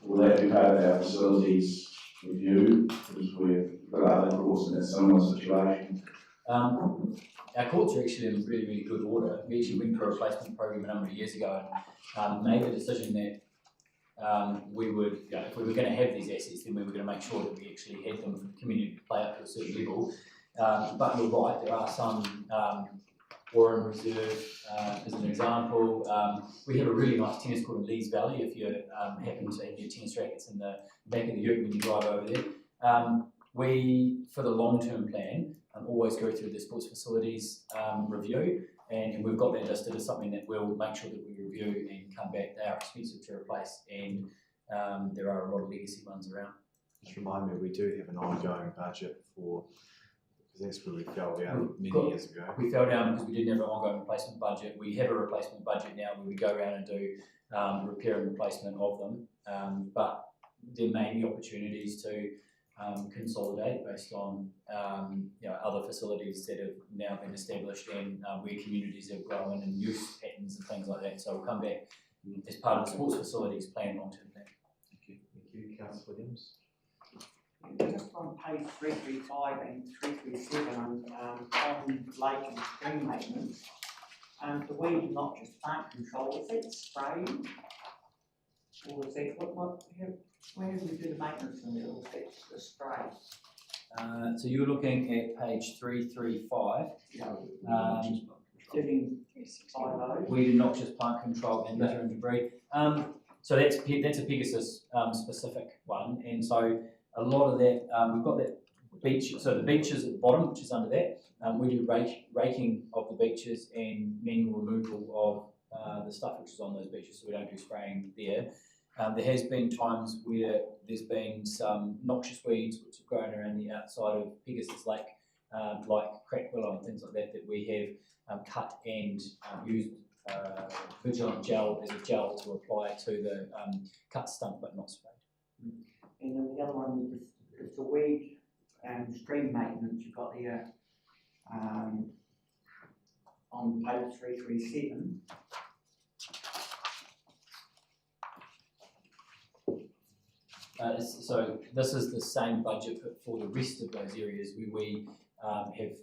Will that be part of our facilities review? Because we've got other courts in a similar situation. Our courts are actually in really, really good order. We actually went through a replacement program a number of years ago and made the decision that we would, if we were going to have these assets, then we were going to make sure that we actually had them for the community to play up to a certain level. But you're right, there are some Warren Reserve, as an example. We have a really nice tennis court in Lees Valley if you happen to have your tennis rackets in the back of the ute when you drive over there. We, for the long-term plan, always go through the sports facilities review, and we've got that listed as something that we'll make sure that we review and come back. They are expensive to replace, and there are a lot of legacy ones around. Just remind me, we do have an ongoing budget for, because that's where we fell down many years ago. We fell down because we didn't have an ongoing replacement budget. We have a replacement budget now where we go around and do repair and replacement of them, but there may be opportunities to consolidate based on other facilities that have now been established and where communities have grown and use patterns and things like that. So we'll come back as part of the sports facilities plan, long-term plan. Thank you, Councillor Williams. Just on page 335 and 337 on lake and stream maintenance, the weed not just plant control, is that spraying? Or is that where do we do the maintenance on it, or is that the spray? So you're looking at page 335. Weed and noxious plant control and litter and debris. So that's a Pegasus specific one, and so a lot of that we've got that beach. So the beaches at the bottom, which is under that, we do raking of the beaches and manual removal of the stuff which is on those beaches. So we don't do spraying there. There has been times where there's been some noxious weeds which have grown around the outside of Pegasus Lake, like crack willow and things like that, that we have cut and used vigilant gel as a gel to apply to the cut stump, but not sprayed. And then the other one is the weed and stream maintenance. You've got the on page 337. So this is the same budget but for the rest of those areas where we have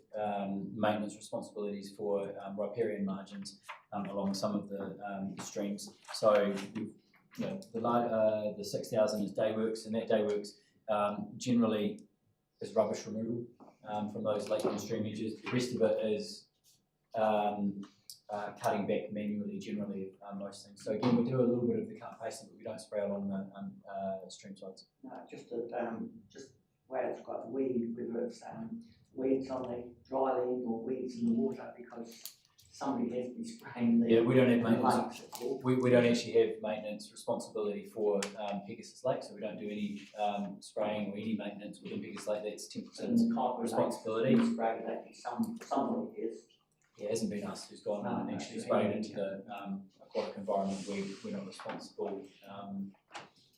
maintenance responsibilities for riparian margins along some of the streams. So the 6,000 is day works, and that day works generally is rubbish removal from those lake and stream edges. The rest of it is cutting back manually, generally, most things. So again, we do a little bit of the cut and paste, but we don't spray along the stream sides. No, just where it's got the weed, whether it's weeds on the dry land or weeds in the water, because somebody has to be spraying the. Yeah, we don't have maintenance. We don't actually have maintenance responsibility for Pegasus Lake, so we don't do any spraying or any maintenance within Pegasus Lake. That's 10% responsibility. Somebody is. Yeah, it hasn't been us who's gone and actually sprayed into the aquatic environment. We're not responsible,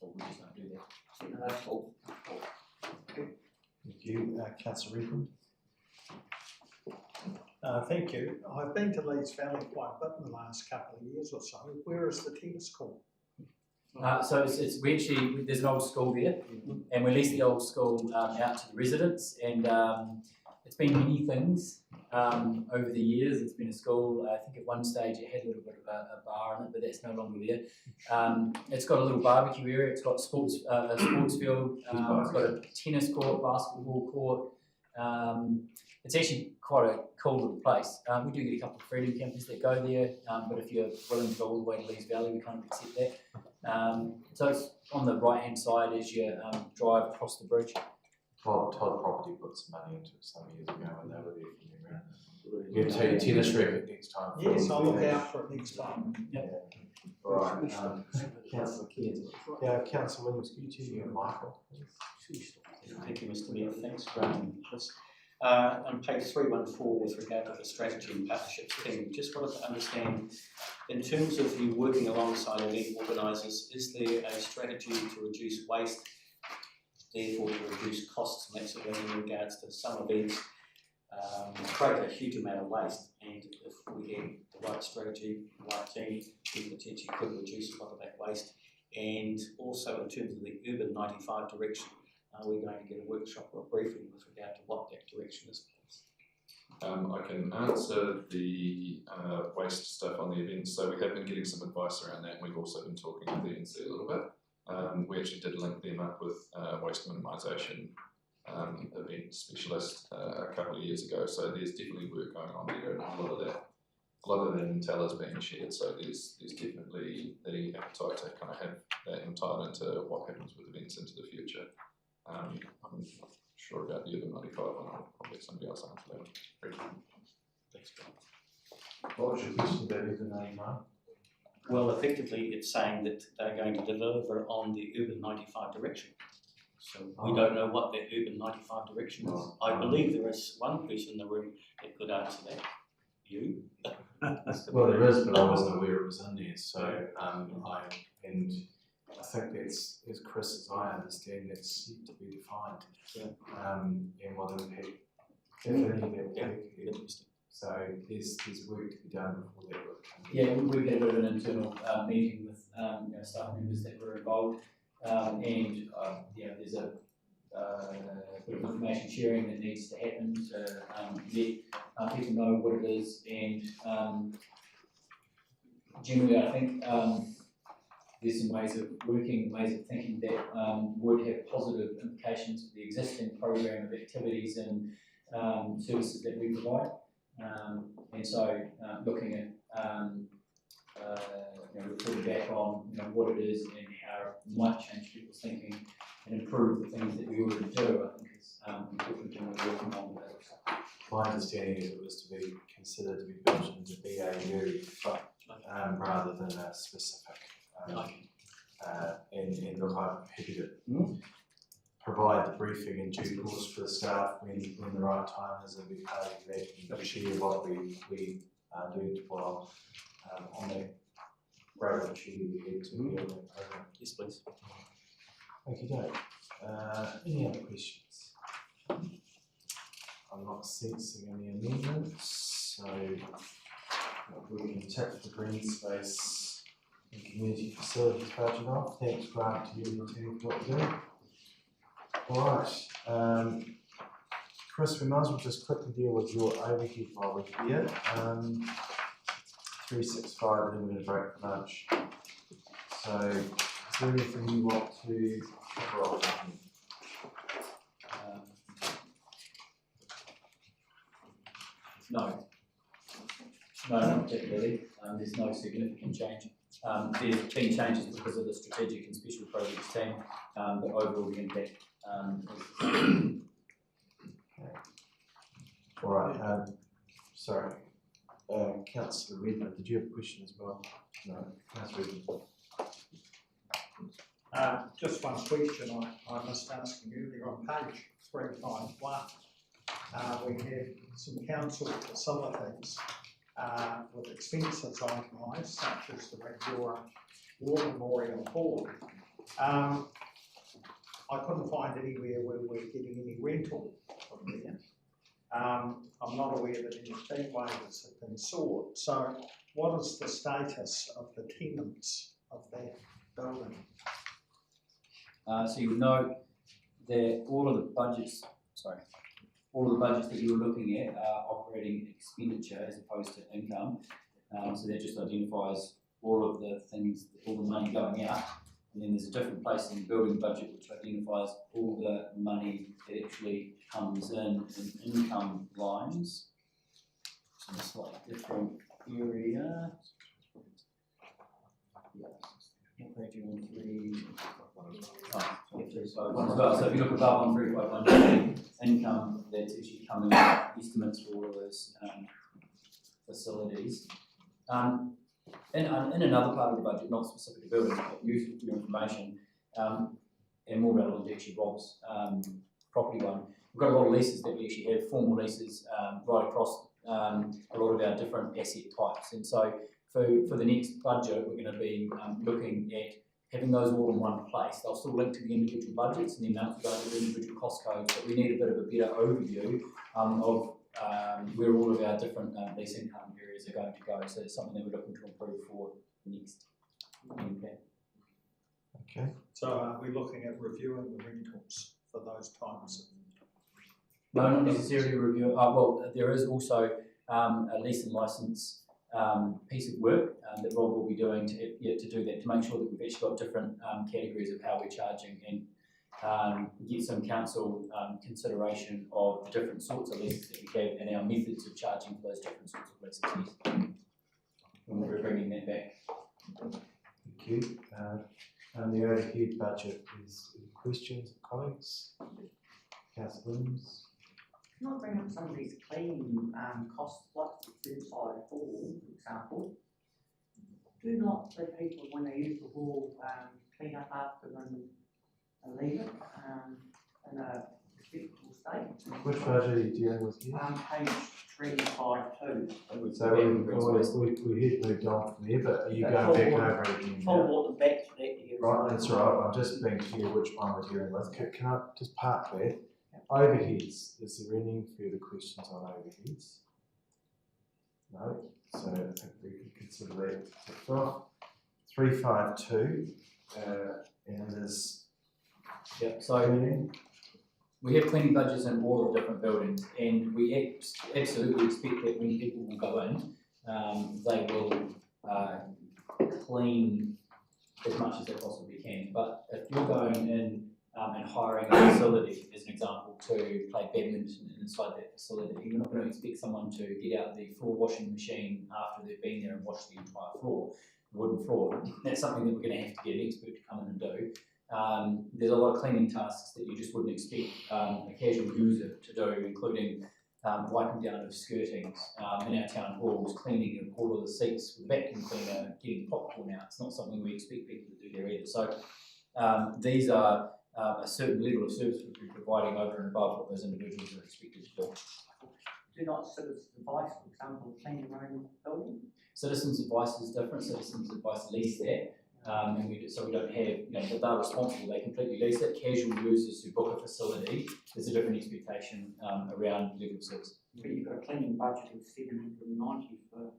or we just don't do that. No, that's all. Thank you, Councillor Rickman. Thank you. I've been to Lees Valley quite a bit in the last couple of years or so. Where is the tennis court? So we actually, there's an old school there, and we leased the old school out to the residents, and it's been many things over the years. It's been a school. I think at one stage it had a little bit of a bar in it, but that's no longer there. It's got a little barbecue area. It's got a sports field. It's got a tennis court, basketball court. It's actually quite a cool little place. We do get a couple of freedom campers that go there, but if you're willing to go all the way to Lees Valley, we kind of accept that. So it's on the right-hand side as you drive across the bridge. Todd Property put some money into it some years ago when they were there for me around. You can take your tennis racket next time. Yes, I'll look out for it next time. Yep. Alright, Councillor Kears. Yeah, Councillor Williams, could you tell me Michael? Thank you, Mr. Mayor. Thanks, Graham. On page 314, with regard to the strategy and partnerships thing, just wanted to understand, in terms of you working alongside event organisers, is there a strategy to reduce waste, therefore to reduce costs massively in regards to some events create a huge amount of waste, and if we had the right strategy, the right team, we potentially could reduce a lot of that waste. And also in terms of the urban 95 direction, are we going to get a workshop or a briefing with regard to what that direction is, please? I can answer the waste stuff on the events. So we have been getting some advice around that, and we've also been talking with the NC a little bit. We actually did link them up with waste minimisation event specialist a couple of years ago. So there's definitely work going on there, and a lot of that intel is being shared. So there's definitely the appetite to kind of have that insight into what happens with events into the future. I'm not sure about the urban 95 one. I'll probably let somebody else answer that one. Thanks, Graham. What was your question about urban 95? Well, effectively, it's saying that they're going to deliver on the urban 95 direction. So we don't know what that urban 95 direction is. I believe there is one person in the room that could answer that. You? Well, there is, but I wasn't aware it was in there. So I think it's, as Chris, as I understand, that's yet to be defined. And what impact, if any, that will be. So there's work to be done before that work comes. Yeah, we've had a bit of an internal meeting with staff members that were involved, and there's a bit of information sharing that needs to happen to let people know what it is, and generally I think there's some ways of working, ways of thinking that would have positive implications for the existing program of activities and services that we provide. And so looking at reporting back on what it is and how it might change people's thinking and improve the things that we already do, I think is important when we're working on that. My understanding is it was to be considered to be built into BAU, rather than a specific. And look, I'm happy to provide the briefing in due course for the staff when the right time is, and be part of that and share what we do while on that great opportunity we had to be on that program. Yes, please. Thank you, Dave. Any other questions? I'm not sensing any amendments, so we can tap the green space and community facilities budget off. Thanks, Grant, to you and the team for what you're doing. Alright, Chris, we might as well just quickly deal with your overhead while we're here. 365, and then we're going to break for lunch. So, is there anything you want to cover off? No, not particularly. There's no significant change. There's been changes because of the strategic and special projects team, but overall the impact is All right. Sorry, Councillor Redmond, did you have a question as well? No, Councillor Redmond. Just one question I missed asking earlier on page 351. We have some council facilities with expenses itemised, such as the Regular War Memorial Hall. I couldn't find anywhere where we're getting any rental from there. I'm not aware that any fee waivers have been sought. So what is the status of the tenants of that building? So you note that all of the budgets that you were looking at are operating expenditure as opposed to income. So that just identifies all of the things, all the money going out. And then there's a different place in the building budget which identifies all the money that actually comes in income lines. So it's a slightly different area. Operating on 3. So if you look above 1351 income, that's actually coming up, estimates for all of those facilities. In another part of the budget, not specific to buildings, but useful for your information, and more relevant to actually Rob's property one, we've got a lot of leases that we actually have, formal leases, right across a lot of our different asset types. And so for the next budget, we're going to be looking at having those all in one place. They'll still link to the individual budgets and the amounts go to the individual cost codes, but we need a bit of a better overview of where all of our different lease income areas are going to go. So it's something that we're looking to improve for the next plan. Okay. So are we looking at reviewing the rentals for those types? No, not necessarily review. Well, there is also a lease and license piece of work that Rob will be doing to do that, to make sure that we've actually got different categories of how we're charging and get some council consideration of the different sorts of leases that we have and our methods of charging for those different sorts of leases. And we're bringing that back. Thank you. And the overhead budget is questions, comments? Councillor Williams? Can I bring up some of these clean costs, like the inside hall, for example? Do not the people, when they use the hall, clean up after them and leave it in a respectable state? Which budget are you dealing with here? Page 352. So we had moved on from there, but are you going back over it again? What the back to that here. Right, that's right. I'm just being clear which one we're dealing with. Can I just park there? Overheads. Is there any further questions on overheads? No. So I think we can consider that ticked off. 352, and there's so we have cleaning budgets in all of the different buildings, and we absolutely expect that when people will go in, they will clean as much as they possibly can. But if you're going in and hiring a facility, as an example, to play badminton inside that facility, you're not going to expect someone to get out the floor washing machine after they've been there and washed the entire floor, wooden floor. That's something that we're going to have to get an expert to come in and do. There's a lot of cleaning tasks that you just wouldn't expect a casual user to do, including wiping down of skirtings in our town halls, cleaning all of the seats with a vacuum cleaner, getting popcorn out. It's not something we expect people to do there either. So these are a certain level of service we'll be providing over and above what those individuals are expected to do. Do not citizens advice, for example, clean your own building? Citizens advice is different. Citizens advice lease that. And so we don't have, that they're responsible, they completely lease it. Casual users who book a facility, there's a different expectation around legal service. But you've got a cleaning budget of 790 for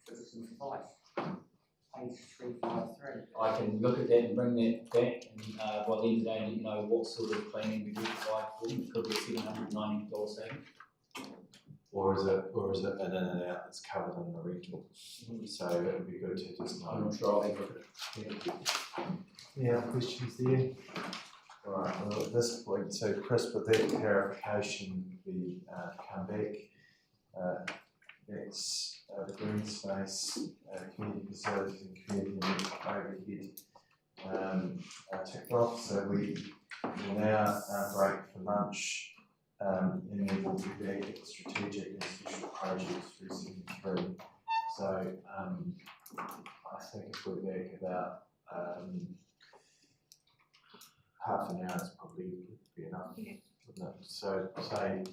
citizens advice. Page 353. I can look at that and bring that back, and by the end of the day, let you know what sort of cleaning we do provide for them. It could be a $790 saving. Or is it an in and out that's covered in the rental? So it would be good to just know. I'm not sure I'll have a look at it. Any other questions there? All right, well at this point, so Chris, with that clarification, we come back. That's the green space, community facilities and community overhead ticked off. So we will now break for lunch. And then we'll be back at strategic and special projects 373. So I think if we're back about half an hour is probably be enough, wouldn't it? So say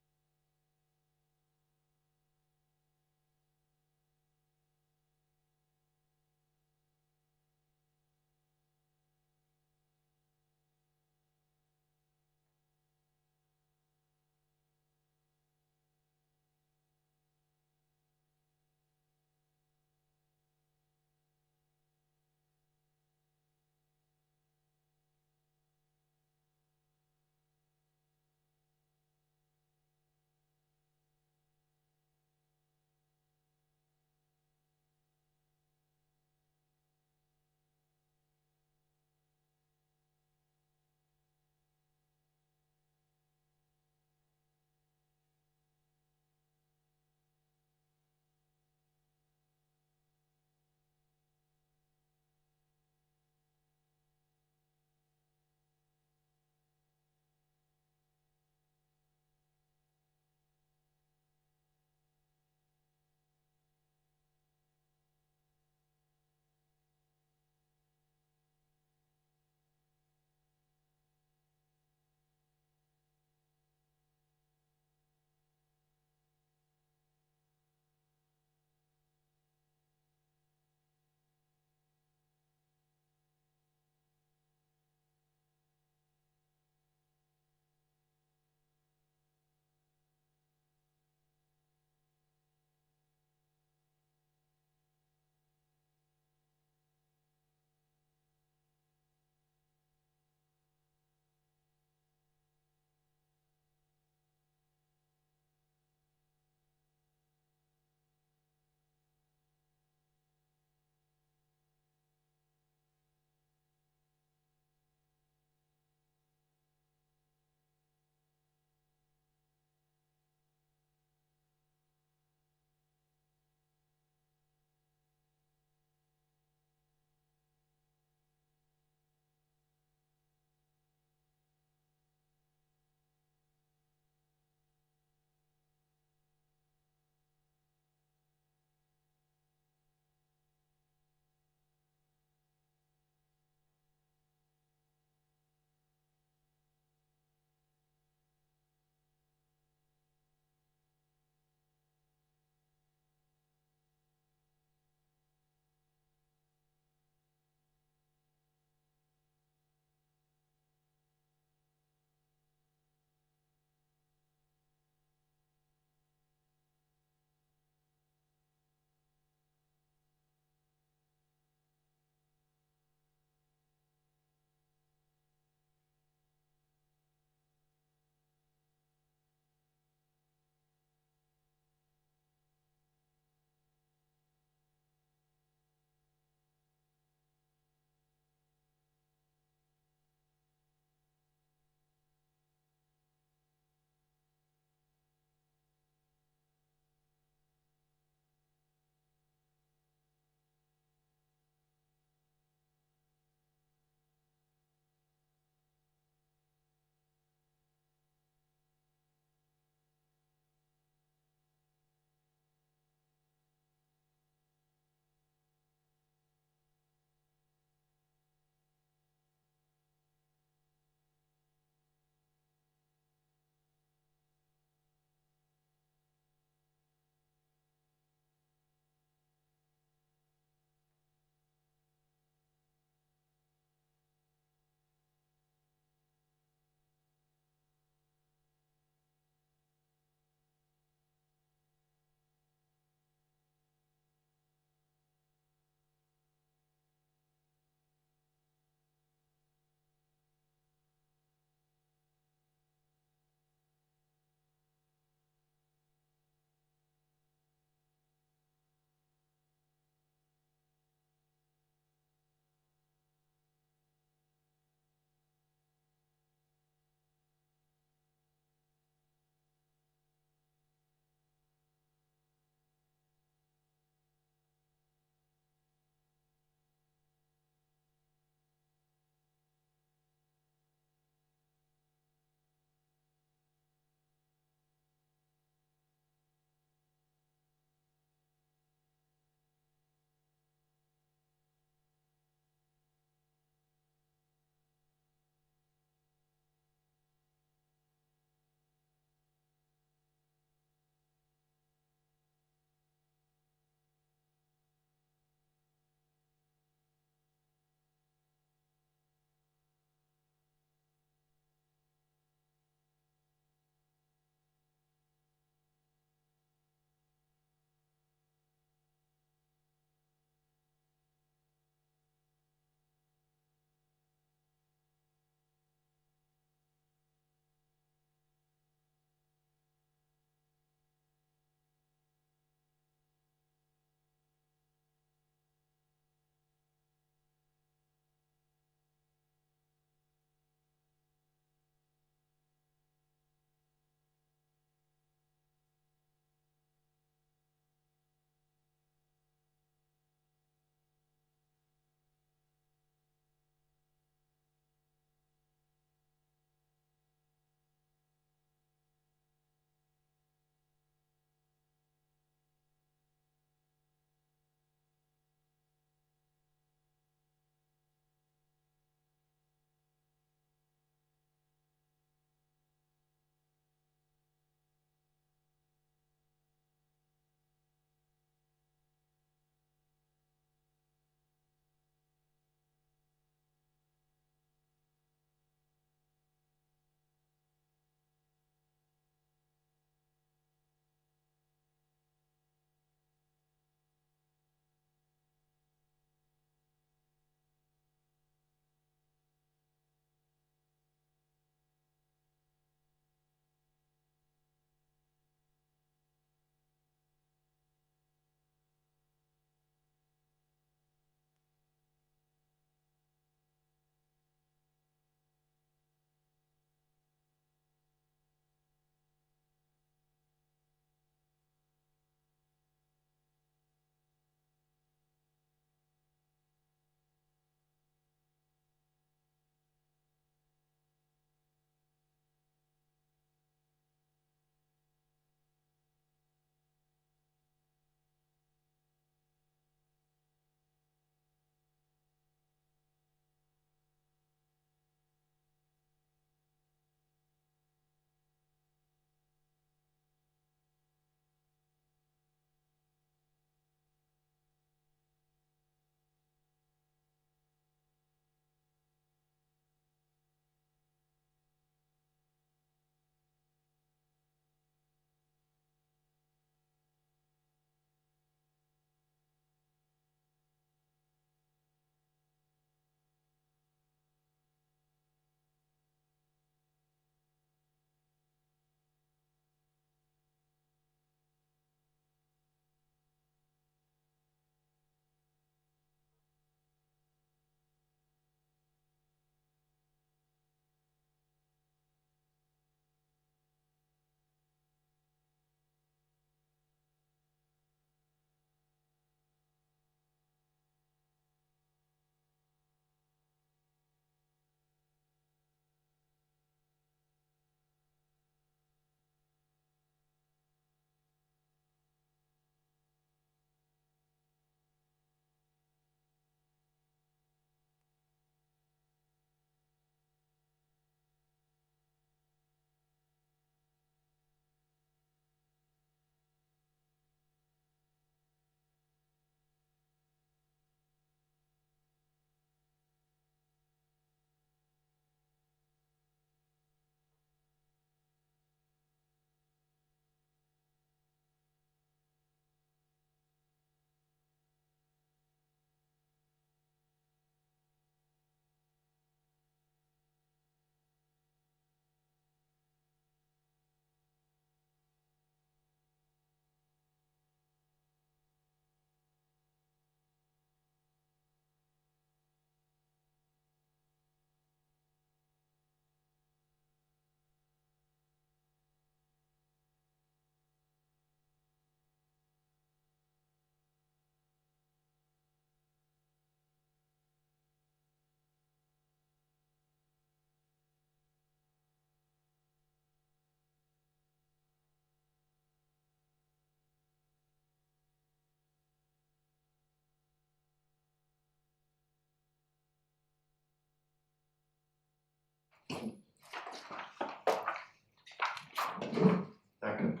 Duncan.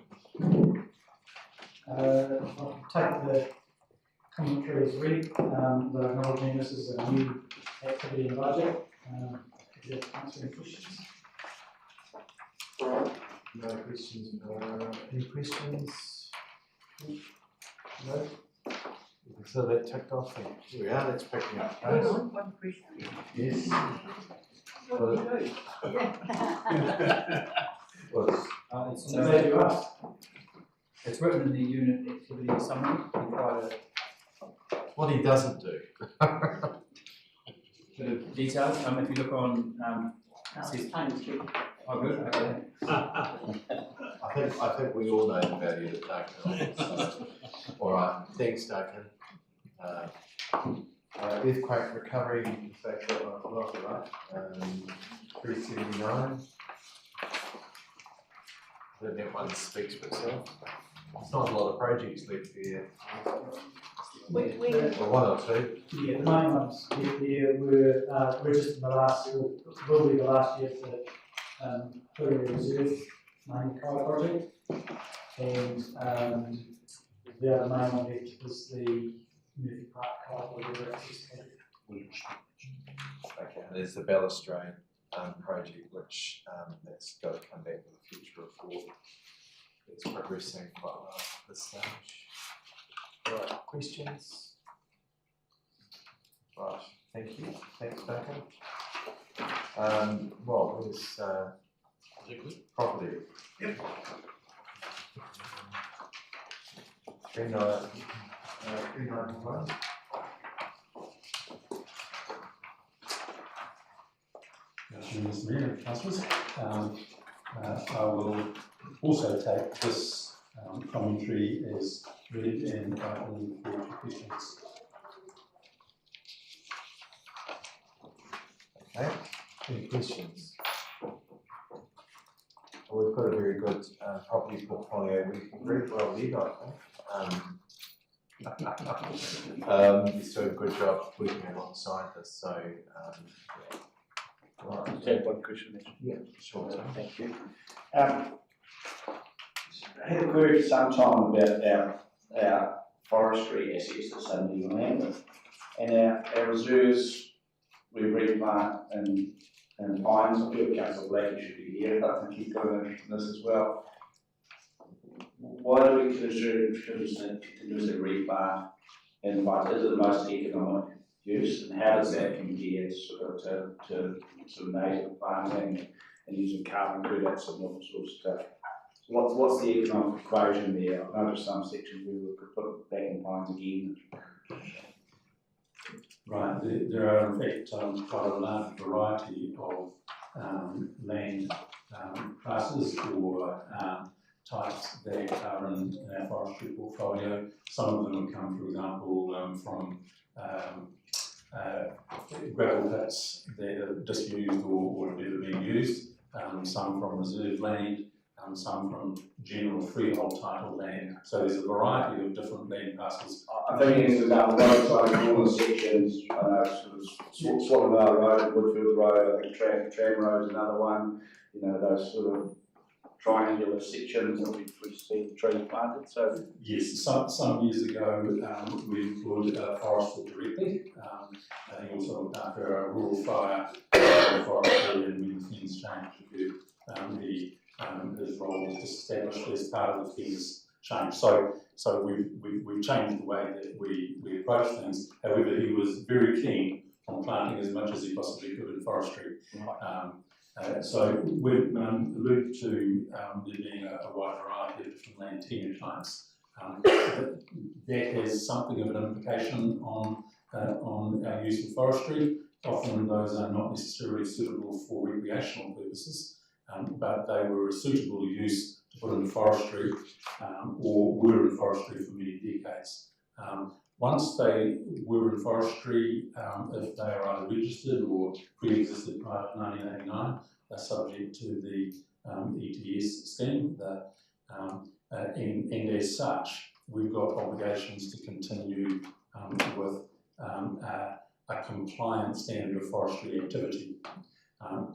I'll take the commentary as read, but acknowledging this is a new activity in the budget. If you answer any questions. No questions. Any questions? No? So that ticked off then. Here we are, that's picking up pace. One question. Yes. What do you do? It's glad you asked. It's written in the unit activity summary. You try to What he doesn't do. bit of detail. If you look on, oh, good. Okay. I think we all know the value that Duncan offers. All right, thanks, Duncan. Earthquake recovery, in fact, I love it, right? 379. I think that one speaks for itself. It's not a lot of projects left here. Or one or two. Yeah, the main ones here were registered in the last, will be the last year for Hurry Reserve main Kai project. And the other main one is the Murphy Park Kai River Access project. Okay, and there's the balustrade project, which that's got to come back with a future report. It's progressing quite well at this stage. Right, questions? Right, thank you. Thanks, Duncan. Rob, there's property. Yep. 391. Mr. Mayor and Councillors, I will also take this commentary as read and open for questions. Okay, any questions? Well, we've got a very good property portfolio. We can very well lead, I think. He's doing a good job working alongside this, so right. Take one question. Yeah, sure. Thank you. I had a query for some time about our forestry assets that's under your land, and our reserves we replant and pines. I feel Councillor Blakey should be here. I think he's got an interest in this as well. Why do we continuously replant and pines? Is it the most economic use, and how does that compare to native planting and using carbon credits and all sorts of stuff? So what's the economic equation there? I've noticed some sections we could put it back in pines again. Right, there are in fact quite a large variety of land classes or types that are in our forestry portfolio. Some of them have come, for example, from gravel pits that are disused or have never been used, some from reserve land, some from general freehold title land. So there's a variety of different land parcels. I think it's about roadside corner sections, sort of Swallow Road, Woodfield Road, I think Tram Road's another one, you know, those sort of triangular sections that we've seen trees planted. So yes, some years ago we employed a forester directly. He also looked after a rural fire forestry, and when the things changed, his role was established as part of the things changed. So we've changed the way that we approach things. However, he was very keen on planting as much as he possibly could in forestry. So we alluded to there being a wide variety of different land tenure types. That has something of an implication on our use of forestry. Often those are not necessarily suitable for recreational purposes, but they were a suitable use to put in forestry or were in forestry for many decades. Once they were in forestry, if they are either registered or pre-existed prior to 1989, they're subject to the ETS scheme. And as such, we've got obligations to continue with a compliant standard of forestry activity.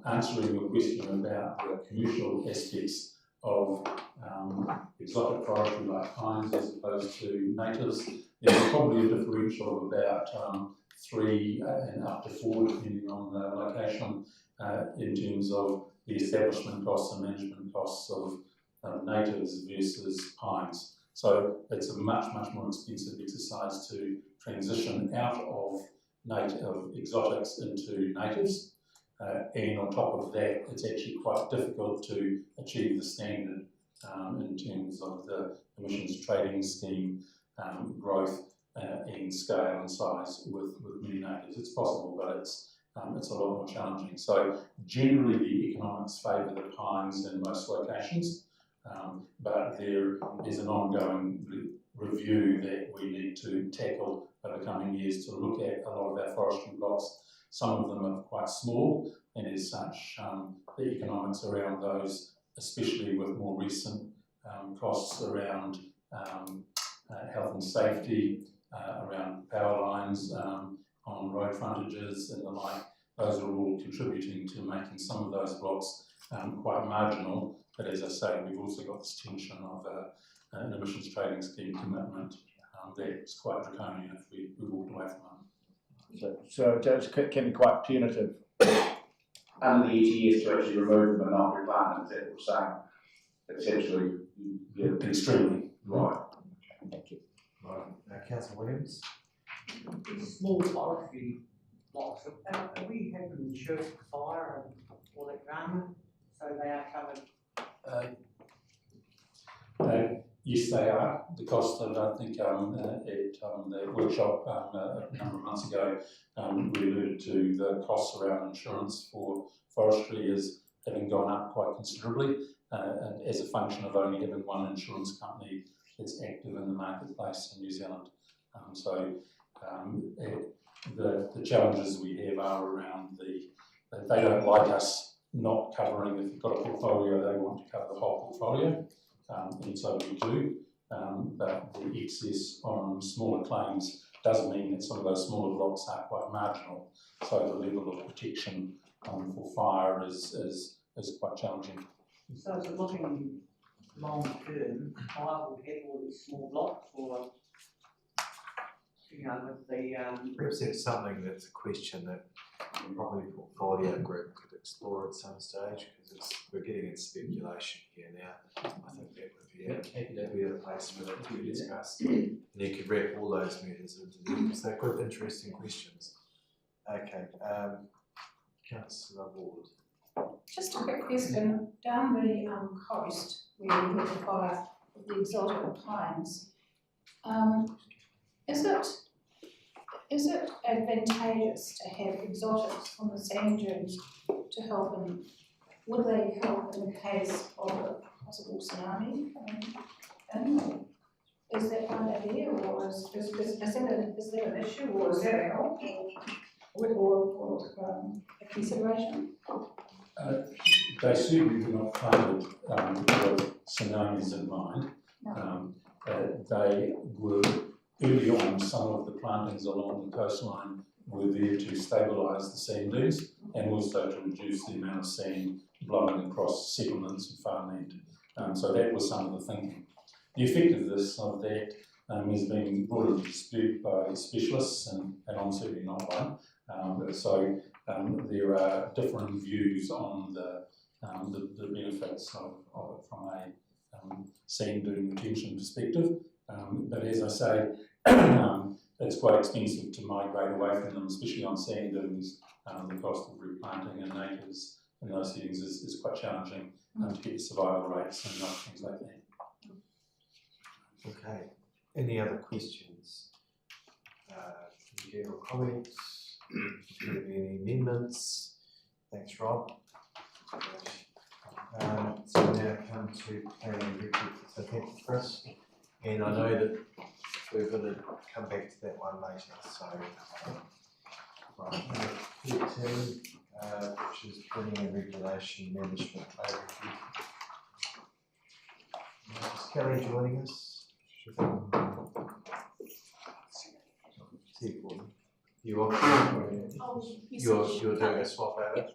Answering your question about the commercial aspects of exotic forestry like pines as opposed to natives, there's probably a differential of about 3 and up to 4, depending on the location, in terms of the establishment costs and management costs of natives versus pines. So it's a much more expensive exercise to transition out of exotics into natives. And on top of that, it's actually quite difficult to achieve the standard in terms of the emissions trading scheme growth and scale and size with many natives. It's possible, but it's a lot more challenging. So generally the economics favour the pines in most locations, but there is an ongoing review that we need to tackle over the coming years to look at a lot of our forestry blocks. Some of them are quite small, and as such, the economics around those, especially with more recent costs around health and safety, around power lines on road frontages and the like, those are all contributing to making some of those blocks quite marginal. But as I say, we've also got this tension of an emissions trading scheme commitment that's quite draconian if we walked away from it. So it can be quite punitive under the ETS to actually remove them and not replant them, is that what we're saying? Essentially, yeah. Extremely. Right. Thank you. Right, Councillor Williams? Small forestry blocks, are we having insurance for fire and all that drama, so they are covered? Yes, they are. The cost of, I think, at the workshop a number of months ago, we alluded to the costs around insurance for forestry as having gone up quite considerably, and as a function of only having one insurance company that's active in the marketplace in New Zealand. The challenges we have are around they don't like us not covering. If you've got a portfolio, they want to cover the whole portfolio. And so we do, but the excess on smaller claims does mean that some of those smaller blocks are quite marginal. So the level of protection for fire is quite challenging. So is it looking long term, viable to have all these small blocks, or with the Perhaps it's something that's a question that probably portfolio group could explore at some stage, because we're getting into speculation here now. I think that would be the place for it to be discussed. And you could wrap all those matters into them. So good, interesting questions. Okay, Councillor Ward. Just a quick question. Down the coast, where we have the fire with the exotic pines, is it advantageous to have exotics on the sand dunes to help in? Would they help in the case of a possible tsunami? Is that one idea, or is there an issue, or is that a help, or a consideration? They certainly were not planted with tsunamis in mind. No. They were early on, some of the plantings along the coastline were there to stabilise the sand dunes and also to reduce the amount of sand blowing across settlements and farmland. So that was some of the thinking. The effectiveness of that has been brought into dispute by specialists, and I'm certainly not one. So there are different views on the benefits of it from a sand dune retention perspective. But as I say, it's quite expensive to migrate away from them, especially on sand dunes. The cost of replanting and natives in those settings is quite challenging to get survival rates and other things like that. Okay, any other questions? General comments? Do you have any amendments? Thanks, Rob. So we now come to planning and executive. So thank you, Chris. And I know that we're going to come back to that one later. So, right, number 13, which is planning and regulation management overview. Is Kelly joining us? You are you're doing a swap out.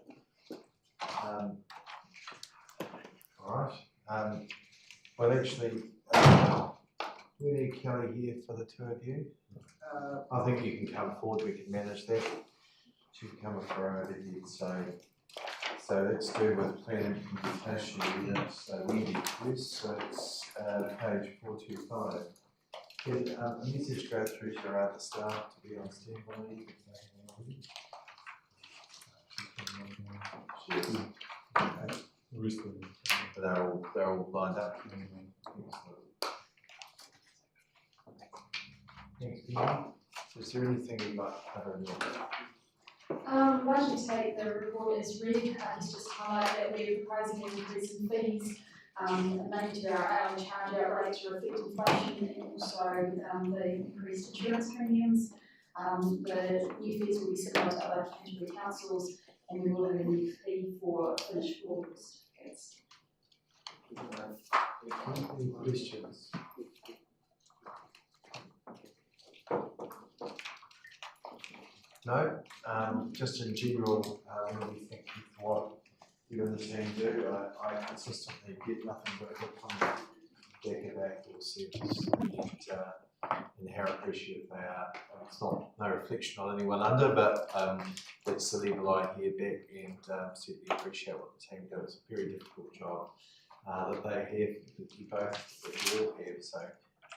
Well, actually, we need Kelly here for the two of you. I think you can come forward, we can manage that. She can come up for overhead, so let's do with plan implementation unit, so we need this, so it's page 425. Can a message go through to our other staff to be on standby? They're all lined up. Thanks, Peter. Is there anything you'd like to cover in there? Budget take, the report is read, just highlight that we're proposing an increase in fees, mainly to our hourly charge out rate to reflect inflation and also the increased insurance premiums. The new fees will be similar to other Canterbury councils, and we will have a new fee for finished water certificates. Any questions? No, just in general, really thank you for what you and the team do. I consistently get nothing but good comment back about your service and how appreciative they are. It's not no reflection on anyone under, but it's the level I hear back, and certainly appreciate what the team do. It's a very difficult job that they have, that you all have. So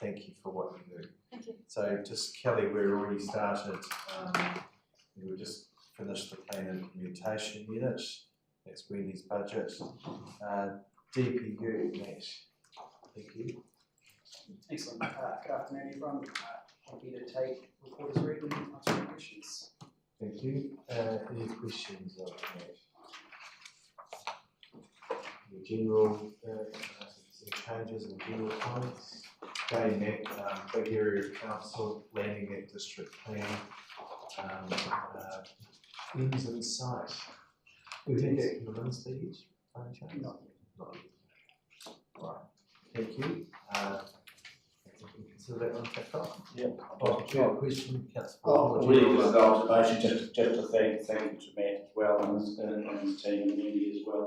thank you for what you do. Thank you. So just Kelly, we're already started. We've just finished the plan implementation unit. That's Wendy's budget. DPU, Matt. Thank you. Excellent. Good afternoon, everyone. Happy to take report as read and answer any questions. Thank you. Any questions of Matt? The general changes and general comments. Okay, Matt, big area of council, landing at district plan. Ends in sight. Do we think that can run stage? Not yet. Not yet. Right. Thank you. Consider that one ticked off. Yeah. Question, Councillor. Really just an observation, just to thank you to Matt as well and his team and Andy as well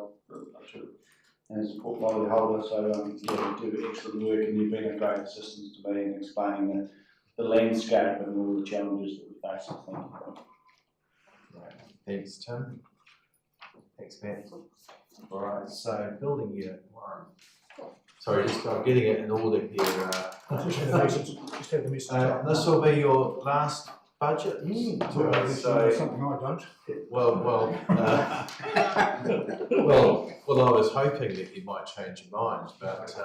as a portfolio holder. So yeah, you do excellent work, and you've been a great assistance to me in explaining the landscape and all the challenges that we face. So thank you. Right. Thanks, Tim. Thanks, Matt. All right. So building unit 1. Sorry, just I'm getting it in order here. Just have the message. This will be your last budget. So something I don't. Well, I was hoping that you might change your mind, but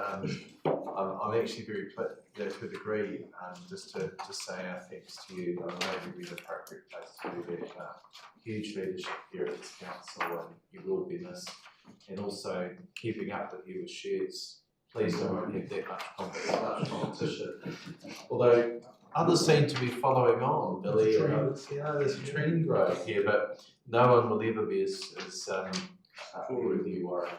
I'm actually very pleased to a degree, just to say our thanks to you. I know you'll be the appropriate place to do that. Huge leadership here at this council, and you will be missed. And also keeping up with you with shares. Please don't have that much competition. Although others seem to be following on, Billy. There's a trend growth here, but no one will ever be as with you, Warren.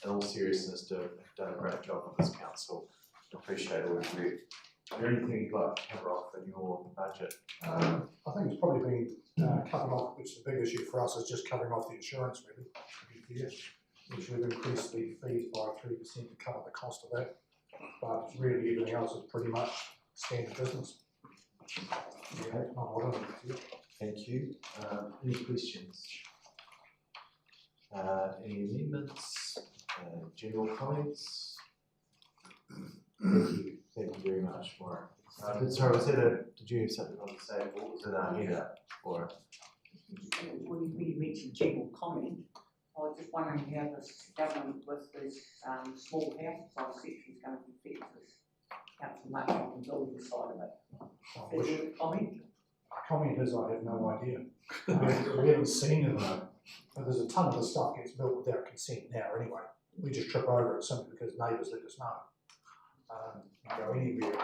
In all seriousness, have done a great job on this council. Appreciate all your work. Is there anything you'd like to cover off in your budget? I think it's probably been covered off, which is the big issue for us is just covering off the insurance, really. Which we've increased the fees by 3% to cover the cost of that. But really everything else is pretty much standard business. Yeah, not a lot of it. Thank you. Any questions? Any amendments? General comments? Thank you very much, Warren. Sorry, did you have something on to say? What was it header for? When you mentioned general comment, I was just wondering how this government with this small house section is going to affect this council much on the building side of it. Is there a comment? Comment is I have no idea. We haven't seen it though. But there's a ton of the stuff gets built without consent now anyway. We just trip over it simply because neighbours let us know. You go anywhere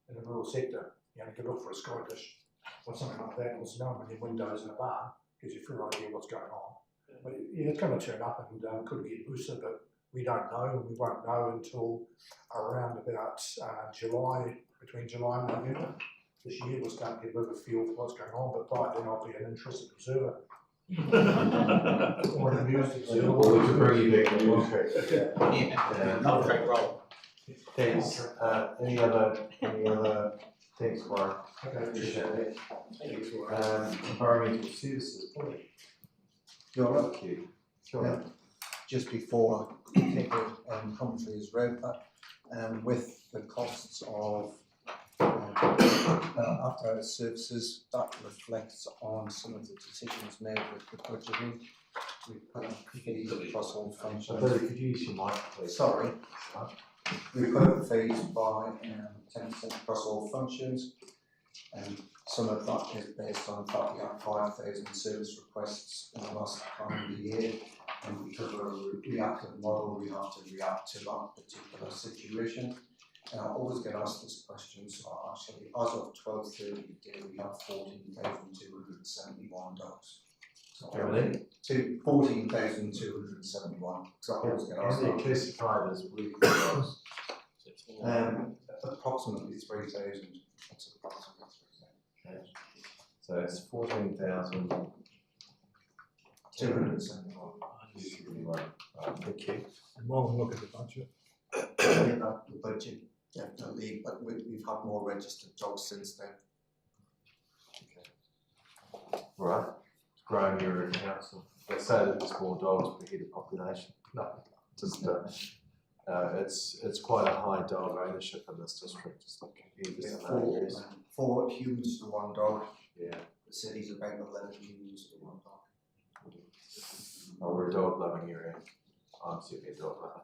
in the rural sector, you can look for a sky dish or something like that, or it's known when your windows in a barn, gives you a fair idea what's going on. But yeah, it's going to turn up and could get looser, but we don't know, and we won't know until around about July, between July and November. This year we'll start to get a bit of a feel for what's going on, but by then I'll be an interested observer. quite amused at the. Or we could bring you back to your trick. Another great role. Thanks, any other, thanks, Warren. Okay. Appreciate that. Environmental services, Paul. You're right. Thank you. Yeah. Just before technical commentary is read, with the costs of after hours services, that reflects on some of the decisions made with the budgeting. We put up fees across all functions. Could you use your mic, please? Sorry. We put up fees by 10% across all functions, and some of that is based on the fact we had 5,000 service requests in the last calendar year, and because we're a reactive model, we have to react to that particular situation. And I always get asked this question, so actually, as of 12:30 today, we have 14,271 dogs. So how many? 14,271. So I always get asked How many that. classified as weekly dogs? Approximately 3,000. That's approximately 3,000. Okay. So it's 14,000. 271. Thank you. And while we look at the budget. The budget, definitely, but we've had more registered dogs since then. Right, growing your council. Let's say that there's more dogs per head of population. No, just it's quite a high dog ownership in this district. Just like compared to some other areas. 4 humans to 1 dog. Yeah. The city's about 11 humans to 1 dog. Oh, we're a dog loving area. I'm certainly a dog lover.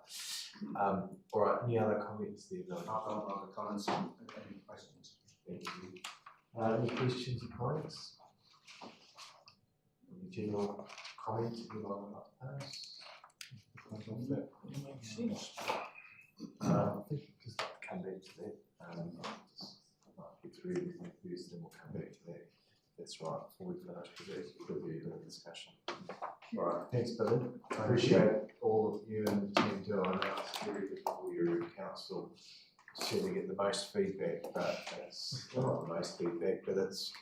All right, any other comments there? No, other comments and any questions. Thank you. Any questions or comments? Any general comments anyone would like to pass? I think just come back to that. Might get through everything first, then we'll come back to that. That's right, before we finish, because that could be a bit of discussion. All right, thanks, Billy. I appreciate all of you and the team too. I know it's very difficult for your council to certainly get the most feedback, but it's not the most feedback, but it's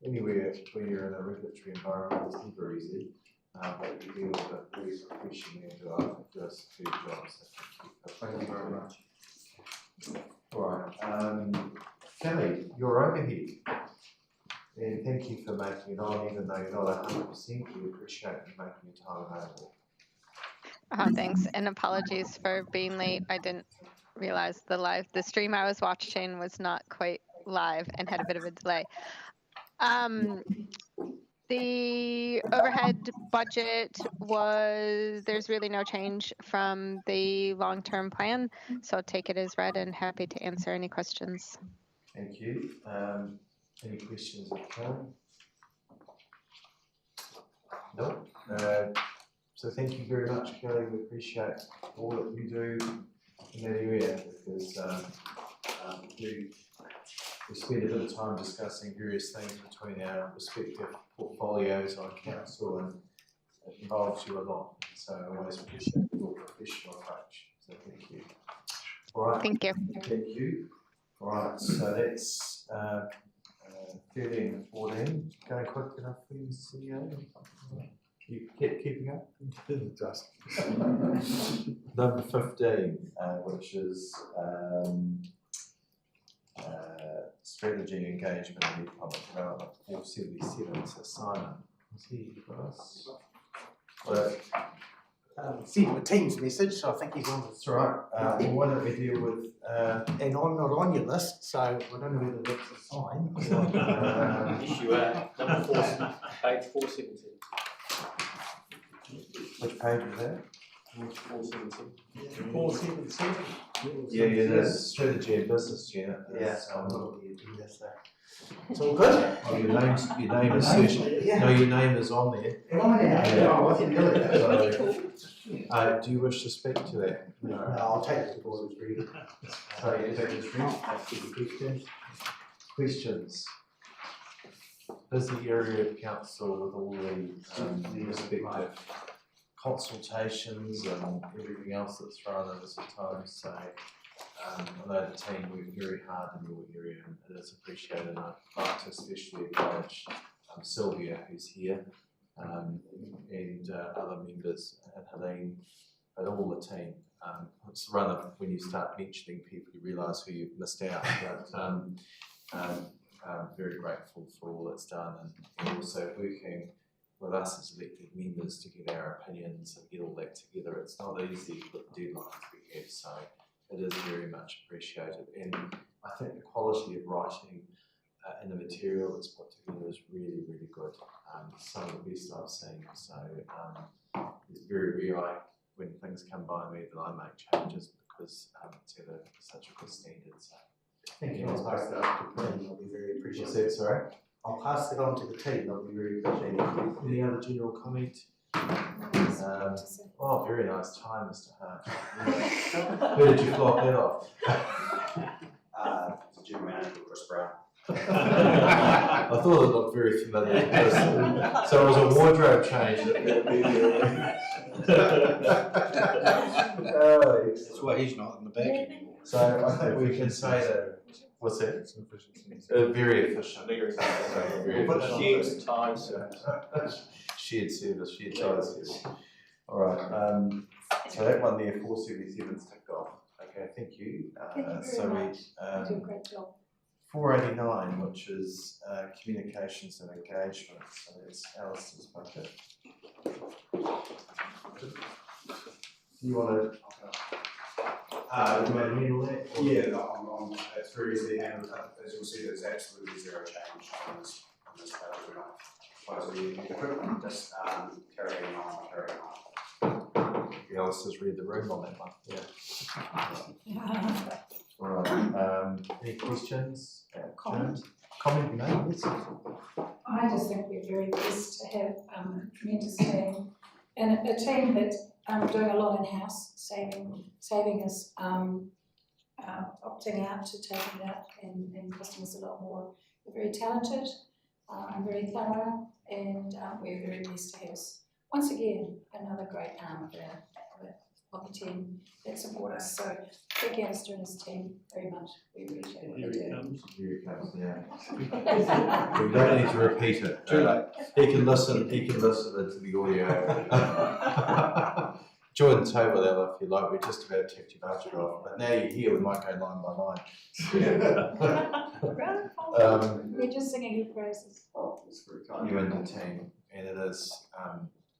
anywhere where you're in a regulatory environment, it's never easy. But you deal with it very professionally and do us a good job. So thank you very much. All right, Kelly, you're overhead. And thank you for making it on, even though you're not 100%, we appreciate you making your time available. Thanks, and apologies for being late. I didn't realize the stream I was watching was not quite live and had a bit of a delay. The overhead budget there's really no change from the long-term plan, so take it as read and happy to answer any questions. Thank you. Any questions of Kelly? No. So thank you very much, Kelly. We appreciate all that you do in that area, because we spend a bit of time discussing various things between our respective portfolios on council, and it involves you a lot. So I always appreciate your professional approach. So thank you. All right. Thank you. Thank you. All right. So that's 13 and 14. Going quick enough for you, CEO? You kept keeping up? Just. Number 15, which is strategy engagement and public development, 477. So Simon, is he for us? Sent him a Teams message, so I think he's on. That's right. Well, why don't we deal with... and I'm not on your list, so I don't know whether that's a sign. Yes, you are. Number 4, page 417. Which page is that? 417. 477. Yeah, there's strategy and business unit. Yeah. It's all good. Oh, your name is searched. No, your name is on there. Am I there? Yeah, I wasn't really. Do you wish to speak to that? No, I'll take it to board as read. So you take it as read. Questions? Busy area of council with all the respective consultations and everything else that's thrown at us at times. So I know the team work very hard in your area, and it is appreciated. And I'd like to especially acknowledge Sylvia, who's here, and other members, and Helene, and all the team. It's rather when you start mentioning people, you realise who you've missed out. But I'm very grateful for all that's done, and also working with us as elected members to get our opinions and get all that together. It's not easy with the deadlines we have, so it is very much appreciated. And I think the quality of writing and the material that's put together is really, really good. Some of the best I've seen. So it's very rare when things come by me that I make changes because it's at such a good standard. So Thank you. I'll pass it up to the team. They'll be very appreciative. what's that, sorry? I'll pass it on to the team. They'll be very appreciative. Any other general comment? Oh, very nice time, Mr. Hart. Where did you flop that off? It's a general manager, Chris Brown. I thought it looked very familiar. So it was a wardrobe change. That's why he's not in the back anymore. So I think we can say that. What's that? Very efficient. Very efficient. Shared service, shared service. All right. So that one there, 477's ticked off. Okay, thank you. Thank you very so much. we. You do a great job. 489, which is communications and engagement. So that's Alistair's budget. Do you want to? Yeah, no, it's very easily handled. As you'll see, there's absolutely zero change on this budget. We're not closing anything different, just carrying on. Alistair's read the room on that one. Yeah. All right. Any questions? Comment? Comment you made? Yes. I just think we're very blessed to have a tremendous team, and a team that's doing a lot in-house, saving us opting out to taking it out and costing us a lot more. We're very talented, and very thorough, and we're very blessed to have, once again, another great arm of the team that support us. So thank you, Alistair and his team, very much. We appreciate what they do. Here he comes, yeah. We don't need to repeat it. Too late. He can listen into the audio. Join the table, Ella, if you like. We're just about to tick your budget off. But now you're here, we might go line by line. We're just singing your praises. You and the team, and it is,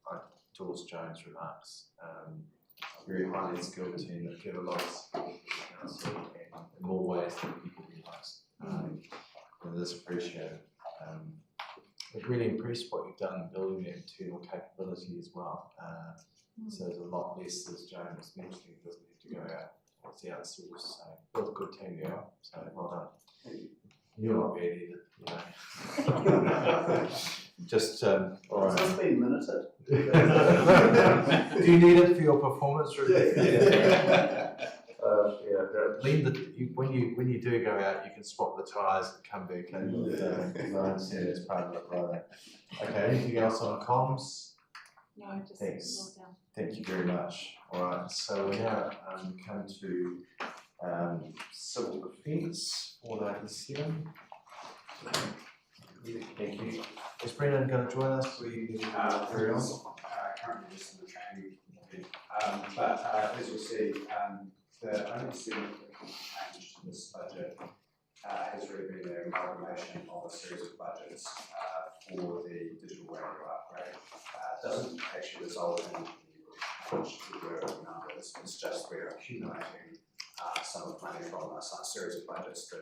like Doris Jones remarks, a very highly skilled team that give a lot of support to the council in more ways than people realise. And it is appreciated. It really impressed what you've done building the internal capability as well. So there's a lot less, as Joan was mentioning, doesn't have to go out, it's outsourced. So built a good team girl, so well done. You're not bad either, you know. Just, all right. It's been minuted. Do you need it for your performance review? Yeah. When you do go out, you can swap the tyres and come back in. I understand that's part of it, right? Okay, anything else on comms? No, just thanks. Thank you very much. All right, so we now come to civil defence, 487. Thank you. Is Brendan going to join us? Will you carry on? Currently just in the training, but as you'll see, the only significant change to this budget has really been the amalgamation of a series of budgets for the digital radio upgrade. It doesn't actually result in huge numbers, it's just we're accumulating some of the money from a series of budgets to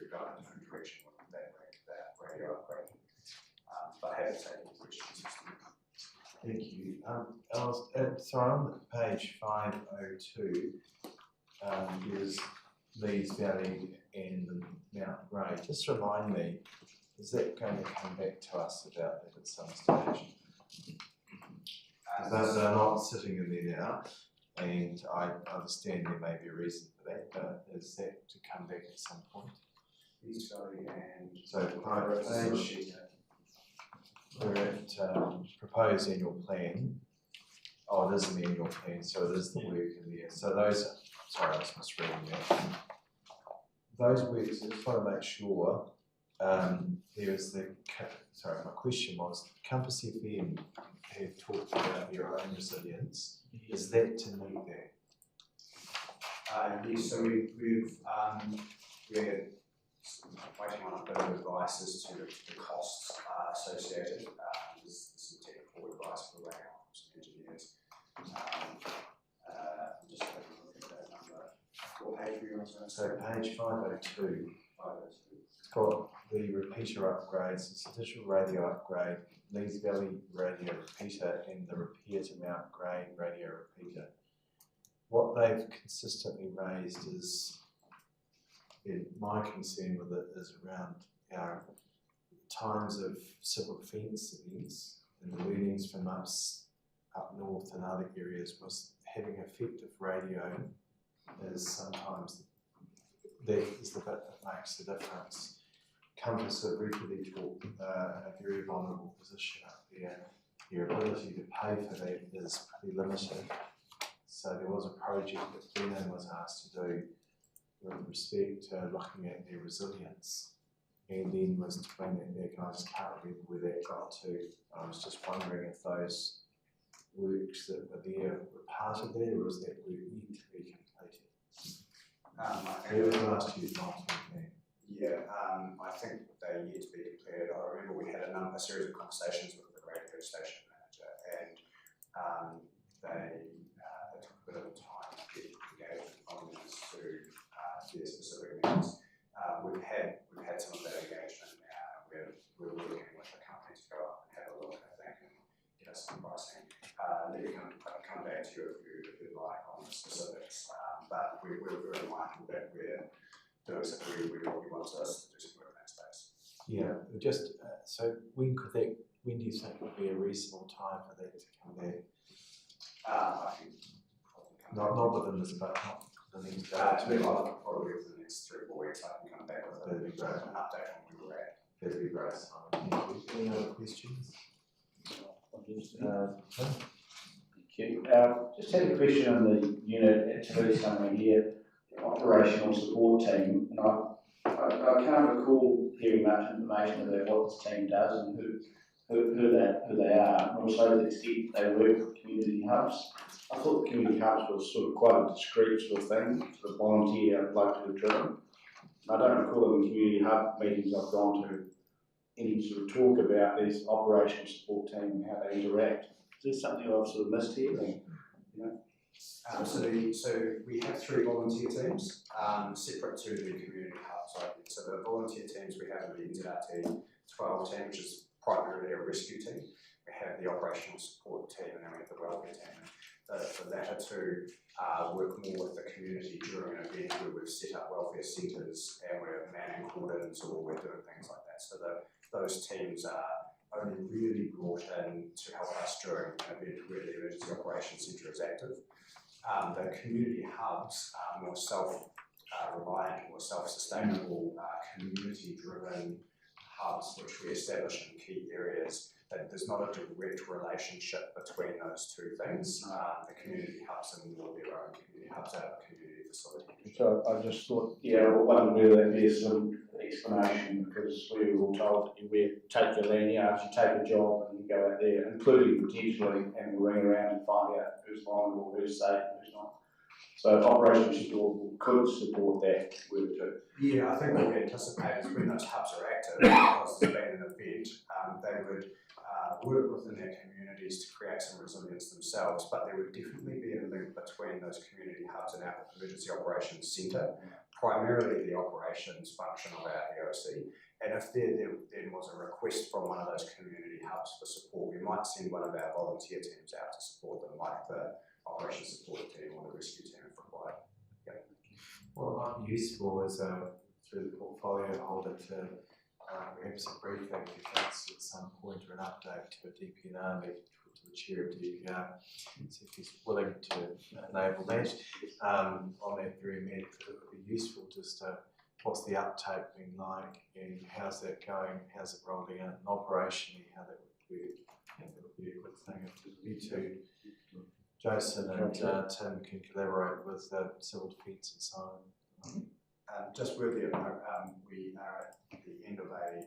go in a different direction with that radio upgrade. But I have to take any questions. Thank you. Sorry, on page 502, there's Lees Valley and the Mount Grey. Just remind me, is that going to come back to us about that at some stage? They're not sitting in there now, and I understand there may be a reason for that, but is that to come back at some point? Lees Valley and so page, we're at proposed annual plan. Oh, it is an annual plan, so it is the work in there. So those, sorry, I was misreading that. Those works, I just want to make sure there is my question was, Compass FM have talked about their own resilience. Is that to meet that? Yes, so we're waiting on a bit of advice as to the costs associated. There's some technical advice we're waiting on from some engineers. Just having a look at that number. What page were you on? So page 502. It's got the repeater upgrades, it's a digital radio upgrade, Lees Valley radio repeater, and the repair to Mount Grey radio repeater. What they've consistently raised is, my concern with it is around our times of civil defence events, and the learnings from us up north and other areas was having effective radio is sometimes that is the bit that makes the difference. Compass have regularly talked in a very vulnerable position up there. Your ability to pay for that is pretty limited. So there was a project that Brennan was asked to do with respect to looking at their resilience, and then was to bring that back, and I just can't remember where that got to. I was just wondering if those works that were there were part of that, or was that work yet to be completed? It was last year's long-term plan. Yeah, I think they're yet to be completed. I remember we had a series of conversations with the radio station manager, and they took a bit of time to get engaged on this to their specific needs. We've had some of that engagement now. We're working with the company to go up and have a look at that and get us some pricing. Then we can come back to you if you'd like on the specifics. But we're very mindful that we're doing something we want us to do some work in that space. Yeah, just so when do you think would be a reasonable time for that to come back? I think not within this, but not the next probably within the next 3 or 4 weeks. I can come back with that'd be great. An update on where we're at. That'd be great, Simon. Thank you. Any other questions? Thank you. Just had a question on the unit activity summary here, the operational support team, and I can't recall hearing much information about what this team does and who they are, and also the extent they work with community hubs. I thought the community hubs was sort of quite a discreet sort of thing, sort of volunteer, locally driven. I don't recall in the community hub meetings I've gone to any sort of talk about this operational support team and how they interact. Is there something I've sort of missed here? So we have 3 volunteer teams separate to the community hubs. So the volunteer teams we have the NZRT 12 team, which is primarily a rescue team. We have the operational support team, and then we have the welfare team. The latter two work more with the community during an event where we've set up welfare centres and we're manning cordons or we're doing things like that. So those teams are only really brought in to help us during an event where the emergency operations centre is active. The community hubs are more self-reliant, more self-sustainable, community-driven hubs which we establish in key areas. There's not a direct relationship between those two things. The community hubs and more their own community hubs out of a community facility. So I just thought, I wondered whether there's some explanation, because we were all told you take your lanyards, you take a job and you go out there, including potentially having to ring around and find out who's vulnerable, who's safe, and who's not. So operational support could support that work too. Yeah, I think what we anticipate is when those hubs are active, because there's been an event, they would work within their communities to create some resilience themselves, but there would definitely be a link between those community hubs and our emergency operations centre, primarily the operations function of our EOC. And if there then was a request from one of those community hubs for support, we might send one of our volunteer teams out to support them, like the operations support team or the rescue team if required. Yeah. What might be useful is through the portfolio holder to perhaps a briefing to council at some point, or an update to a DPNR meeting, to the chair of DPNR, so if he's willing to enable that. On that very matter, it would be useful just to what's the uptake been like, and how's that going, how's it rolling out, and operationally how that would work. I think that would be a good thing if you two, Jason and Tim, can collaborate with civil defence and so on. Just worthy of note, we are at the end of a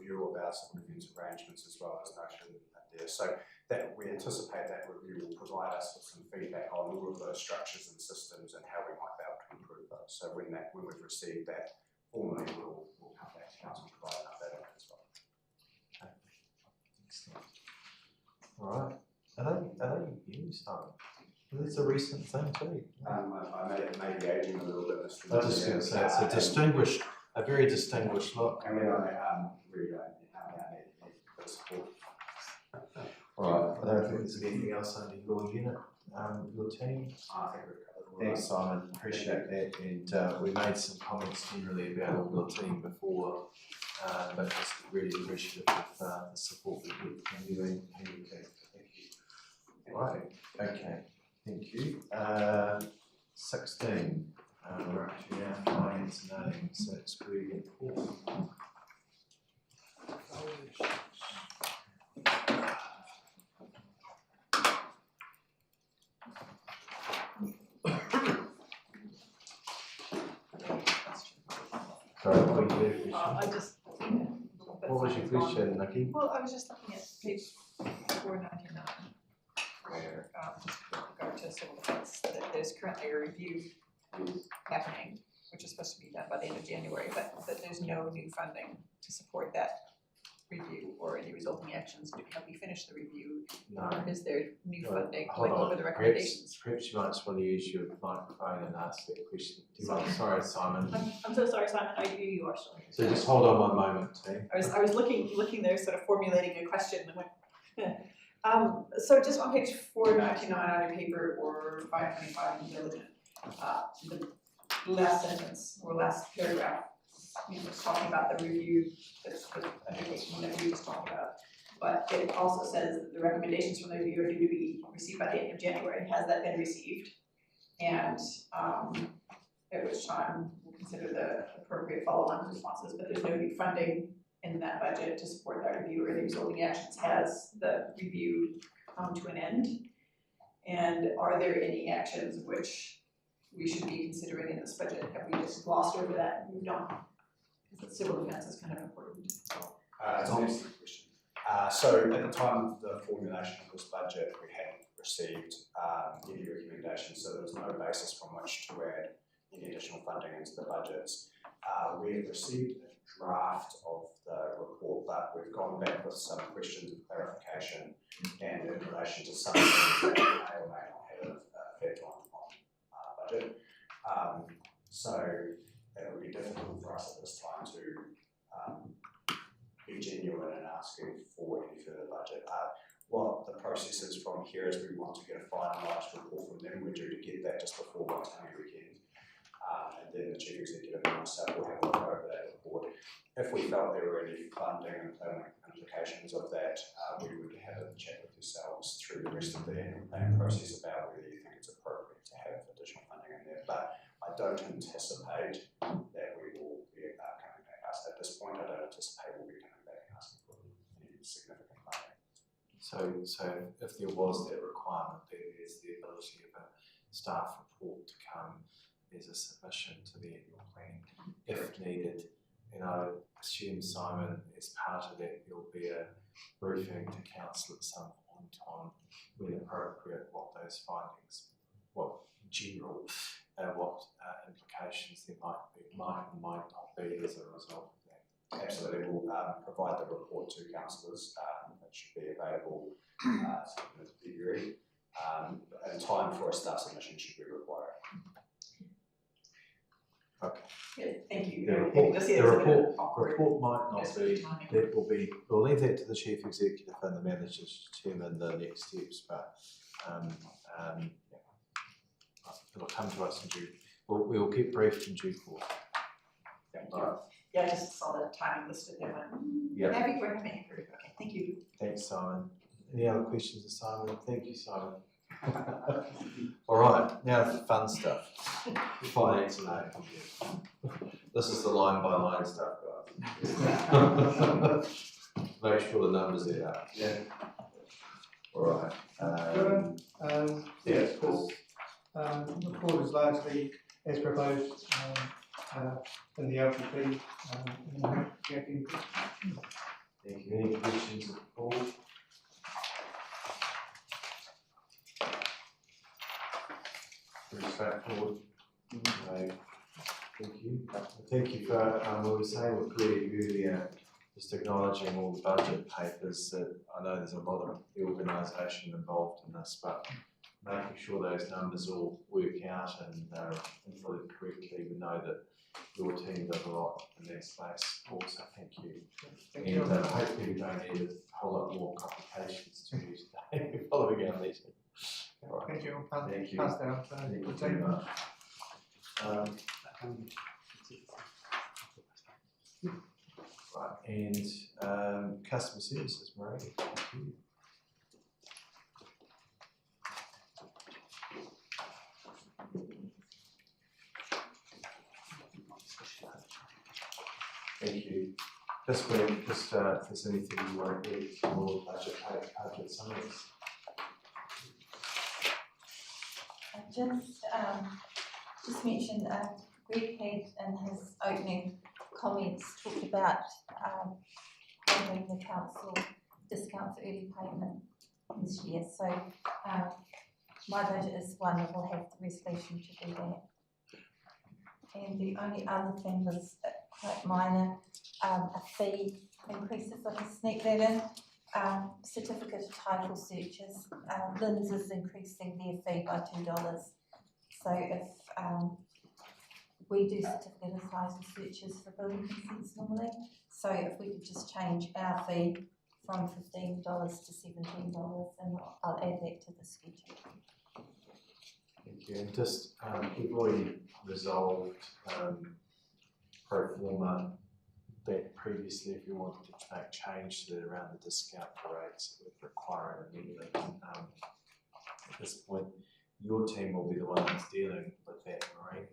review of our civil defence arrangements as well as noted there. So that we anticipate that review will provide us with some feedback on all of those structures and systems and how we might be able to improve those. So when we've received that formally, we'll come back to council and provide an update on that as well. Okay. Excellent. All right. Are they new, Simon? It's a recent thing too. I may be aging a little bit. I was just going to say, it's a very distinguished look. And we don't really don't need the support. All right, I don't think there's anything else under your unit, your team. Thanks, Simon, appreciate that. And we made some comments generally about your team before, but just really appreciative of the support that we can do. Thank you. Right, okay, thank you. 16, we're actually now finance names, so it's Greg and Paul. Sorry, what was your question? What was your question, Nikki? Well, I was just looking at page 499, where, just with regard to civil defence, that there's currently a review happening, which is supposed to be done by the end of January, but that there's no new funding to support that review or any resulting actions. Have we finished the review? No. Or is there new funding? Hold What on. were the recommendations? Perhaps you might just want to use your microphone and ask that question. Sorry, Simon. I'm so sorry, Simon. I hear you are sorry. So just hold on one moment, team. I was looking there, sort of formulating a question, and went, so just on page 499 on your paper or 525 in diligent, the last sentence or last paragraph, it's talking about the review that's the undertaking that we just talked about. But it also says that the recommendations from the review are due to be received by the end of January. Has that been received? And at which time we'll consider the appropriate follow-on responses, but there's no new funding in that budget to support that review or any resulting actions. Has the review come to an end? And are there any actions which we should be considering in this budget? Have we just glossed over that and moved on? Because civil defence is kind of important. It's an excellent question. So at the time of the formulation of this budget, we hadn't received any recommendations, so there was no basis from which to add any additional funding into the budgets. We have received a draft of the report, but we've gone back with some questions of clarification and in relation to some things that may or may not have an effect on budget. So it would be difficult for us at this time to be genuine in asking for any further budget. What the process is from here is we want to get a finalised report from them. We're due to get that just before Waitangi weekend. And then the Chief Executive and myself will have a look over that report. If we felt there were any funding and permanent implications of that, we would have a chat with yourselves through the rest of the annual planning process about whether you think it's appropriate to have additional funding in there. But I don't anticipate that we will be coming back at this point. I don't anticipate we'll be coming back asking for any significant funding. So if there was that requirement, there's the ability of a staff report to come as a submission to the annual plan if needed. And I assume, Simon, as part of that, there'll be a briefing to council at some point on, when appropriate, what those findings, what general, what implications there might or might not be as a result of that. Absolutely, we'll provide the report to councillors. It should be available in February. And time for a staff submission should be required. Okay. Yeah, thank you. The report might not be, we'll leave that to the Chief Executive and the manager to determine the next steps, but yeah, it'll come to us in due, we'll keep briefed in due course. Thank you. Yeah, I just saw the timing listed there. Yep. Happy for having it. Okay, thank you. Thanks, Simon. Any other questions of Simon? Thank you, Simon. All right, now the fun stuff. Finance and A. This is the line by line stuff, guys. Make sure the numbers add up. Yeah. All right. Yes, Paul. The report is largely as proposed in the LPP. Thank you. Any questions of Paul? Pretty straightforward. Okay. Thank you. Thank you for, we were saying with Greg earlier, just acknowledging all the budget papers that I know there's a lot of the organisation involved in this, but making sure those numbers all work out and inputted correctly. We know that your team does a lot in that space also. Thank you. Thank you. And hopefully we don't need a whole lot more complications to you today following our meeting. All right. Thank you. Thank you. Pass down. Thank you very much. Right, and customer services, Marie. Thank you. Thank you. Just if there's anything you want to add more budget summaries. Just mention, Greg had in his opening comments talked about having the council discount for early payment this year. So my budget is one that will have the resolution to do that. And the only other thing was quite minor, a fee increases. I can sneak that in. Certificate of title searches, Lynn's is increasing their fee by $2. So if we do certificate of title searches for building consents normally, so if we could just change our fee from $15 to $17, and I'll add that to the schedule. Thank you. And just we've already resolved pro forma that previously, if you wanted to make change to it around the discount rates, it would require an amendment. At this point, your team will be the one that's dealing with that, Marie,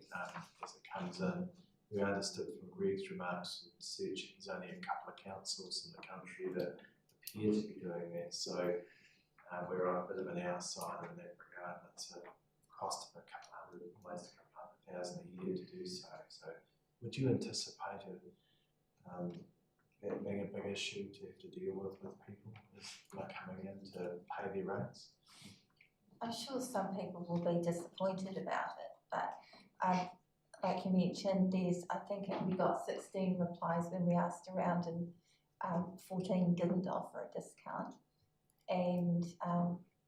as it comes in. We understood from Greg's remarks, research, there's only a couple of councils in the country that appear to be doing that, so we're on a bit of an outside in that regard. It's a cost of almost a couple $100,000 a year to do so. So, would you anticipate that being a big issue to have to deal with people as they're coming in to pay their rates? I'm sure some people will be disappointed about it, but like you mentioned, I think we got 16 replies when we asked around, and 14 didn't offer a discount. And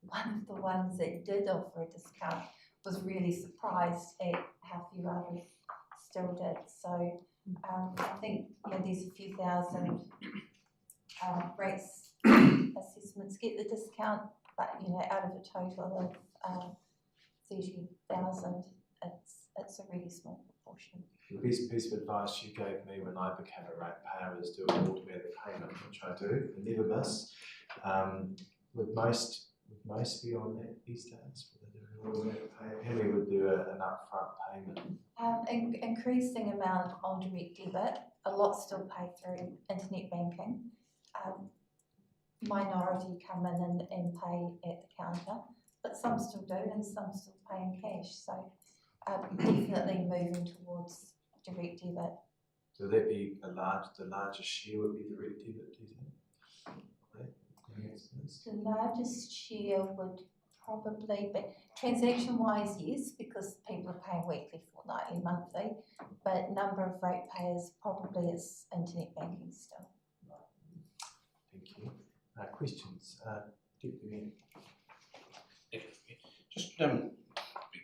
one of the ones that did offer a discount was really surprised at how few others still did. So I think there's a few thousand rates assessments get the discount, but out of a total of 30,000, it's a really small proportion. The best piece of advice you gave me when I became a rate payer is do an automated payment, which I do, and never miss. Would most be on that these days? Henry would do an upfront payment. Increasing amount on direct debit. A lot still pay through internet banking. Minority come in and pay at the counter, but some still do, and some still pay in cash. So definitely moving towards direct debit. So would that be the largest share would be direct debit, do you think? The largest share would probably be, transaction-wise, yes, because people are paying weekly, fortnightly, monthly, but number of rate payers probably is internet banking still. Thank you. Questions? Deputy Mayor. Just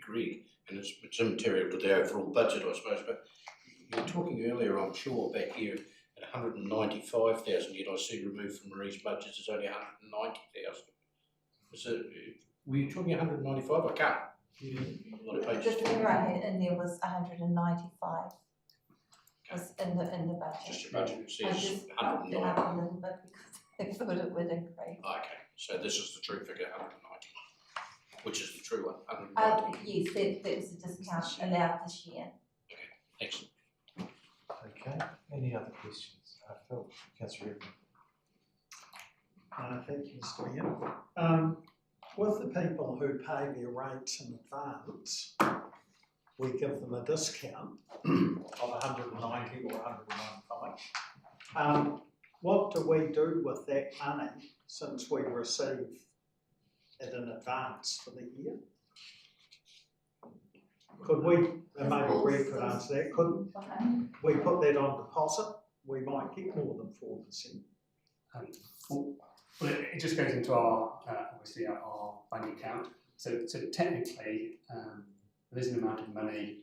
Greg, and it's immaterial to the overall budget, I suppose, but you were talking earlier, I'm sure, back here at 195,000, yet I see removed from Marie's budget is only 190,000. Were you talking 195? I can't. The figure I had in there was 195. Was in the budget. Just your budget I says just upped it up a little bit because I thought it would increase. Okay, so this is the true figure, 190, which is the true one, 190. Yes, that was a discount allowed this year. Okay, excellent. Okay, any other questions? Phil, Councillor Thank you, Mr. Mayor. With the people who pay their rates in advance, we give them a discount of 190 or 195. What do we do with that money since we receive it in advance for the year? Could we, and maybe Greg could answer that, could we put that on deposit? We might get more than 4%. Well, it just goes into our, obviously our bank account. So technically, there is an amount of money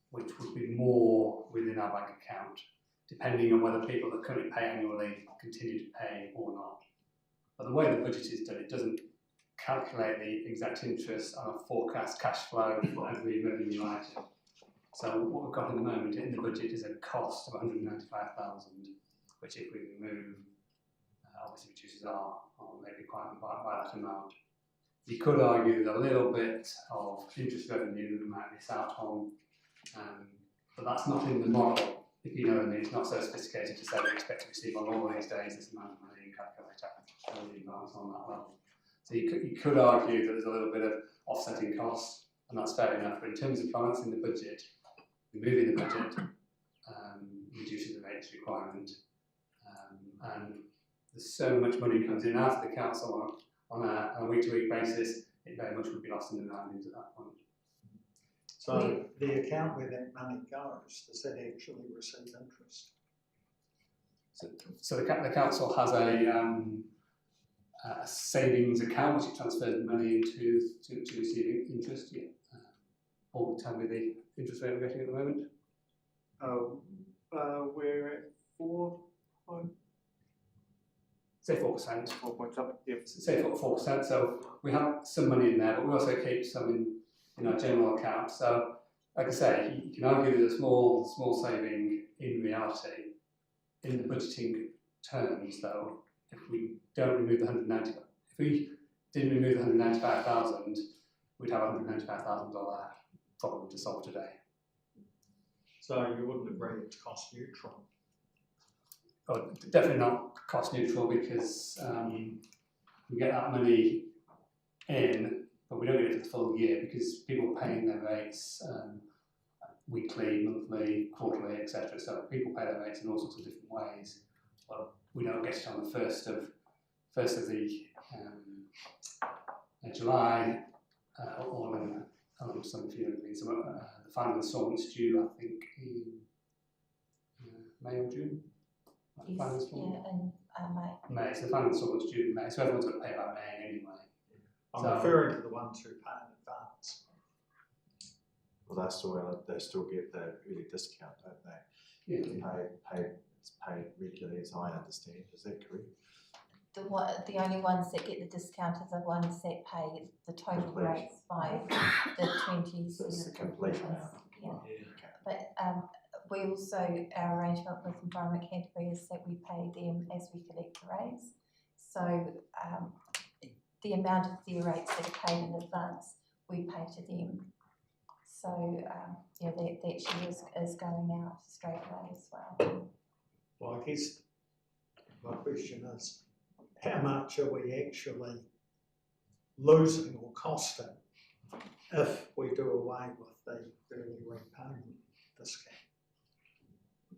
which would be more within our bank account, depending on whether people that currently pay annually continue to pay or not. But the way the budget is done, it doesn't calculate the exact interest on a forecast cash flow for every revenue item. So what we've got at the moment in the budget is a cost of 195,000, which if we remove, obviously reduces our rate requirement by that amount. You could argue there's a little bit of interest revenue that we might miss out on, but that's not in the model, if you know what I mean. It's not so sophisticated to say we expect to receive on all these days this amount of money and calculate the balance on that level. So you could argue that there's a little bit of offsetting costs, and that's fair enough. But in terms of balancing the budget, removing the budget reduces the rates requirement, and there's so much money comes in out of the council on a week-to-week basis, it very much would be lost in the roundings at that point. So the account where that money goes, does that actually receive interest? So the council has a savings account which it transfers money into to receive interest. Yeah. Paul, tell me the interest rate we're getting at the moment. We're at 4. Say 4%. 4 points up. Yeah. Say 4%. So we have some money in there, but we also keep some in our general account. So, like I say, you can argue there's a small saving in reality. In the budgeting terms, though, if we don't remove the 190, if we didn't remove the 195,000, we'd have a $195,000 problem to solve today. So you wouldn't agree it's cost neutral? Oh, definitely not cost neutral, because we get that money in, but we don't get it for the full year because people are paying their rates weekly, monthly, quarterly, etc. So people pay their rates in all sorts of different ways. Well, we don't get it on the first of July, or in some few other things. So, the final installment's due, I think, in May or June. Yeah, in May. May. So the final installment's due in May. So everyone's going to pay by May anyway. I'm referring to the ones who pay in advance. Well, they still get the early discount, don't they? Yeah. It's paid regularly, as I understand. Is that correct? The only ones that get the discount are the ones that pay the total rates by the 20s. That's the complete amount. Yeah. But we also, our arrangement with Environment Canterbury is that we pay them as we collect the rates. So the amount of their rates that are paid in advance, we pay to them. So yeah, that share is going out straight away as well. Well, I guess my question is, how much are we actually losing or costing if we do away with the early repayment discount?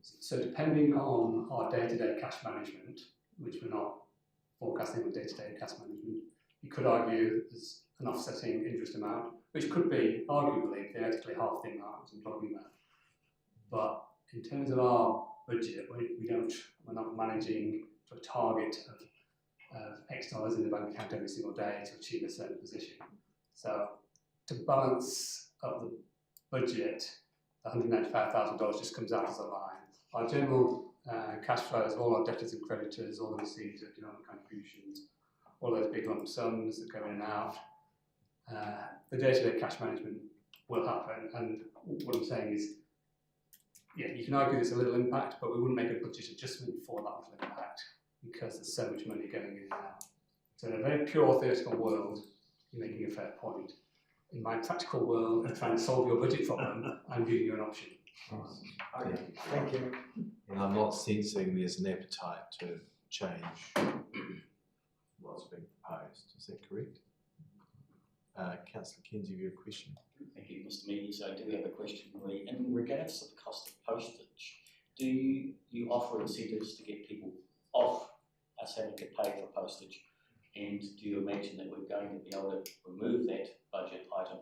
So depending on our day-to-day cash management, which we're not forecasting with day-to-day cash management, you could argue there's an offsetting interest amount, which could be arguably theoretically half the amount I'm talking about. But in terms of our budget, we're not managing to a target of X dollars in the bank account every single day to achieve a certain position. So to balance up the budget, the $195,000 just comes out as a line. Our general cash flows, all our debtors and creditors, all the receipts of economic contributions, all those big lump sums that go in and out, the day-to-day cash management will happen. And what I'm saying is, yeah, you can argue there's a little impact, but we wouldn't make a budget adjustment for that little impact because there's so much money going in and out. So in a very pure theoretical world, you're making a fair point. In my practical world of trying to solve your budget problem, I'm giving you an option. Okay, thank you. And I'm not sensing there's an appetite to change what's being proposed. Is that correct? Councillor Kinsey, you have a question? Thank you, Mr. Mealy. So I do have a question for you. In regards to the cost of postage, do you offer incentives to get people off us having to pay for postage. And do you imagine that we're going to be able to remove that budget item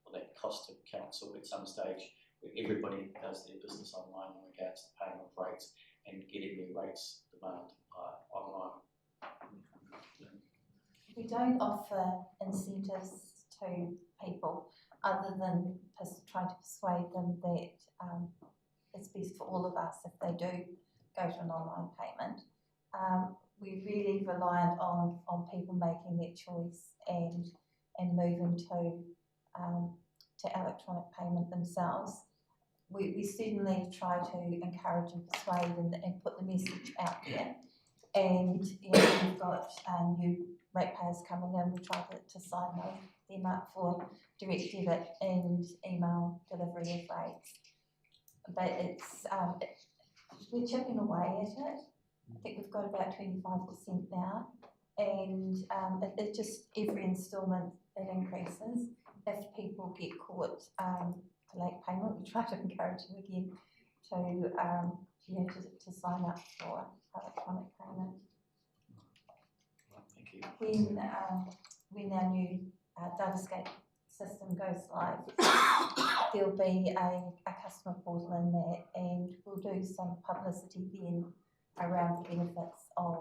or that cost to council at some stage where everybody does their business online in regards to paying of rates and getting their rates demand online? We don't offer incentives to people other than trying to persuade them that it's best for all of us if they do go to an online payment. We're really reliant on people making their choice and moving to electronic payment themselves. We certainly try to encourage and persuade and put the message out there. And we've got new ratepayers coming in. We try to sign them up for direct debit and email delivery of rates. But it's we're chipping away at it. I think we've got about 25% now, and it just every instalment it increases. If people get caught for late payment, we try to encourage them again to sign up for electronic payment. Thank you. When our new Datascape system goes live, there'll be a customer portal in there, and we'll do some publicity then around the benefits of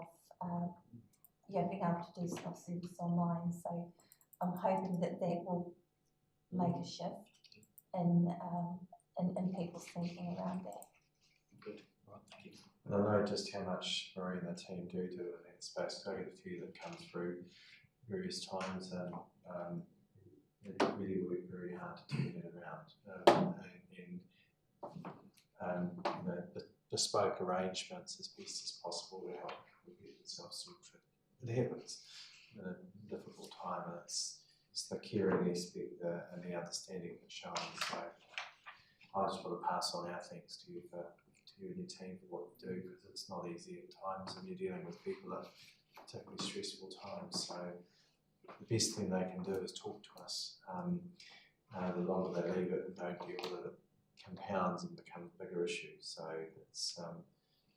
being able to do self-service online. So I'm hoping that will make a shift in people's thinking around that. Good. Right, thank you. And I know just how much Marie and the team do in that space. I get a few that come through various times, and they really work very hard to turn it around bespoke arrangements as best as possible to help people get themselves sorted. It happens in a difficult time, and it's the caring aspect and the understanding that shown. So I just want to pass on our thanks to you and your team for what you do, because it's not easy at times, and you're dealing with people at particularly stressful times. So the best thing they can do is talk to us. The longer they leave it and don't deal with it, it compounds and becomes a bigger issue. So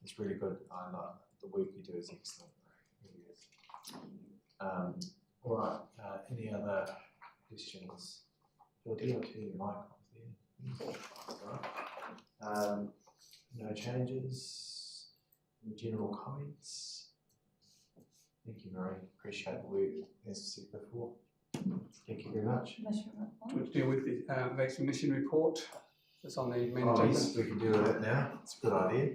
it's really good. I know the work you do is excellent. It really is. All right. Any other questions? Do you want to turn your mic off there? All right. No changes. Any general comments? Thank you, Marie. Appreciate the work, as I said before. Thank you very much. Do you want to deal with the vaccine mission report that's on the main agenda? Yes, we can deal with that now. It's a good idea.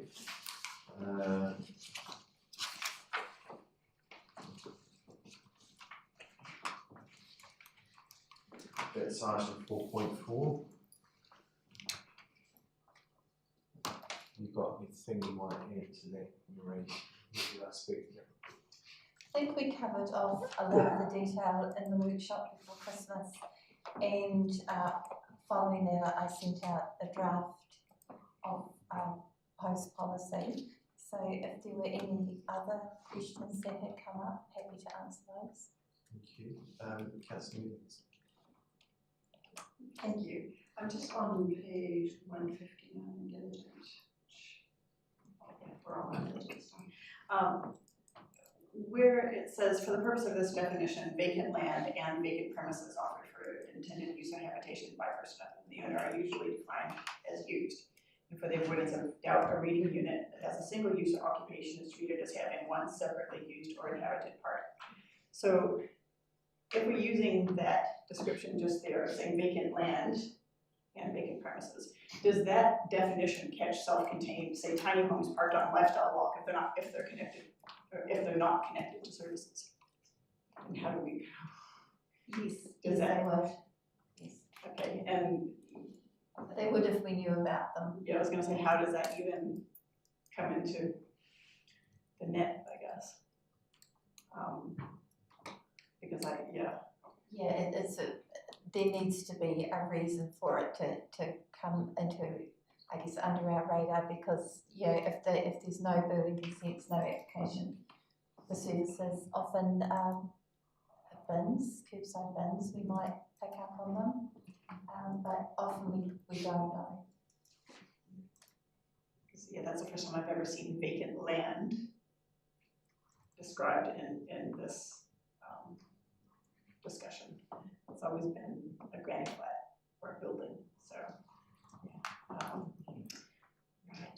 That's item 4.4. You've got anything you want to add to that, Marie? Should I speak? I think we covered off a lot of the detail in the workshop before Christmas, and following that I sent out a draft of post policy. So if there were any other questions that had come up, happy to answer those. Thank you. Councillor Newlands. Thank you. I'm just on page 159 diligent. We're all on diligence. Where it says, for the purpose of this definition, vacant land and vacant premises offered for intended use or habitation by person other than the owner are usually defined as used. And for the avoidance of doubt, a reading unit that has a single use or occupation is treated as having one separately used or inhabited part. So if we're using that description just there, saying vacant land and vacant premises, does that definition catch self-contained, say, tiny homes parked on Lifestyle Walk if they're connected, or if they're not connected to services? And how do we? Yes. Does that? They would. Yes. Okay, and they would if we knew about them. Yeah, I was going to say, how does that even come into the net? I guess. Because there needs to be a reason for it to come into, I guess, under our radar, because if there's no building consents, no application for services, often curbside bins, we might pick up on them, but often we don't know. Yeah, that's the first time I've ever seen vacant land described in this, discussion. It's always been a granny flat or a building, so, yeah.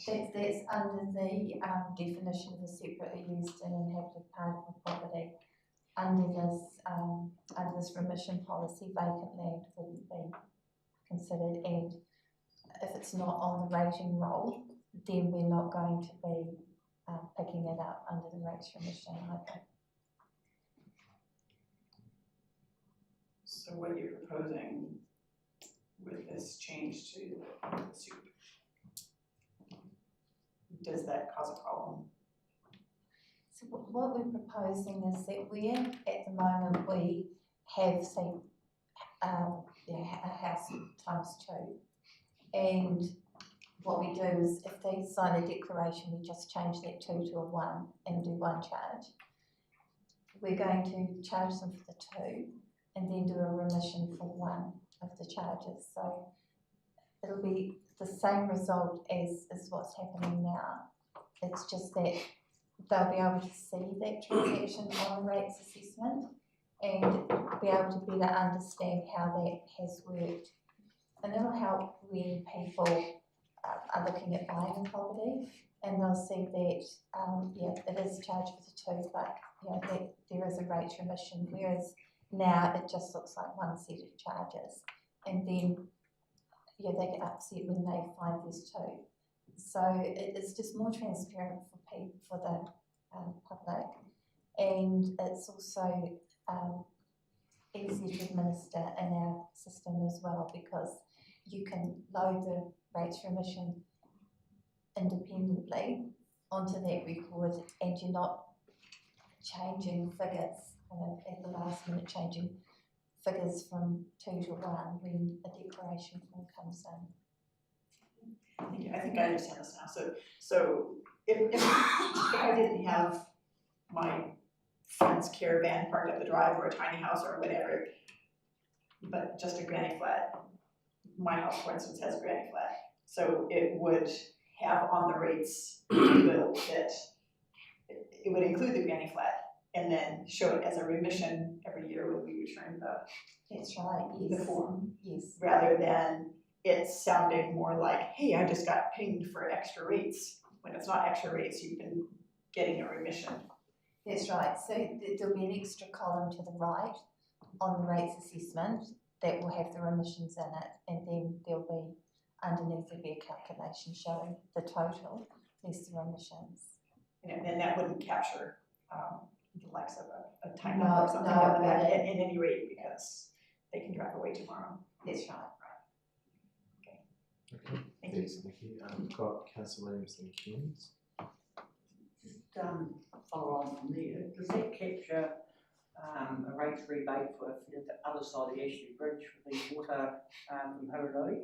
That's under the definition of a separately used and inhabited part of a property. Under this remission policy, vacant land wouldn't be considered, and if it's not on the rating roll, then we're not going to be picking it up under the rates remission either. So what you're proposing with this change to the soup, does that cause a problem? So what we're proposing is that at the moment we have, say, a house times 2, and what we do is if they sign a declaration, we just change that 2 to a 1 and do 1 charge. We're going to charge them for the 2 and then do a remission for 1 of the charges. So it'll be the same result as what's happening now. It's just that they'll be able to see that transaction on the rates assessment and be able to better understand how that has worked. And it'll help when people are looking at buying a property, and they'll see that, it is charged for the 2, but that there is a rate remission, whereas now it just looks like 1 set of charges, and then they get upset when they find there's 2. So it's just more transparent for the public, and it's also easier to administer in our system as well, because you can load the rates remission independently onto that record, and you're not changing figures at the last minute, changing figures from 2 to 1 when a declaration form comes in. I think I understand this now. So if I didn't have my friend's caravan parked at the drive, or a tiny house or whatever, but just a granny flat, my house, for instance, has a granny flat, so it would have on the rates bill that it would include the granny flat and then show it as a remission every year when we return That's right, yes. the form. Yes. Rather than it sounding more like, hey, I just got pinged for extra rates, when it's not extra rates, you've been getting a remission. That's right, so there'll be an extra column to the right on the rates assessment that will have the remissions in it, and then there'll be underneath there'll be a calculation showing the total less the remissions. And then that wouldn't capture the likes of a tiny No, or something no, like that at any rate, because they can drive away tomorrow. That's right. Okay, thanks, Nikki. We've got Councillor Williams and Keynes. Just follow on from there, does that capture a rates rebate for the other side of the Ashley Bridge for the water from Hurroi?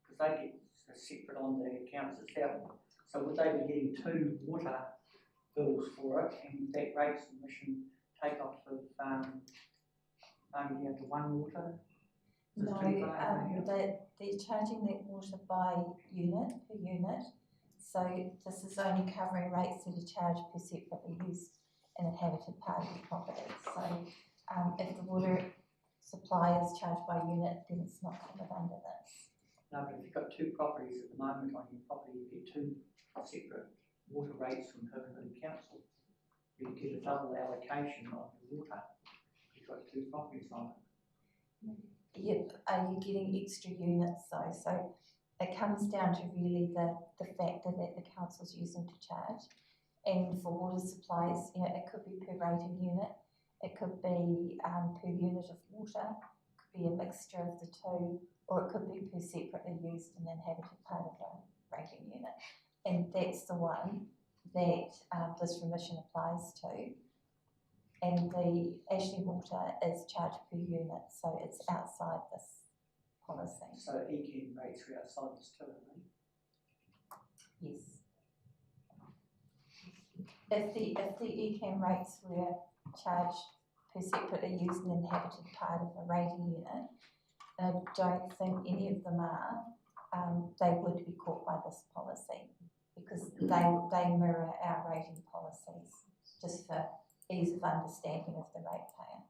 Because they get separate on the accounts itself. So would they be getting 2 water bills for it, and that rates remission take off of only down to 1 water? No, they're charging that water by unit, per unit. So this is only covering rates that are charged per separately used and inhabited part of the property. So if the water supply is charged by unit, then it's not covered under this. No, but if you've got 2 properties at the moment on your property, you get 2 separate water rates from Hurroi Council. You get a double allocation of the water. You've got 2 properties on it. Yep, are you getting extra units though? So it comes down to really the factor that the council's using to charge. And for water supplies, it could be per rating unit, it could be per unit of water, it could be a mixture of the 2, or it could be per separately used and inhabited part of a rating unit. And that's the one that this remission applies to. And the Ashley Water is charged per unit, so it's outside this policy. So ECAM rates are outside this too, aren't they? Yes. If the ECAM rates were charged per separately used and inhabited part of a rating unit, and I don't think any of them are, they would be caught by this policy, because they mirror our rating policies. just for ease of understanding of the ratepayer.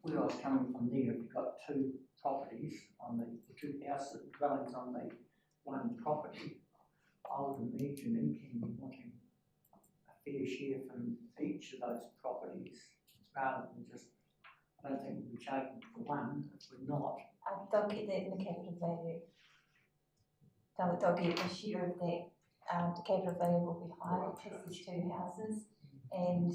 Where I was coming from there, if you've got two properties on the two houses, dwellings on the one property, I would imagine Inking wanting a fair share from each of those properties, rather than just, I don't think we'll be charging for one, if we're not. They'll get that in the capital value. They'll get a share of that. The capital value will be higher because there's two houses, and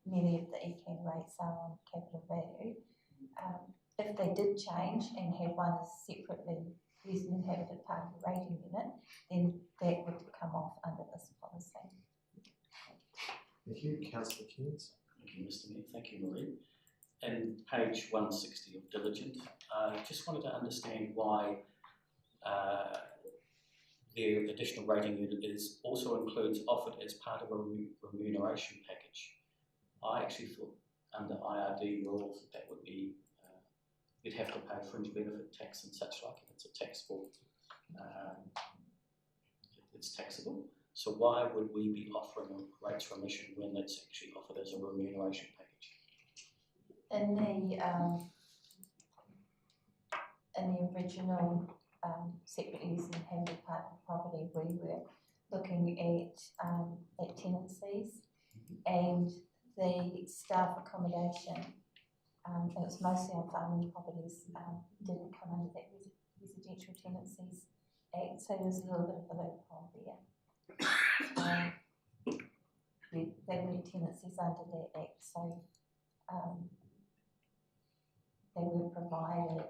many of the ECAN rates are on capital value. If they did change and had one as separately used and inhabited part of the rating unit, then that would come off under this policy. Thank you, Councillor Kearns. Thank you, Mr. Mayor. Thank you, Marie. And page 160 of Diligent, just wanted to understand why their additional rating unit also includes offered as part of a remuneration package. I actually thought under IRD rules that would be, you'd have to pay fringe benefit tax and such like, if it's a taxable, it's taxable. So why would we be offering a rates remission when it's actually offered as a remuneration package? In the original separate use and inhabited part of the property, we were looking at tenancies and the staff accommodation. It was mostly on farming properties, didn't come under that residential tenancies act, so there was a little bit of a loophole there. There were tenancies under that act, so they were provided.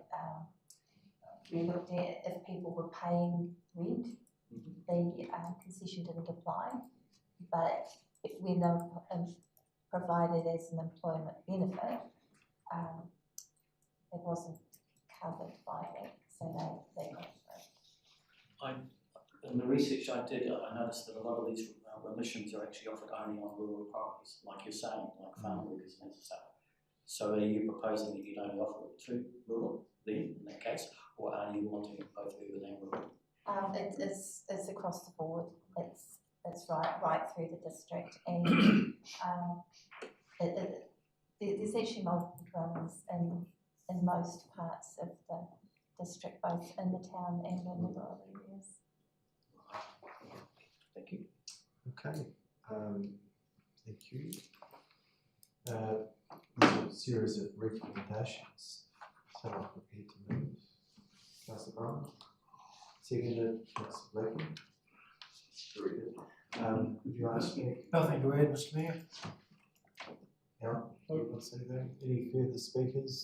We looked at if people were paying rent, the concession didn't apply, but when they were provided as an employment benefit, it wasn't covered by that, so they got through. In the research I did, I noticed that a lot of these remissions are actually offered only on rural properties, like you're saying, like farm workers and stuff. So are you proposing that you'd only offer it to rural then, in that case, or are you wanting it both urban and rural? It's across the board. It's right through the district, and there's actually multiple dwellings in most parts of the district, both in the town and in the rural areas. Thank you. Okay, thank you. A series of recommendations. So I'm prepared to move. Councillor Brown. Seconded, Councillor Blakey. Very good. Would you like to speak? Nothing to add, Mr. Mayor. Yeah, what's anything? Any further speakers?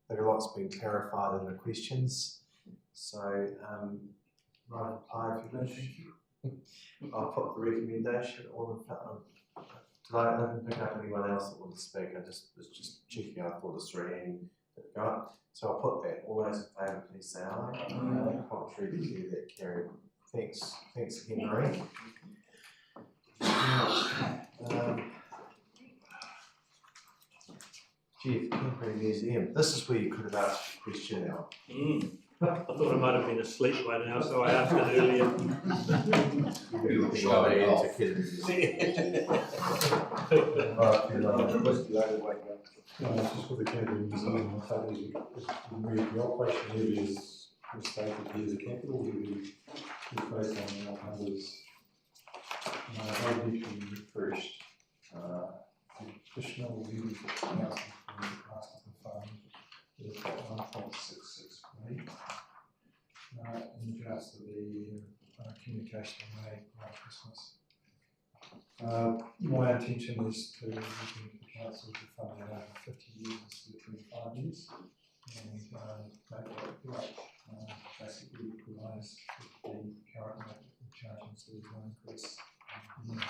I think a lot's been clarified in the questions. So, right, reply if you wish. I'll put the recommendation all in front of. Did I didn't pick up anyone else that wanted to speak? I was just checking. I thought the three that got. So I'll put that. All those in favour, please say aye. Contrary to declare that carried. Thanks again, Marie. Jeff, Canterbury Museum. This is where you could have asked a question now. I thought I might have been asleep by now, so I asked it earlier. Just for the Canterbury Museum, I think the operation area is stated here as a capital, will be based on our numbers. They need to be refreshed. Additional revenue for announcement from the Master Fund is about 1.668. And just the communication made by Christmas. My intention is to look into the council to fund that over 50 years instead of 25 years and make that right. Basically equalise the current rate of charging, so there's no increase in the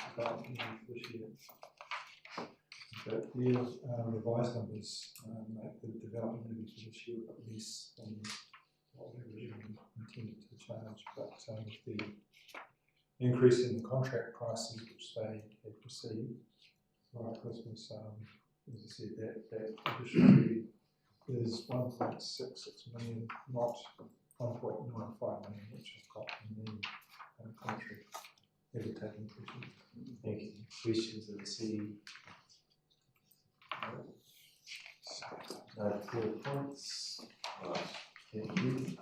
this year. But the revised numbers make the development levy for this year less than what we originally intended to charge, but with the increase in the contract prices which they had received right Christmas, as I said, that additional levy is 1.66 million, not 1.95 million, which is got in the contract ever taken. Thank you. Questions of the city? No clear points. Right, thank you.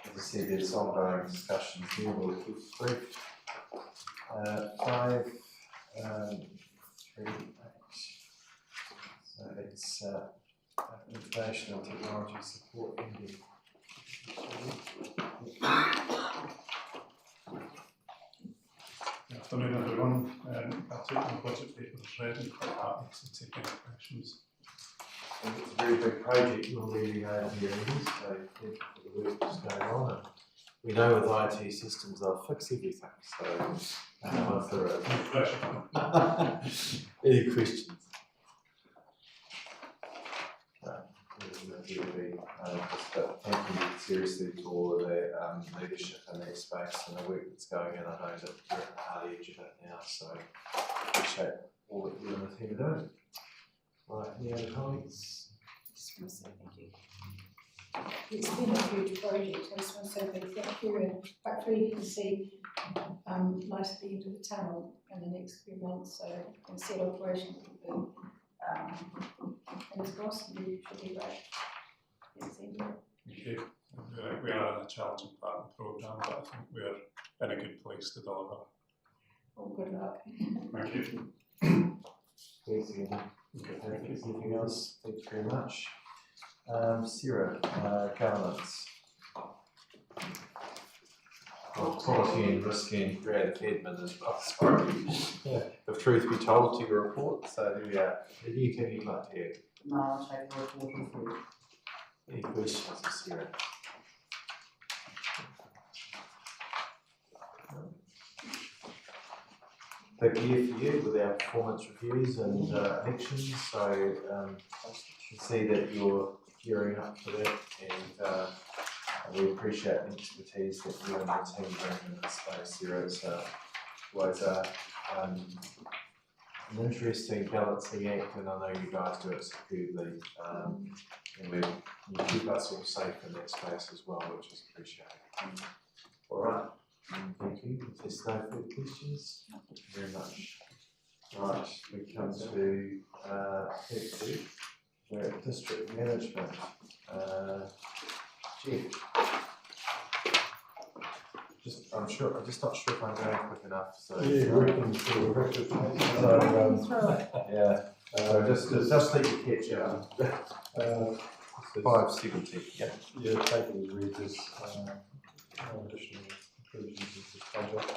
As I said, there's ongoing discussions here, we'll keep brief. 5, 3, 8. So it's information and technology support ending. Afternoon, everyone. I'll take my budget paper ready for partners and take any questions. It's a very big project you're leading over here, so thank you for the work that's going on. And we know with IT systems they'll fix everything, so any questions? Thank you seriously to all of the leadership in that space and the work that's going in. I know that we're at the hard edge of it now, so appreciate all that you and the team are doing. Right, any other comments? Just want to say thank you. It's been a huge project. I just want to say big thank you, and hopefully you can see light at the end of the tunnel in the next few months. So and set operations will be fingers crossed, and you should be great. Thanks, Andrew. Thank you. We are in a challenging part of the programme, but I think we're in a good place to deliver. Well, good luck. Thank you. Thanks again. Okay, anything else? Thank you very much. Sarah, governance. Quality and risk and creative admin as well. Sorry. If truth be told to your report, so there we are. Anything you'd like to add? No, I'll take the report on through. Any questions of Sarah? Big year for you with our performance reviews and elections, so you can see that you're gearing up for that, and we appreciate the expertise that you and the team bring in this space here. It's was an interesting balancing act, and I know you guys do it superbly, and you keep us all safe in that space as well, which is appreciated. All right. Thank you. If there's no further questions, thank you very much. Right, we come to we're at district management. Jeff. I'm just not sure if I'm going quick enough. So yeah, working through the record. Yeah. Just let you catch up. 570. Yeah. Yeah, taking the read this additional conclusions of this project.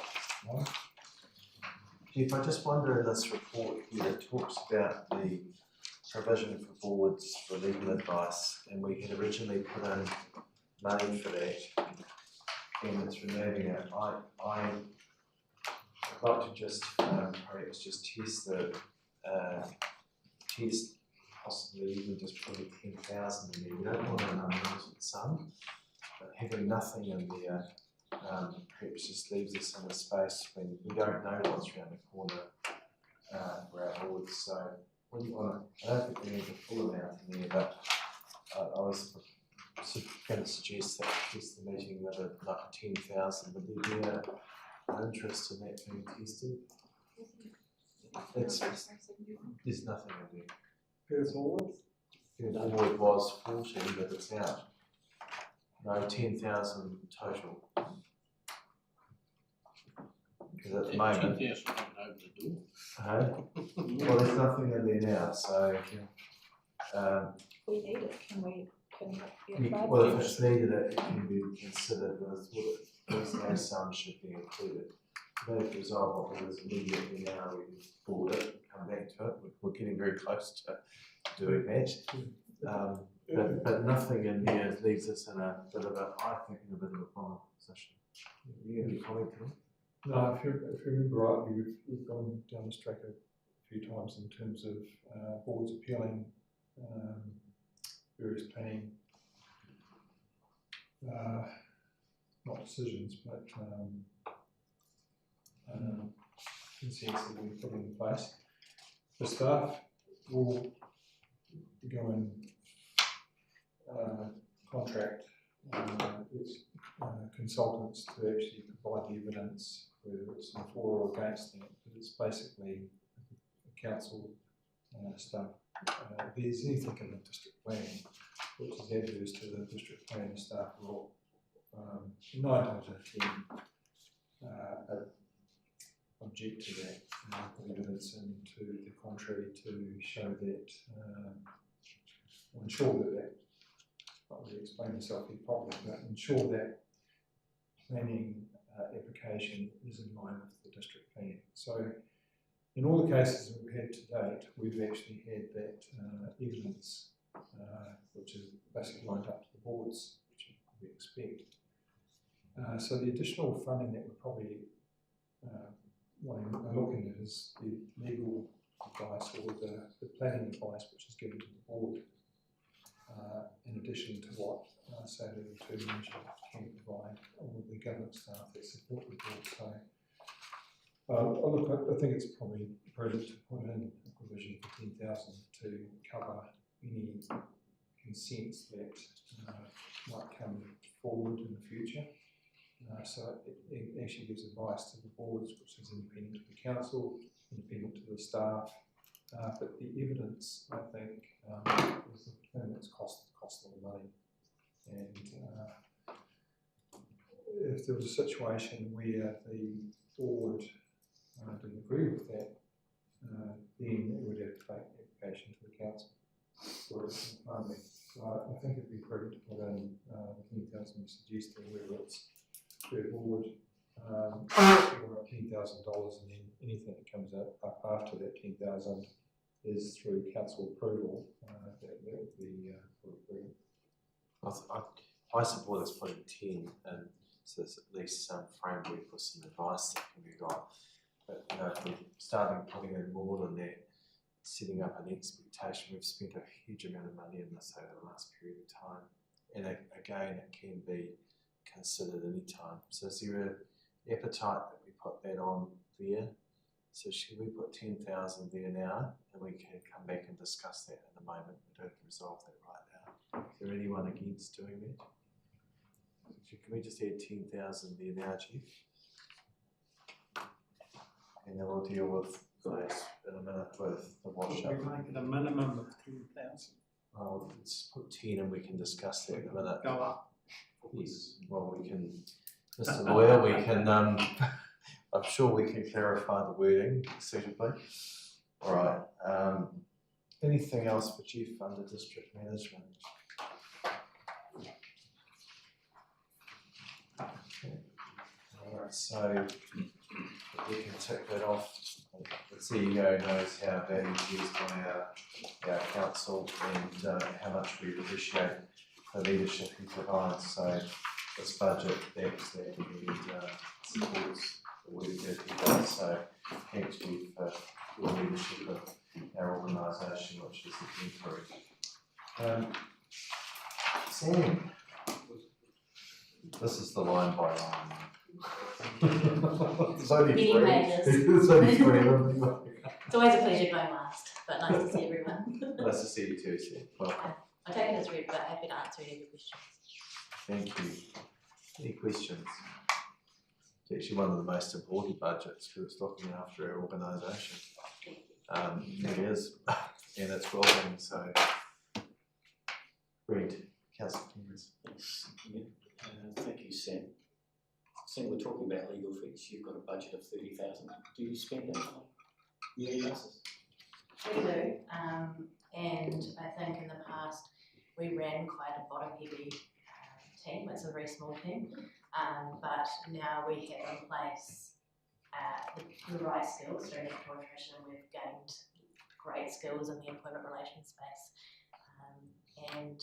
Jeff, I just wonder in this report here, it talks about the provision for boards for legal advice, and we had originally put in money for that, and it's removing it. I'd like to just perhaps just test possibly even just putting 10,000 in there. We don't want to numbers with some, but having nothing in there perhaps just leaves us in a space when we don't know what's around the corner for our boards. So what do you want to, I don't think we need the full amount in there, but I was going to suggest that test the meeting with like 10,000. Would there be an interest in that being tested? There's nothing in there. The board was 40, but it's out. No, 10,000 total. Because at the moment, 10,000 over the door. well, there's nothing in there now, so. We need it, can we apply? Well, if it's needed, it can be considered, but there's no sum should be included. If we resolve what there is immediately now, we can forward it and come back to it. We're getting very close to doing that. But nothing in here leaves us in a bit of a, I think, in a bit of a vulnerable position. You have any comment to that? No, if you remember rightly, we've gone down this track a few times in terms of boards appealing various planning, not decisions, but consents that we've put in place. The staff will go and contract its consultants to actually provide the evidence, whether it's for or against that, but it's basically council stuff. If there's anything in the district plan which is adverse to the district plan, staff will 9 times out of 10 object to that, put evidence into the contrary to show that, or ensure that, not really explain myself here properly, but ensure that planning application is in line with the district plan. So in all the cases that we've had to date, we've actually had that evidence, which is basically lined up to the boards, which we expect. So the additional funding that we're probably looking at is the legal advice or the planning advice which is given to the board, in addition to what say the two managers can provide, or the government staff that support the board. So I think it's probably prudent to put in a provision for 10,000 to cover any consents that might come forward in the future. So it actually gives advice to the boards, which is independent to the council, independent to the staff, but the evidence, I think, is the thing that's cost a lot of money. And if there was a situation where the board didn't agree with that, then it would have to take the application to the council for additional funding. So I think it'd be prudent to put in 10,000 suggested, whether it's per board or $10,000, and then anything that comes up after that 10,000 is through council approval. That would be approval. I support us putting 10 in, so there's at least some framework or some advice that can be got. But if we're starting putting in more than that, setting up an expectation, we've spent a huge amount of money in this over the last period of time. And again, it can be considered any time. So is there an appetite that we put that on there? So should we put 10,000 there now, and we can come back and discuss that in a moment? We don't have to resolve that right now. Is there anyone against doing that? Can we just add 10,000 there now, Chief? And then we'll deal with those in a minute with the wash up. We make it a minimum of 10,000. Oh, let's put 10 and we can discuss that in a minute. Go up. Yes, well, we can, Mr. Lawyer, we can, I'm sure we can clarify the wording suitably. All right. Anything else for Chief under district management? Okay. All right, so we can tick that off. The CEO knows how valued he is by our council and how much we appreciate the leadership he provides. So this budget backs that and supports the work that he does. So thanks, Chief, for your leadership of our organisation, which is exemplary. Sam, this is the line by line. There's only Many three. pages. There's only three of them. It's always a pleasure going last, but nice to see everyone. Nice to see you too, Sam. Welcome. I take it as read, but happy to answer any questions. Thank you. Any questions? It's actually one of the most important budgets because it's looking after our organisation. It is, and it's growing, so. Great. Councillor Kings. Thank you, Sam. Sam, we're talking about legal fees. You've got a budget of 30,000. Do you spend that on yearly basis? We do, and I think in the past we ran quite a bottom-heavy team. It's a very small team, but now we have in place the right skills during the transition, and we've gained great skills in the employment relations space, and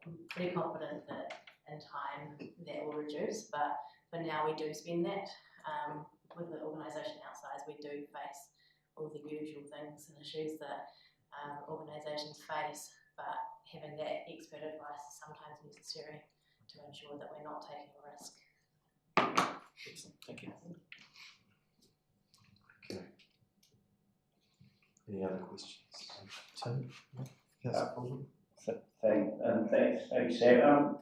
I'm pretty confident that in time that will reduce, but for now we do spend that. With the organisation our size, we do face all the usual things and issues that organisations face, but having that expert advice is sometimes necessary to ensure that we're not taking a risk. Excellent, thank you. Okay. Any other questions? Tim? Councillor Fulton? Thanks, Sam.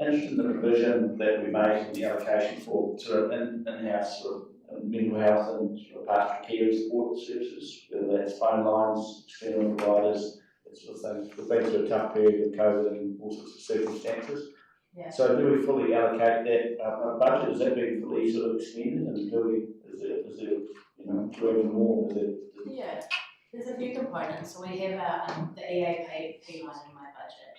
interested in the provision that we made in the allocation for sort of in-house sort of mental health and sort of pastoral care support services, whether that's phone lines, external providers, that sort of thing. We've been through a tough period with COVID and all sorts of circumstances. Yeah. So do we fully allocate that budget? Is that being fully sort of expended, and is there do we have more? Yeah, there's a few components. So we have our the EAP line in my budget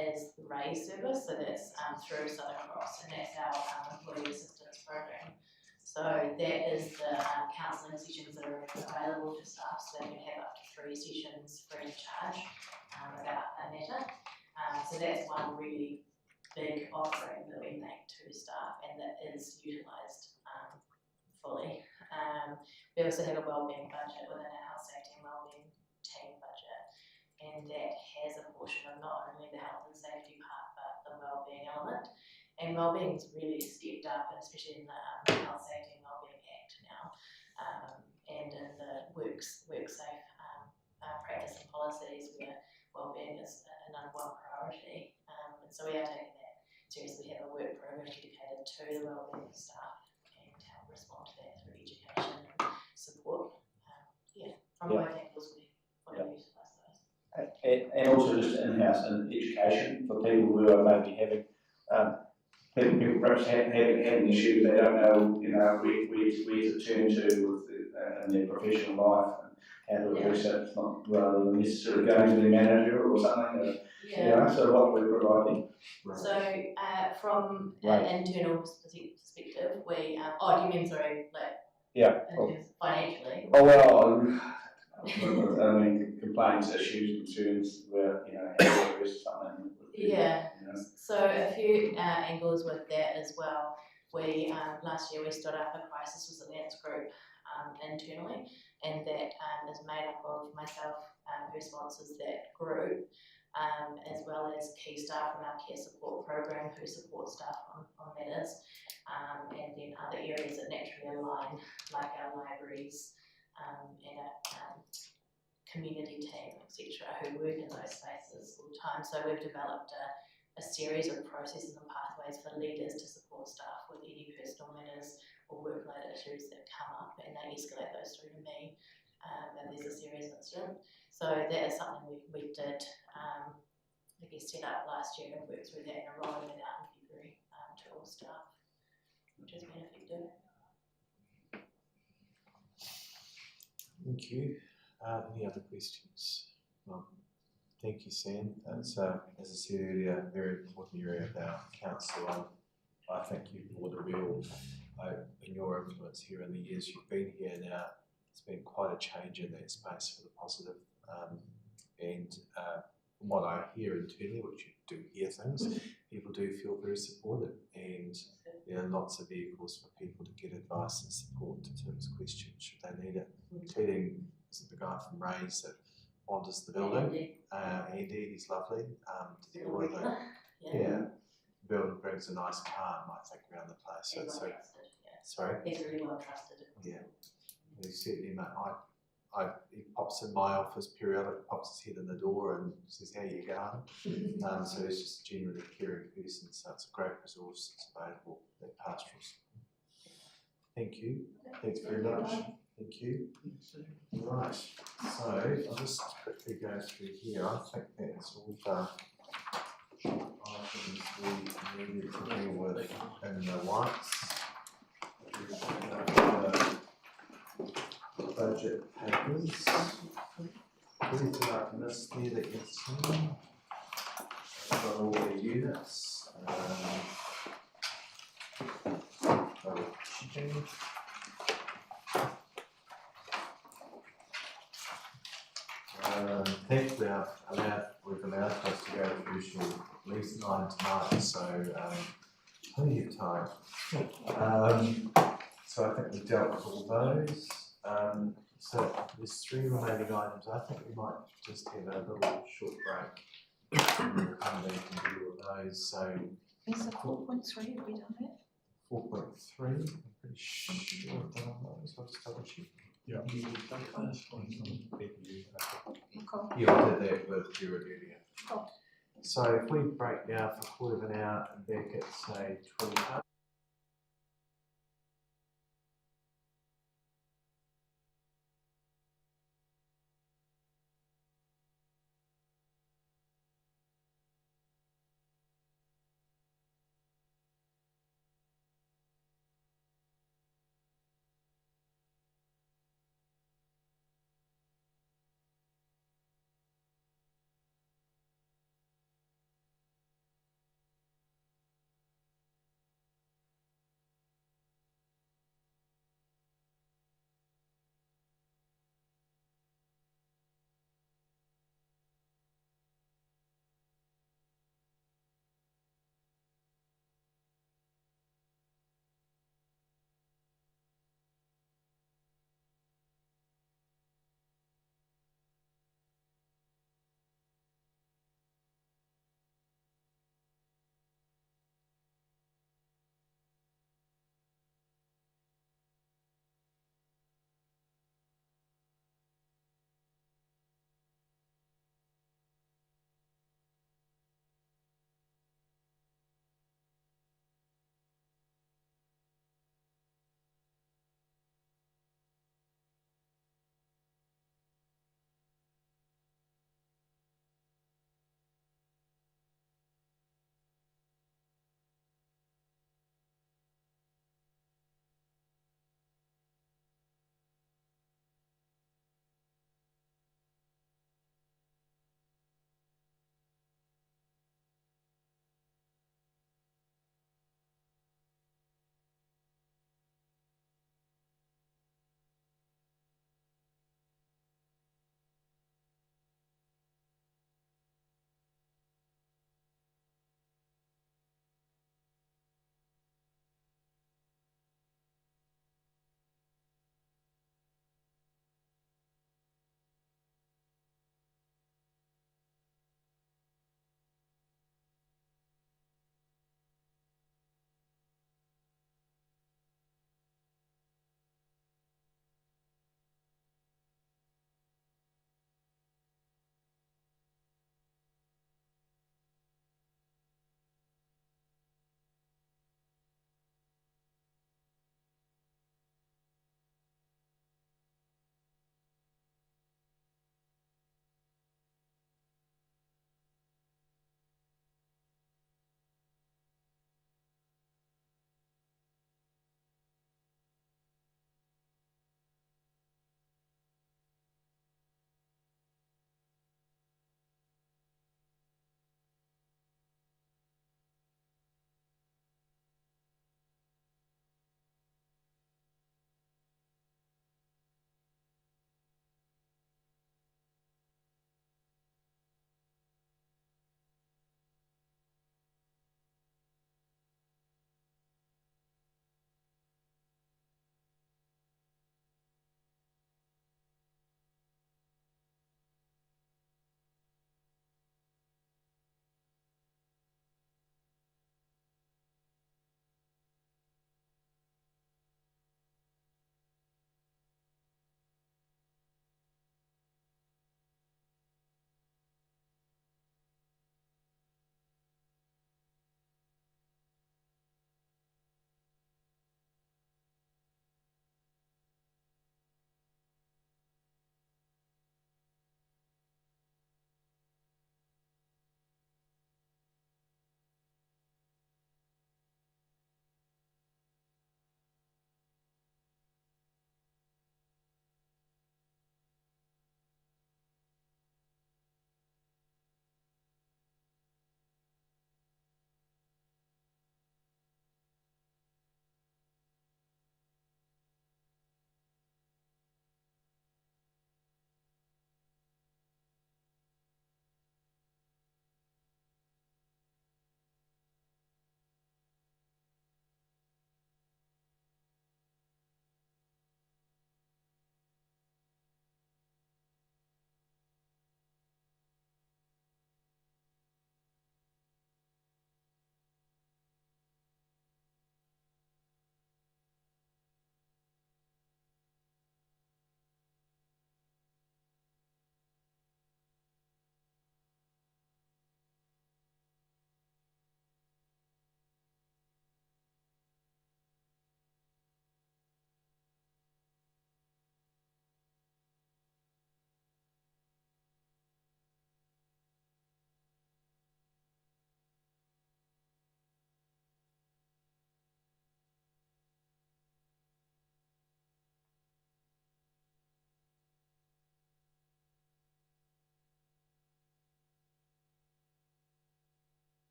is the RAISE service, so that's through Southern Cross, and that's our employee assistance program. So that is the counselling sessions that are available to staff, so they can have up to 3 sessions free of charge about a matter. So that's one really big offering that we make to staff, and that is utilised fully. We also have a wellbeing budget within our health safety and wellbeing team budget, and that has a portion of not only the health and safety part, but the wellbeing element. And wellbeing's really stepped up, and especially in the Health Safety and Wellbeing Act now, and in the work-safe practice and policies where wellbeing is a number one priority. And so we are taking that seriously. We have a work program dedicated to the wellbeing of staff and help respond to that through education and support. From both angles we want to utilise those. And also just in-house and education for people who are maybe having people perhaps having issues they don't know, where to turn to in their professional life and how to address it, not rather than necessarily going to the manager or something. So what we're providing. So from an internal perspective, we do you mean sorry, financially? Oh well, I mean complaints, issues, concerns where how to address something. So a few angles with that as well. We last year we stood up a crisis resilience group internally, and that is made up of myself, who sponsors that group, as well as key staff from our care support program who support staff on matters, and then other areas that naturally align, like our libraries and our community team, etc., who work in those spaces all the time. So we've developed a series of processes and pathways for leaders to support staff with any personal matters or workload issues that come up, and they escalate those through to me if there's a serious incident. So that is something we did, set up last year and worked through that and are rolling it out in February to all staff, which has been effective. Thank you. Any other questions? Thank you, Sam. That's, as I said earlier, a very important area of our council. I think you've brought a real, in your influence here in the years you've been here now, it's been quite a change in that space for the positive. And from what I hear internally, which you do hear things, people do feel very supported, and there are lots of vehicles for people to get advice and support to Tim's questions should they need it, including the guy from RAISE that wanders the building. Andy, he's lovely to deal with. The building brings a nice calm, I think, around the place. He's well trusted, Sorry? He's really well trusted. Yeah. He certainly, he pops in my office periodically, pops his head in the door and says, how you going? So he's just a genuinely caring person, so it's a great resource that's available, that pastoral support. Thank you. Thanks very much. Thank you. Right, so I'll just quickly go through here. I think that's all the items we needed to deal with in the whites. Budget papers. Anything I've missed there that you've seen? Got all the units. Thankfully, we've allowed us to go through till at least 9 tonight, so plenty of time. So I think we've dealt with all those. So there's 3 remaining items. I think we might just have a little short break and we'll come back and deal with those. So is the 4.3, have we done that? 4.3, I'm pretty sure I've done those. I'll just double check. Yeah, you will take those ones. Yeah, I did that with Kira earlier. So if we break down for a quarter of an hour and back at say 20.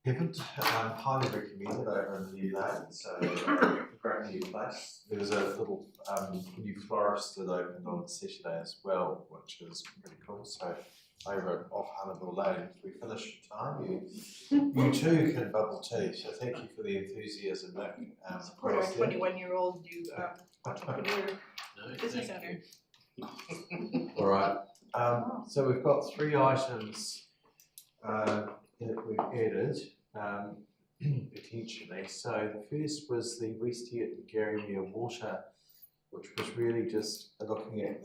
haven't, highly recommended over in the new lane, so a great new place. There was a little new florist that opened on Saturday as well, which is pretty cool. So over off Hunnable Lane, if we finish time, you too can bubble tea. So thank you for the enthusiasm, Nick. Support our 21-year-old new entrepreneur business owner. All right. So we've got 3 items that we've added potentially. So the first was the West Heart and Garrymere water, which was really just looking at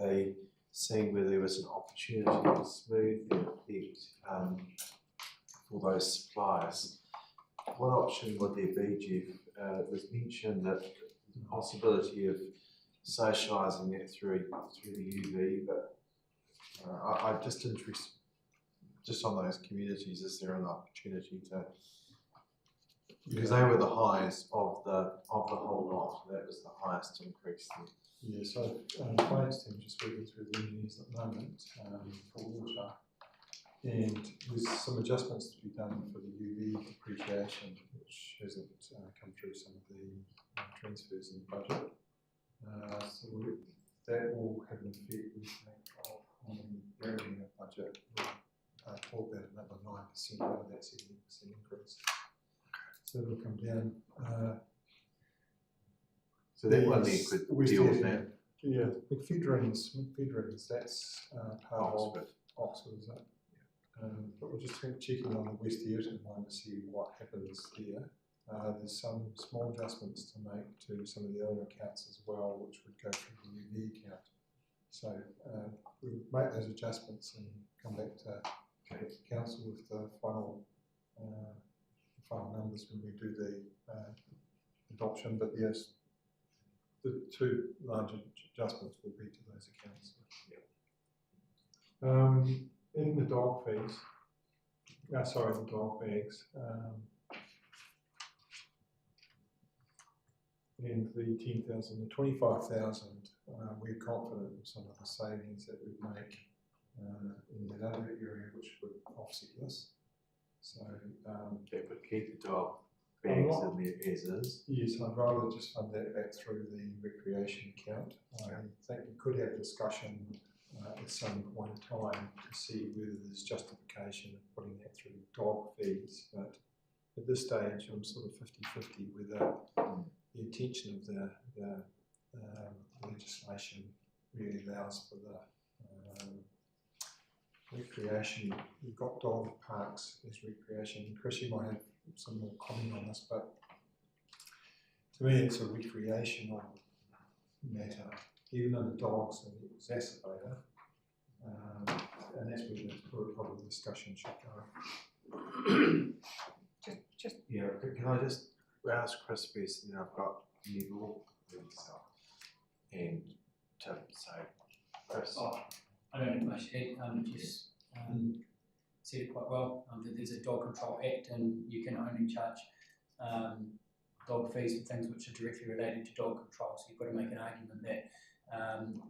seeing whether there was an opportunity to smooth the effect for those supplies. What option would there be, Jeff? It was mentioned that the possibility of socialising that through the UV, but I'm just interested, just on those communities, is there an opportunity to, because they were the highs of the whole lot, that was the highest increase there. Yeah, so finance team just reading through the engineers at the moment for water, and there's some adjustments to be done for the UV depreciation, which hasn't come through some of the transfers in the budget. So that will have an effect, we think, on the revenue budget. We'll talk about another 9% out of that 70% increase. So it'll come down. So that one there could deal with that. Yeah, McFedrins, that's part of Oxford, is that? But we're just checking on the West Hearton one to see what happens there. There's some small adjustments to make to some of the other accounts as well, which would go through the UV account. So we'll make those adjustments and come back to council with the final numbers when we do the adoption. But yes, the 2 large adjustments will be to those accounts. In the dog fees, the dog bags, and the 10,000, the 25,000, we're confident of some of the savings that we'd make in that other area, which would offset this. So that would keep the dog bags in there as is. Yes, I'd rather just fund that back through the recreation account. I think we could have discussion at some point in time to see whether there's justification of putting that through dog fees, but at this stage I'm sort of 50-50 whether the intention of the legislation really allows for the recreation. We've got dog parks as recreation. Chris, you might have some more comment on this, but to me it's a recreational matter, even though the dogs are the exacerbator, and that's where the probably discussion should go. Yeah, can I just ask Chris first, and then I've got Neville and Tim, so Chris. I don't have much to add, just said it quite well. There's a Dog Control Act, and you can only charge dog fees for things which are directly related to dog control. So you've got to make an argument that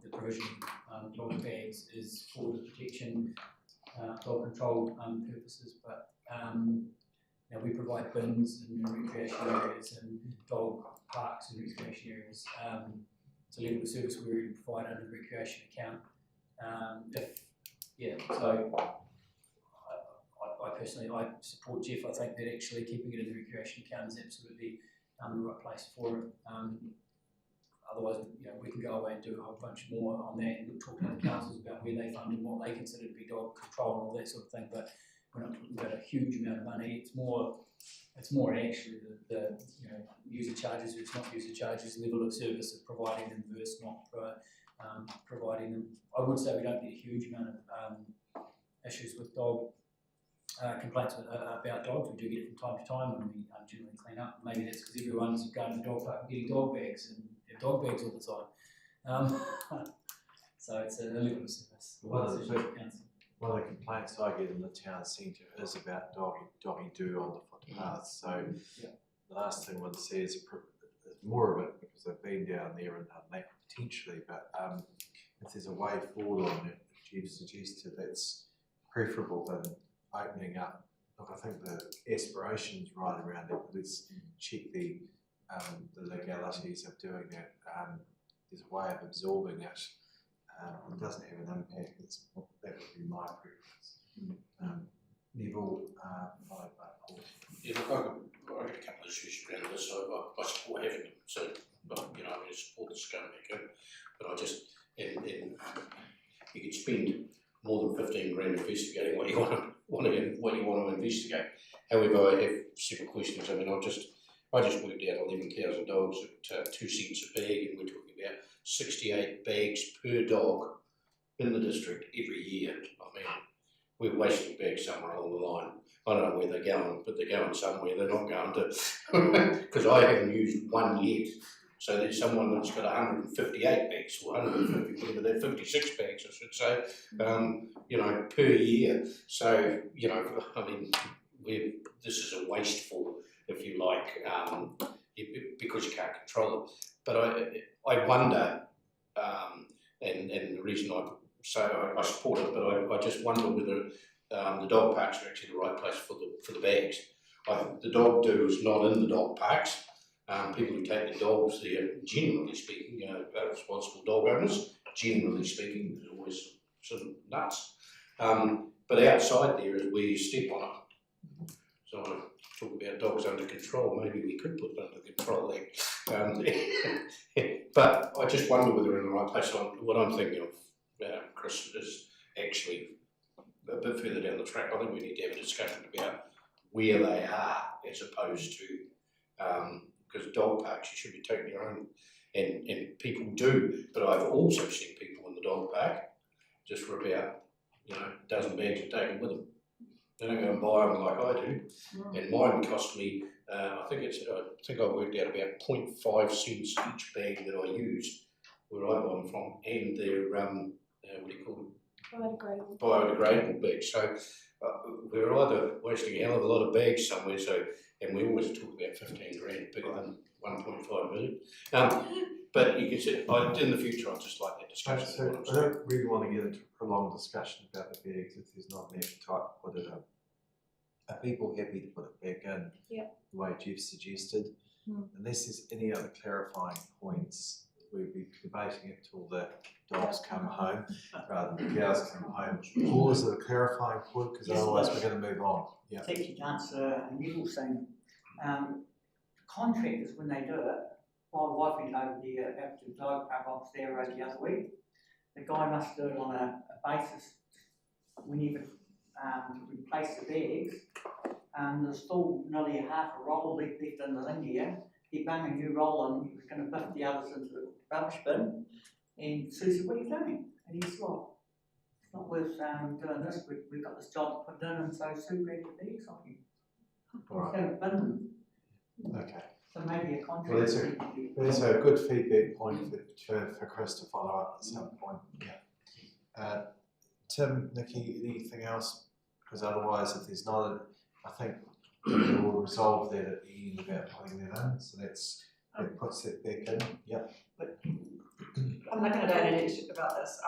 the provision of dog bags is for the protection, dog control purposes, but now we provide bins in recreation areas and dog parks and recreation areas. It's a level of service we already provide under the recreation account. So I personally support Jeff. I think that actually keeping it in the recreation account is absolutely the right place for it. Otherwise, we can go away and do a whole bunch more on that and talk to the councils about where they fund and what they consider to be dog control and all that sort of thing. But we're not talking about a huge amount of money. It's more actually the user charges versus not user charges, level of service of providing them versus not providing them. I would say we don't get a huge amount of issues with dog complaints about dogs. We do get it from time to time when we generally clean up. Maybe that's because everyone's going to the dog park and getting dog bags and have dog bags all the time. So it's a level of service. One of the complaints I get in the town centre is about doggy do on the footpath. So the last thing one says is more of it because they've been down there and done that potentially. But if there's a way forward on it, Jeff suggested that's preferable than opening up look, I think the aspiration's right around it, but let's check the legalities of doing that. There's a way of absorbing it. It doesn't have an impact. That would be my preference. Neville, followed by Paul. Yeah, look, I've got a couple of issues around this. I support having them, so you know, I support this going back in, but I just and you could spend more than 15 grand investigating what you want to investigate. However, I have several questions. I mean, I just worked out 11,000 dogs at 2 cents a bag, and we're talking about 68 bags per dog in the district every year. I mean, we're wasting bags somewhere along the line. I don't know where they're going, but they're going somewhere. They're not going to, because I haven't used one yet. So there's someone that's got 158 bags, or 150, whatever they're 56 bags, I should say, you know, per year. So, you know, I mean, this is a wasteful, if you like, because you can't control it. But I wonder, and the reason I support it, but I just wonder whether the dog parks are actually the right place for the bags. I think the dog do is not in the dog parks. People who take their dogs there, generally speaking, you know, are responsible dog owners, generally speaking, there's always some nuts. But outside there is where you step on it. So I want to talk about dogs under control. Maybe we could put it under control there. But I just wonder whether we're in the right place. What I'm thinking of, Chris, is actually a bit further down the track. I think we need to have a discussion about where they are, as opposed to, because dog parks, you should be taking your own, and people do, but I've also seen people in the dog park just for about, you know, a dozen bags and take them with them. They don't go and buy them like I do, and mine cost me, I think I worked out about 0.5 cents each bag that I used, where I buy them from, and they're, what do you call them? Biodegradable bags. So we're either wasting a hell of a lot of bags somewhere, and we always talk about 15 grand bigger than 1.5 million. But you can see, in the future, I'd just like that discussion. So I don't really want to get into a prolonged discussion about the bags if there's not an appetite to put it in. Are people happy to put it back in the way Jeff suggested? Unless there's any other clarifying points, we'll be debating it till the dogs come home rather than the cows come home. Paul, is it a clarifying point? Because otherwise we're going to move on. I think you can answer a Neville thing. Contractors, when they do it, my wife went over there after the dog park off there the other week. The guy must do it on a basis whenever replace the bags. There's still nearly a half a roll left in the thing here. He bung a new roll in, he was going to biff the others into the rubbish bin. And Sue said, "What are you doing?" And he said, "Well, it's not worth doing this. We've got this job to put in." And so Sue grabbed the bags off him. Right. Going to bin them. Okay. So maybe a contract. Well, that's a good feedback point for Chris to follow up at some point. Yeah. Tim, Nikki, anything else? Because otherwise, if there's not, I think we'll resolve that at the end about putting that in. So that puts it back in. Yep. But I'm not going to dive into about this.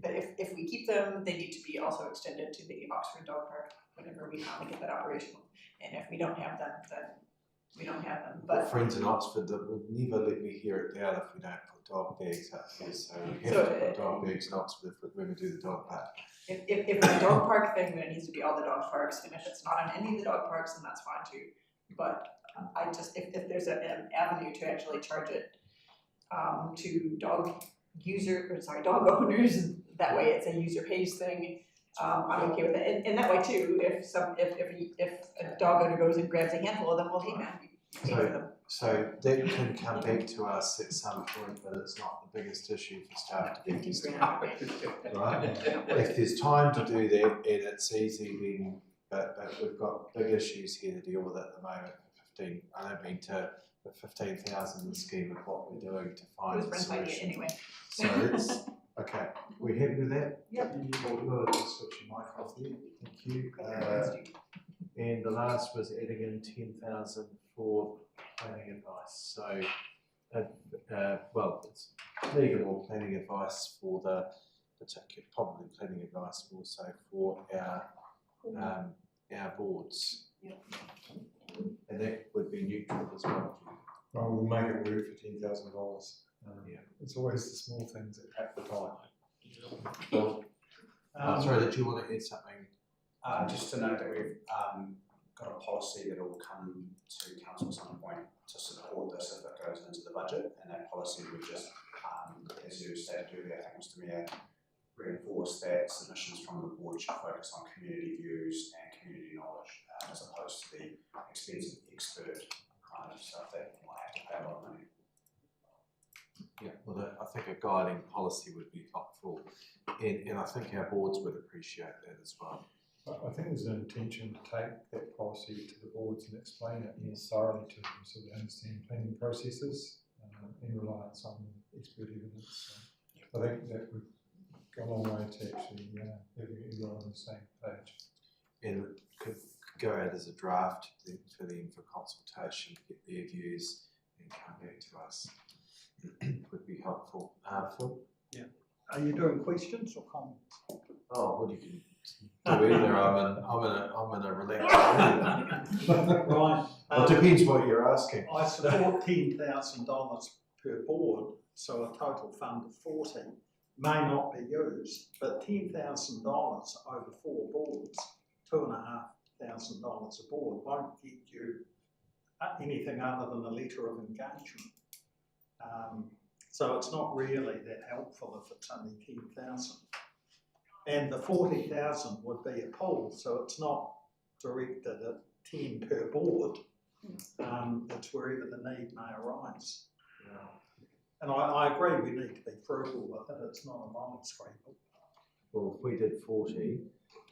But if we keep them, they need to be also extended to the Oxford Dog Park whenever we finally get that operational. And if we don't have them, then we don't have them. But friends in Oxford that would never let me hear it down if we don't put dog bags up here. So we have to put dog bags in Oxford when we do the dog park. If it's a dog park thing, then it needs to be all the dog parks. And if it's not on any of the dog parks, then that's fine too. But I just, if there's an avenue to actually charge it to dog owners, that way it's a user pays thing. I'm okay with it, and that way too. If a dog owner goes and grabs a handful of them, well, hey man, you pay for them. So that can come back to us at some point, but it's not the biggest issue for staff to be right? If there's time to do that and it's easy, then but we've got big issues here to deal with at the moment. For 15, I don't mean to. 15,000 in the scheme of what we're doing to find a solution. Anyway. So it's okay. We happy with that? Yep. We'll just switch your mic off there. Thank you. And the last was adding in 10,000 for planning advice. So, well, it's legal or planning advice for the particular, probably planning advice also for our our boards. Yep. And that would be neutral as well. Well, we'll make it work for $10,000. Yeah. It's always the small things that take the time. Sorry, did you want to add something? Just to note that we've got a policy that will come to council at some point to support this if it goes into the budget, and that policy would just, as you stated earlier, I think Mr. Mayor, reinforce that submissions from the board should focus on community views and community knowledge, as opposed to the expensive expert kind of stuff that might have to pay a lot of money. Yeah, well, I think a guiding policy would be helpful, and I think our boards would appreciate that as well. I think there's an intention to take that policy to the boards and explain it more thoroughly to them so they understand planning processes and reliance on expert evidence. So I think that would go a long way to actually having everyone on the same page. And it could go out as a draft for them for consultation, get their views and come back to us. Would be helpful. Phil? Yeah. Are you doing questions or comments? Oh, well, you can do either. I'm in a relaxed mood. Right. It depends what you're asking. I support $10,000 per board, so a total fund of 40 may not be used, but $10,000 over 4 boards, $2,500 a board won't get you anything other than a letter of engagement. So it's not really that helpful if it's only 10,000. And the 40,000 would be a pool, so it's not directed at 10 per board. It's wherever the need may arise. Yeah. And I agree we need to be frugal with it, it's not a mind scramble. Well, if we did 40,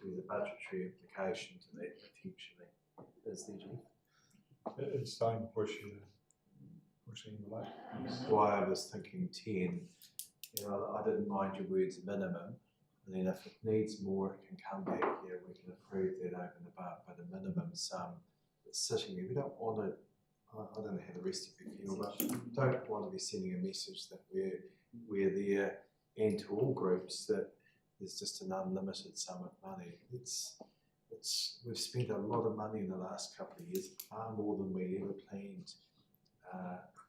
there's a budgetary implication to that potentially. Is there, Jeff? It's starting to pushing the light. That's why I was thinking 10. You know, I didn't mind your words minimum, and then if it needs more, it can come back here. We can approve that over and above, but a minimum sum that's sitting there. We don't want to. I don't know how the rest of you feel, but don't want to be sending a message that we're there, and to all groups that there's just an unlimited sum of money. We've spent a lot of money in the last couple of years, far more than we ever planned.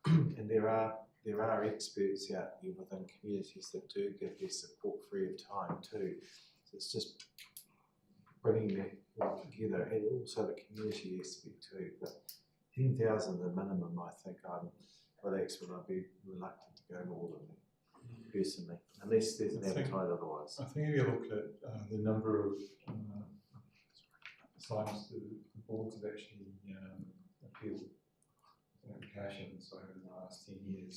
And there are experts out there within communities that do give their support free of time too. So it's just bringing that all together, and also the community aspect too. But 10,000 the minimum, I think I'm relaxed, but I'd be reluctant to go more than that, personally, unless there's an appetite otherwise. I think if you look at the number of times the boards have actually appealed applications over the last 10 years.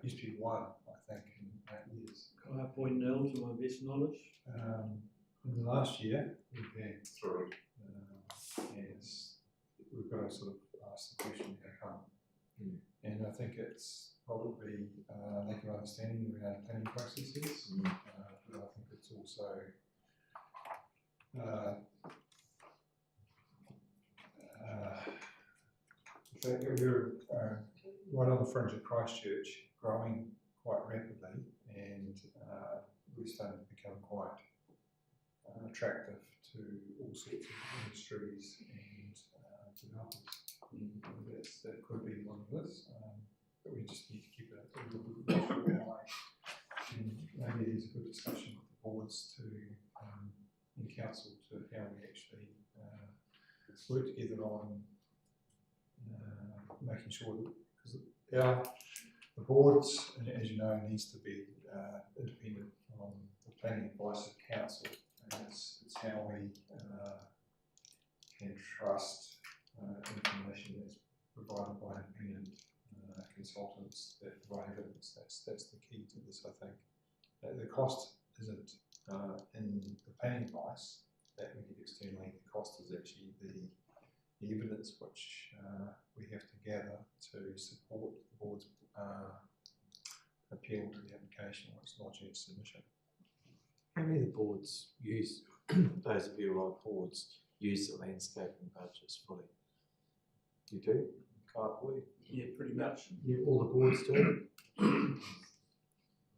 Used to be 1, I think, in 8 years. 5.0 to my best knowledge. In the last year, we've had 3. And we've got to sort of ask the question, how come? And I think it's probably lack of understanding around planning processes, but I think it's also the fact that we're right on the fringe of Christchurch, growing quite rapidly, and we're starting to become quite attractive to all sorts of industries and developers. That could be one of this, but we just need to keep it a little bit more. And maybe there's a good discussion with the boards to in council to how we actually work together on making sure that, because the boards, as you know, needs to be independent from the planning advice of council, and it's how we can trust information that's provided by independent consultants that provide evidence. That's the key to this, I think. The cost isn't in the planning advice that we get externally. The cost is actually the evidence which we have to gather to support the board's appeal to the application or its lodging its submission. How many of the boards use, those of you who are on boards, use the landscaping budgets fully? You do? Kaipoi? Yeah, pretty much. Yeah, all the boards do. The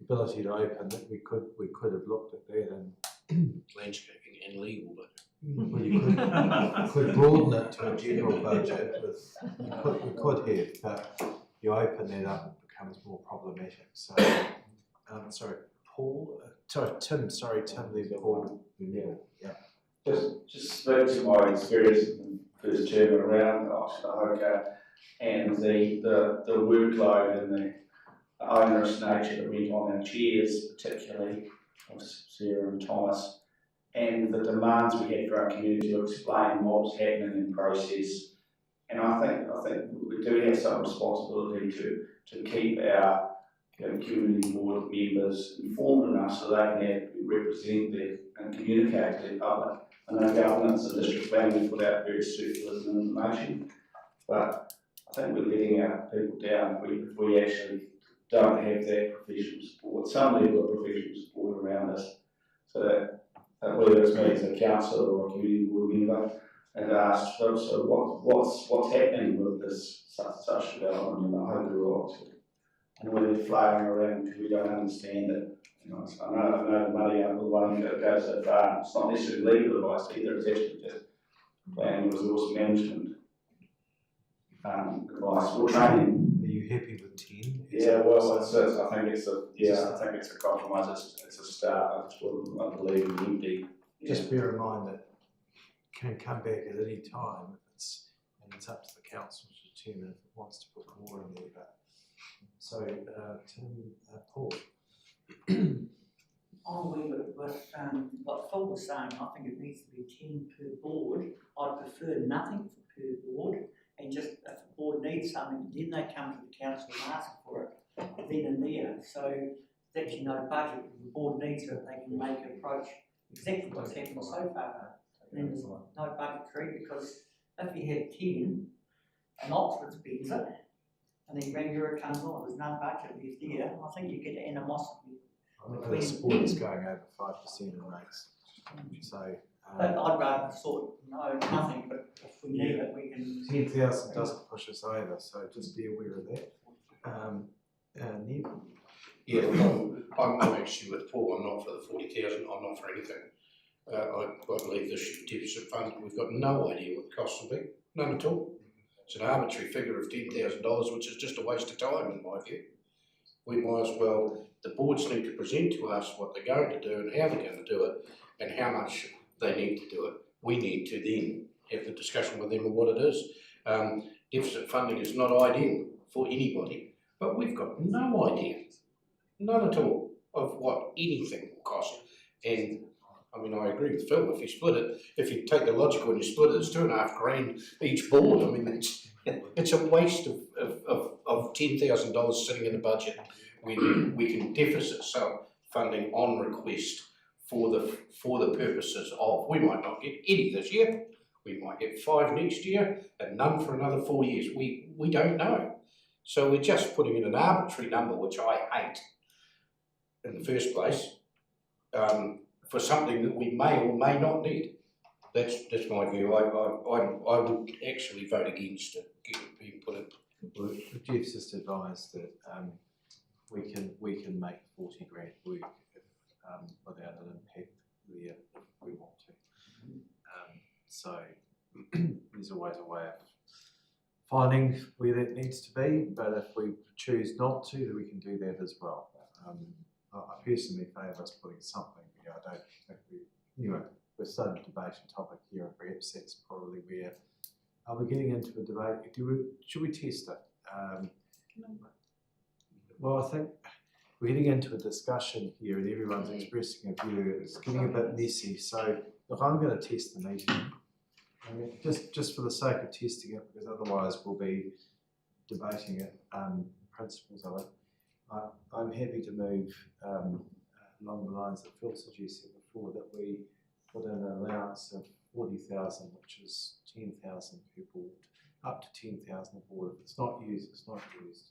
ability to open it, we could have looked at that and landscaping and legal, but Well, you could broaden it to a general budget with, we could have, but you open that up, it becomes more problematic. So, Tim Paul, yeah. Just speak to my experience in the first term around Oxford and the workload and the onerous nature that went on our chairs, particularly of Sarah and Thomas, and the demands we had for our community to explain what was happening in process. And I think we do have some responsibility to keep our community board members informed enough so they can represent them and communicate to the public. I know governance and district planning put out various circulars and information, but I think we're letting our people down if we actually don't have that professional support, some level of professional support around us, so that whether it's me as a councillor or a community board member, and asked, so what's happening with this such development in the Hogaroo Oxford, and whether they're flying around because we don't understand it. You know, I know the money out of the one that goes so far. It's not necessarily legal advice either. It's actually just planning resource management advice or training. Are you happy with 10? Yeah, well, I think it's a compromise. It's a start. That's what I believe is empty. Just bear in mind that it can come back at any time and it's up to the council to determine if it wants to put more in there. But so, Tim, Paul. I'll leave it with what Phil was saying. I think it needs to be 10 per board. I'd prefer nothing per board, and just if the board needs something, then they come to the council and ask for it then and there. So there's actually no budget. If the board needs it, they can make an approach exactly what's happened so far. And then there's no budgetary, because if you had 10 and Oxford spends it, and then Rangira comes on, there's no budget left there, I think you get animosity. The support is going over 5% in rates. So, But I'd rather sort nothing, but if we need it, we can. 10,000 doesn't push us over, so just be aware of that. Neve? Yeah, I'm actually with Paul. I'm not for the 40,000. I'm not for anything. I believe this deficit fund, we've got no idea what the costs will be. None at all. It's an arbitrary figure of $10,000, which is just a waste of time in my view. We might as well, the boards need to present to us what they're going to do and how they're going to do it and how much they need to do it. We need to then have the discussion with them on what it is. Deficit funding is not ideal for anybody, but we've got no idea, none at all, of what anything will cost. And I mean, I agree with Phil, if you split it, if you take the logical and you split it, it's $2,500 each board. I mean, it's a waste of $10,000 sitting in the budget when we can deficit some funding on request for the purposes of, we might not get any this year, we might get 5 next year, and none for another 4 years. We don't know. So we're just putting in an arbitrary number, which I hate in the first place, for something that we may or may not need. That's my view. I would actually vote against it being put in. Well, Jeff's just advised that we can make 40 grand work without an impact there if we want to. So there's always a way of finding where that needs to be, but if we choose not to, then we can do that as well. I personally favour us putting something here. I don't think anyway, we're starting a debate topic here, and perhaps that's probably where we're getting into a debate. Should we test it? Well, I think we're getting into a discussion here and everyone's expressing a view. It's getting a bit messy. So, look, I'm going to test the meeting. I mean, just for the sake of testing it, because otherwise we'll be debating it, principles of it. I'm happy to move along the lines that Phil suggested before, that we put in an allowance of 40,000, which is 10,000 per board, up to 10,000 a board. If it's not used, it's not used.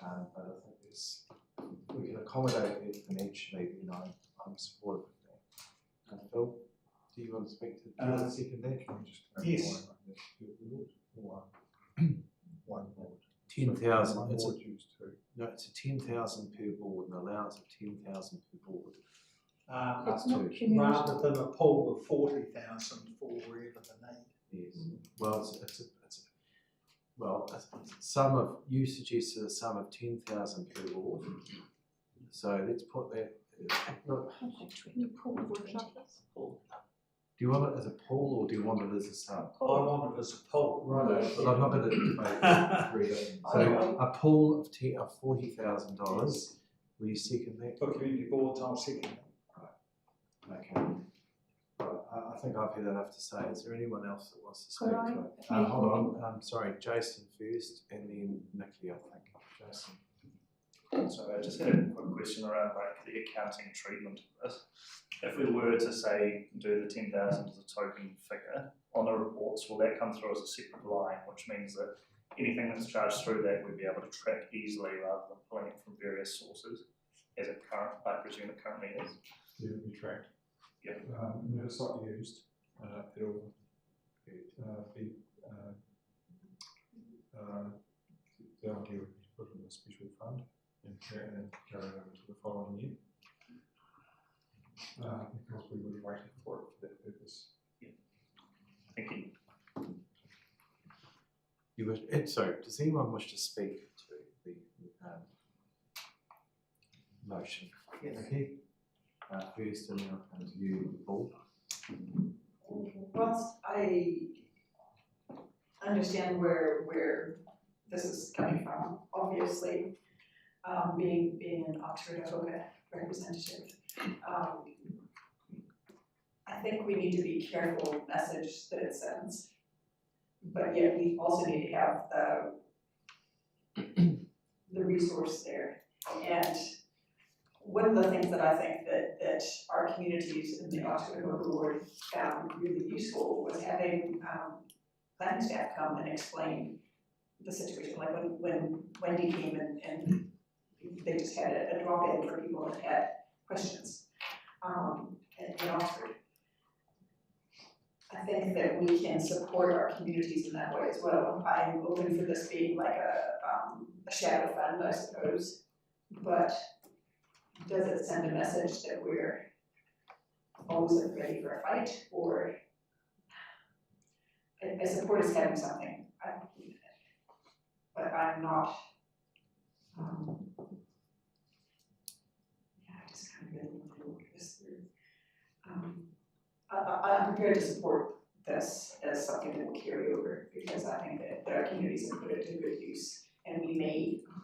But I think we can accommodate that financially, you know, I'm supportive of that. Phil, do you want to speak to the second that? Yes. One board. 10,000. It's a 10,000 per board, an allowance of 10,000 per board. Rather than a pool of 40,000 for wherever the need. Yes. Well, it's a sum of, you suggested a sum of 10,000 per ward. So let's put that. Look, do you want it as a pool or do you want it as a sum? I want it as a pool. Right. But I'm not going to debate that. So a pool of $40,000. Will you second that? For community boards, I'll second that. Okay. Right, I think I've had enough to say. Is there anyone else that wants to speak Could to it? Hold on. Sorry, Jason first, and then Nikki, I think. Jason. So I just had a quick question around like the accounting treatment of this. If we were to say do the 10,000 as a token figure on the reports, will that come through as a separate line, which means that anything that's charged through that we'd be able to track easily rather than pulling it from various sources, as it I presume it currently is? Yeah, it'll be tracked. Yeah. And if it's not used, it'll be the idea would be to put it in a special fund and carry it over to the following year. Because we would have waited for it for that purpose. Yeah. Thank you. Sorry, does anyone wish to speak to the motion? Yes. Okay. First, and then I'll come to you, Paul. Whilst I understand where this is coming from, obviously, being an Oxford Avoca representative, I think we need to be careful with the message that it sends, but yet we also need to have the resource there. And one of the things that I think that our communities in the Oxford Avoca ward found really useful was having planning staff come and explain the situation. Like when Wendy came and they just had a drop-in for people that had questions in Oxford. I think that we can support our communities in that way as well. I'm open for this being like a shadow fund, I suppose, but does it send a message that we're always ready for a fight, or I support us having something, but I'm not. I just kind of really want to work this through. I'm prepared to support this as something that will carry over, because I think that our communities have put it to good use, and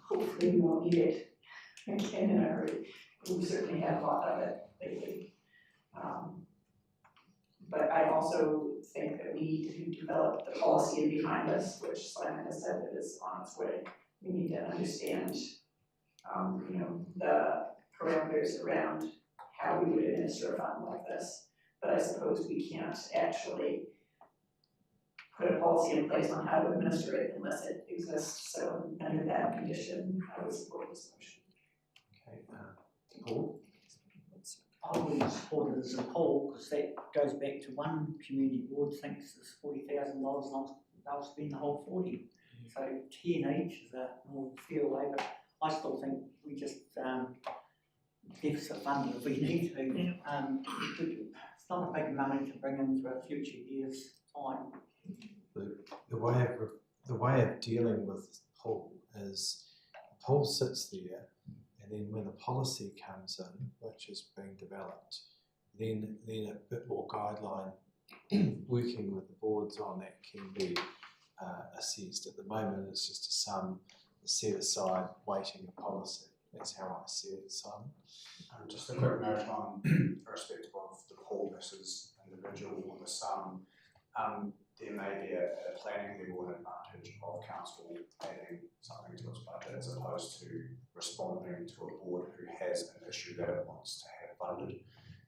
hopefully we won't need it again in a hurry. We certainly have a lot of it lately. But I also think that we need to develop the policy behind this, which Simon has said that is on its way. We need to understand, the parameters around how we would administer a fund like this. But I suppose we can't actually put a policy in place on how to administer it unless it exists. So under that condition, I would support this motion. Okay, Paul? I wouldn't support it as a poll, because that goes back to one community board thinks there's $40,000 and they'll spend the whole 40. So 10 each is a more fair way, but I still think we just deficit fund it if we need to. It's not a big money to bring in for a future year's time. The way of dealing with Paul is Paul sits there, and then when the policy comes in, which is being developed, then a bit more guideline working with the boards on that can be assessed. At the moment, it's just a sum set aside waiting a policy. That's how I see it, Simon. Just a quick note on, irrespective of the pool versus individual or the sum, there may be a planning level advantage of council adding something to its budget as opposed to responding to a board who has an issue that it wants to have funded.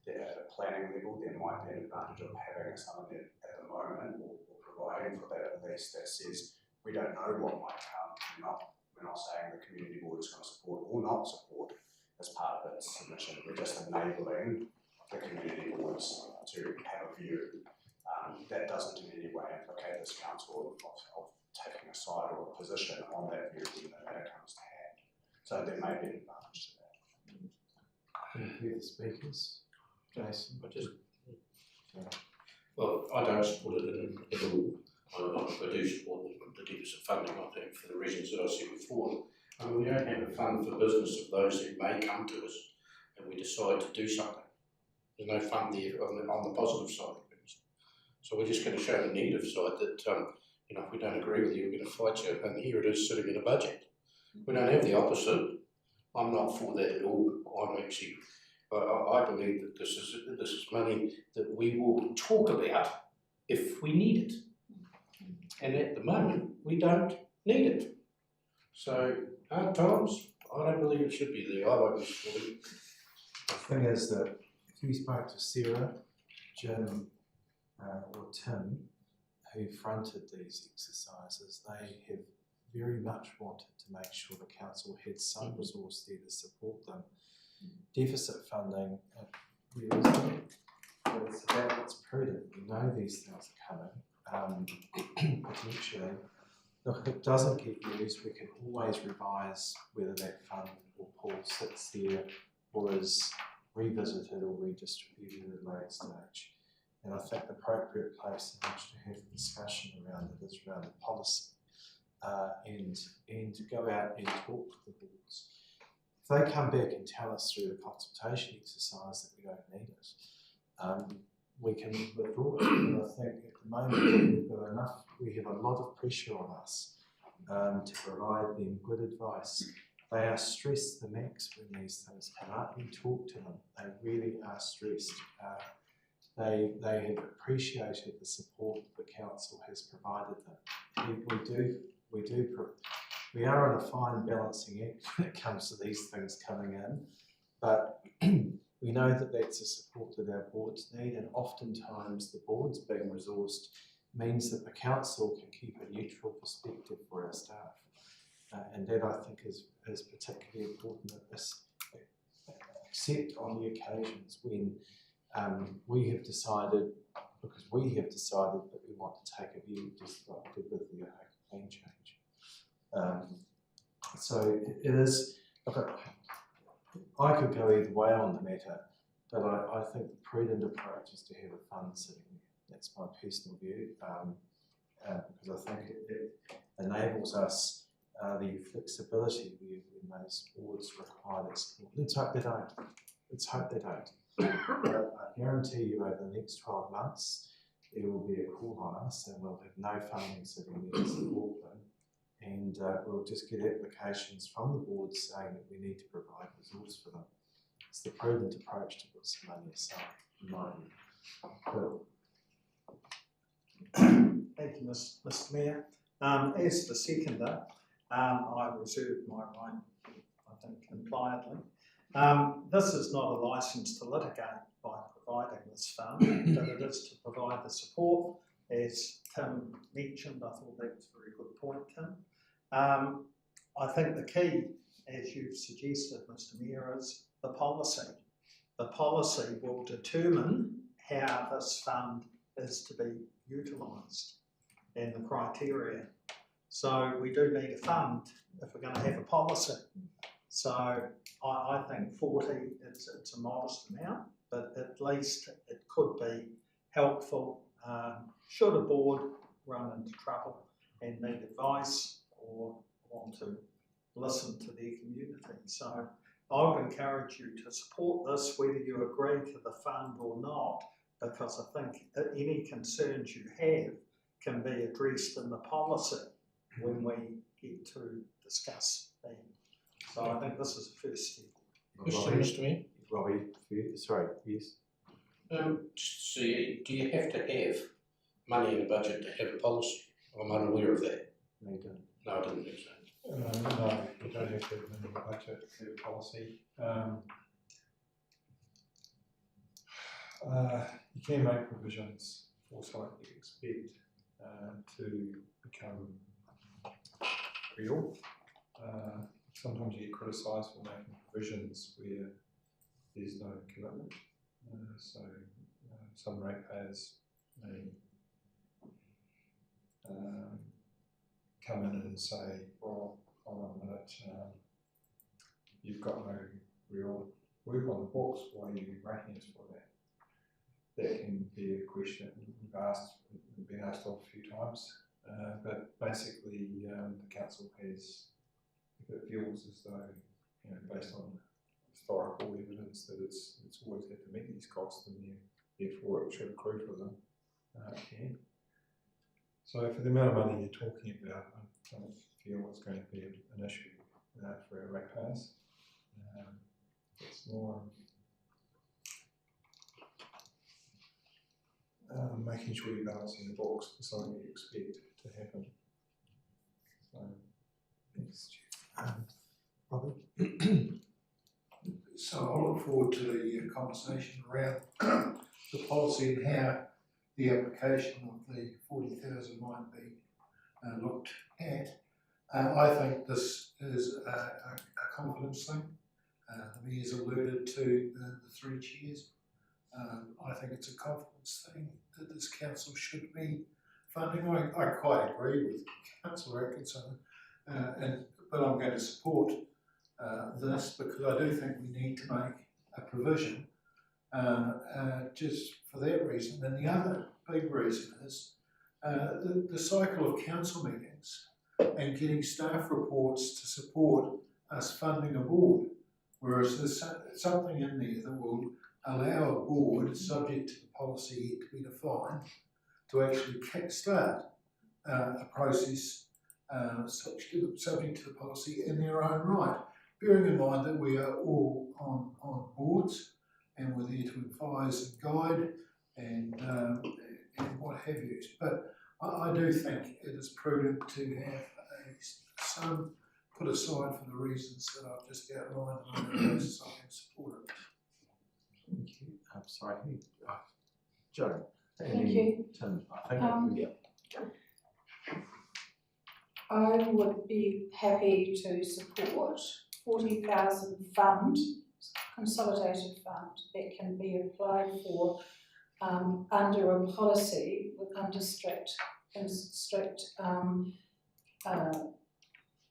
At a planning level, there might be an advantage of having something that at the moment or providing for that at least that says we don't know what might come. We're not saying the community board is going to support or not support as part of its submission. We're just enabling the community boards to have a view. That doesn't in any way implicate this council of taking a side or a position on that view when the matter comes to hand. So there may be an advantage to that. Any further speakers? Jason? I just, well, I don't support it at all. I do support the deficit funding, I think, for the reasons that I said before. I mean, we don't have a fund for business of those who may come to us and we decide to do something. There's no fund there on the positive side of things. So we're just going to show the negative side that, you know, if we don't agree with you, we're going to fight you. And here it is sitting in a budget. We don't have the opposite. I'm not for that at all. I'm actually, I believe that this is money that we will talk about if we need it. And at the moment, we don't need it. So, hard times, I don't believe it should be there. I won't be for it. The thing is that if you spoke to Sarah, Jim, or Tim, who fronted these exercises, they have very much wanted to make sure the council had some resource there to support them. Deficit funding, it's about what's prudent. We know these things are coming, potentially. Look, if it doesn't get used, we can always revise whether that fund or pool sits there or is revisited or redistributed at a later stage. And I think the appropriate place in which to have the discussion around it is around the policy and to go out and talk to the boards. If they come back and tell us through the consultation exercise that we don't need it, we can withdraw it. And I think at the moment we have a lot of pressure on us to provide them good advice. They are stressed the max when these things come up. We talk to them. They really are stressed. They have appreciated the support the council has provided them. We are on a fine balancing act when it comes to these things coming in, but we know that that's the support that our boards need, and oftentimes the boards being resourced means that the council can keep a neutral perspective for our staff. And that I think is particularly important at this, except on the occasions when we have decided that we want to take a view disruptive with the plan change. So it is, look, I could go either way on the matter, but I think the prudent approach is to have a fund sitting there. That's my personal view, because I think it enables us the flexibility when those boards require that support. Let's hope they don't. Let's hope they don't. But I guarantee you over the next 12 months, there will be a call on us and we'll have no funding sitting there to support them. And we'll just get applications from the boards saying that we need to provide resource for them. It's the prudent approach to put some money aside, in my view. Thank you, Mr. Mayor. As the seconder, I reserve my right, I think, impliedly. This is not a licence to litigate by providing this fund, but it is to provide the support. As Tim mentioned, I thought that was a very good point, Tim. I think the key, as you've suggested, Mr. Mayor, is the policy. The policy will determine how this fund is to be utilised and the criteria. So we do need a fund if we're going to have a policy. So I think 40, it's a modest amount, but at least it could be helpful should a board run into trouble and need advice or want to listen to their community. So I would encourage you to support this, whether you agree to the fund or not, because I think any concerns you have can be addressed in the policy when we get to discuss them. So I think this is the first step. Question, Mr. Mayor? Robbie, sorry, yes. So do you have to have money in the budget to have a policy? I'm unaware of that. No, you don't. No, I didn't think so. No, you don't have to have money in the budget to have a policy. You can make provisions for something you expect to become real. Sometimes you get criticised for making provisions where there's no commitment. So some ratepayers may come in and say, well, hold on a minute, you've got no real work on the books, why are you rating us for that? that can be a question we've been asked of a few times. But basically, the council has, if it feels as though, based on historical evidence that it's always had to meet these costs, then therefore it should accrue to them. Can. So for the amount of money you're talking about, I don't feel it's going to be an issue for our ratepayers. It's more making sure you're balancing the books for something you expect to happen. So, thanks, Jeff. Robert? So I look forward to the conversation around the policy and how the application of the 40,000 might be looked at. I think this is a confidence thing. The Mayor's alluded to the 3 chairs. I think it's a confidence thing that this council should be funding. I quite agree with Councillor Atkinson, but I'm going to support this because I do think we need to make a provision just for that reason. And the other big reason is the cycle of council meetings and getting staff reports to support us funding a board, whereas there's something in there that will allow a board, subject to the policy yet to be defined, to actually kickstart a process subject to the policy in their own right, bearing in mind that we are all on boards and we're there to advise and guide and what have you. But I do think it is prudent to have some put aside for the reasons that I've just outlined, and on that basis I can support it. Thank you. I'm sorry, Joe. Thank you. Tim, I think I would be happy to support 40,000 fund, consolidated fund, that can be applied for under a policy under strict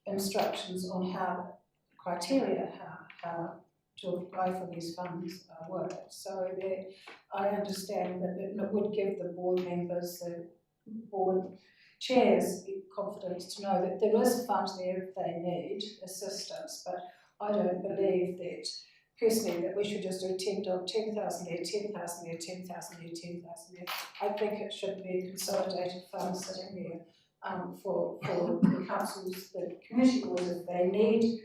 instructions on how criteria how to apply for these funds work. So I understand that it would give the board members, the board chairs, confidence to know that there is a fund there if they need assistance. But I don't believe that, personally, that we should just do 10,000 there, 10,000 there, 10,000 there, 10,000 there. I think it should be a consolidated fund sitting there for the councils, the community boards, if they need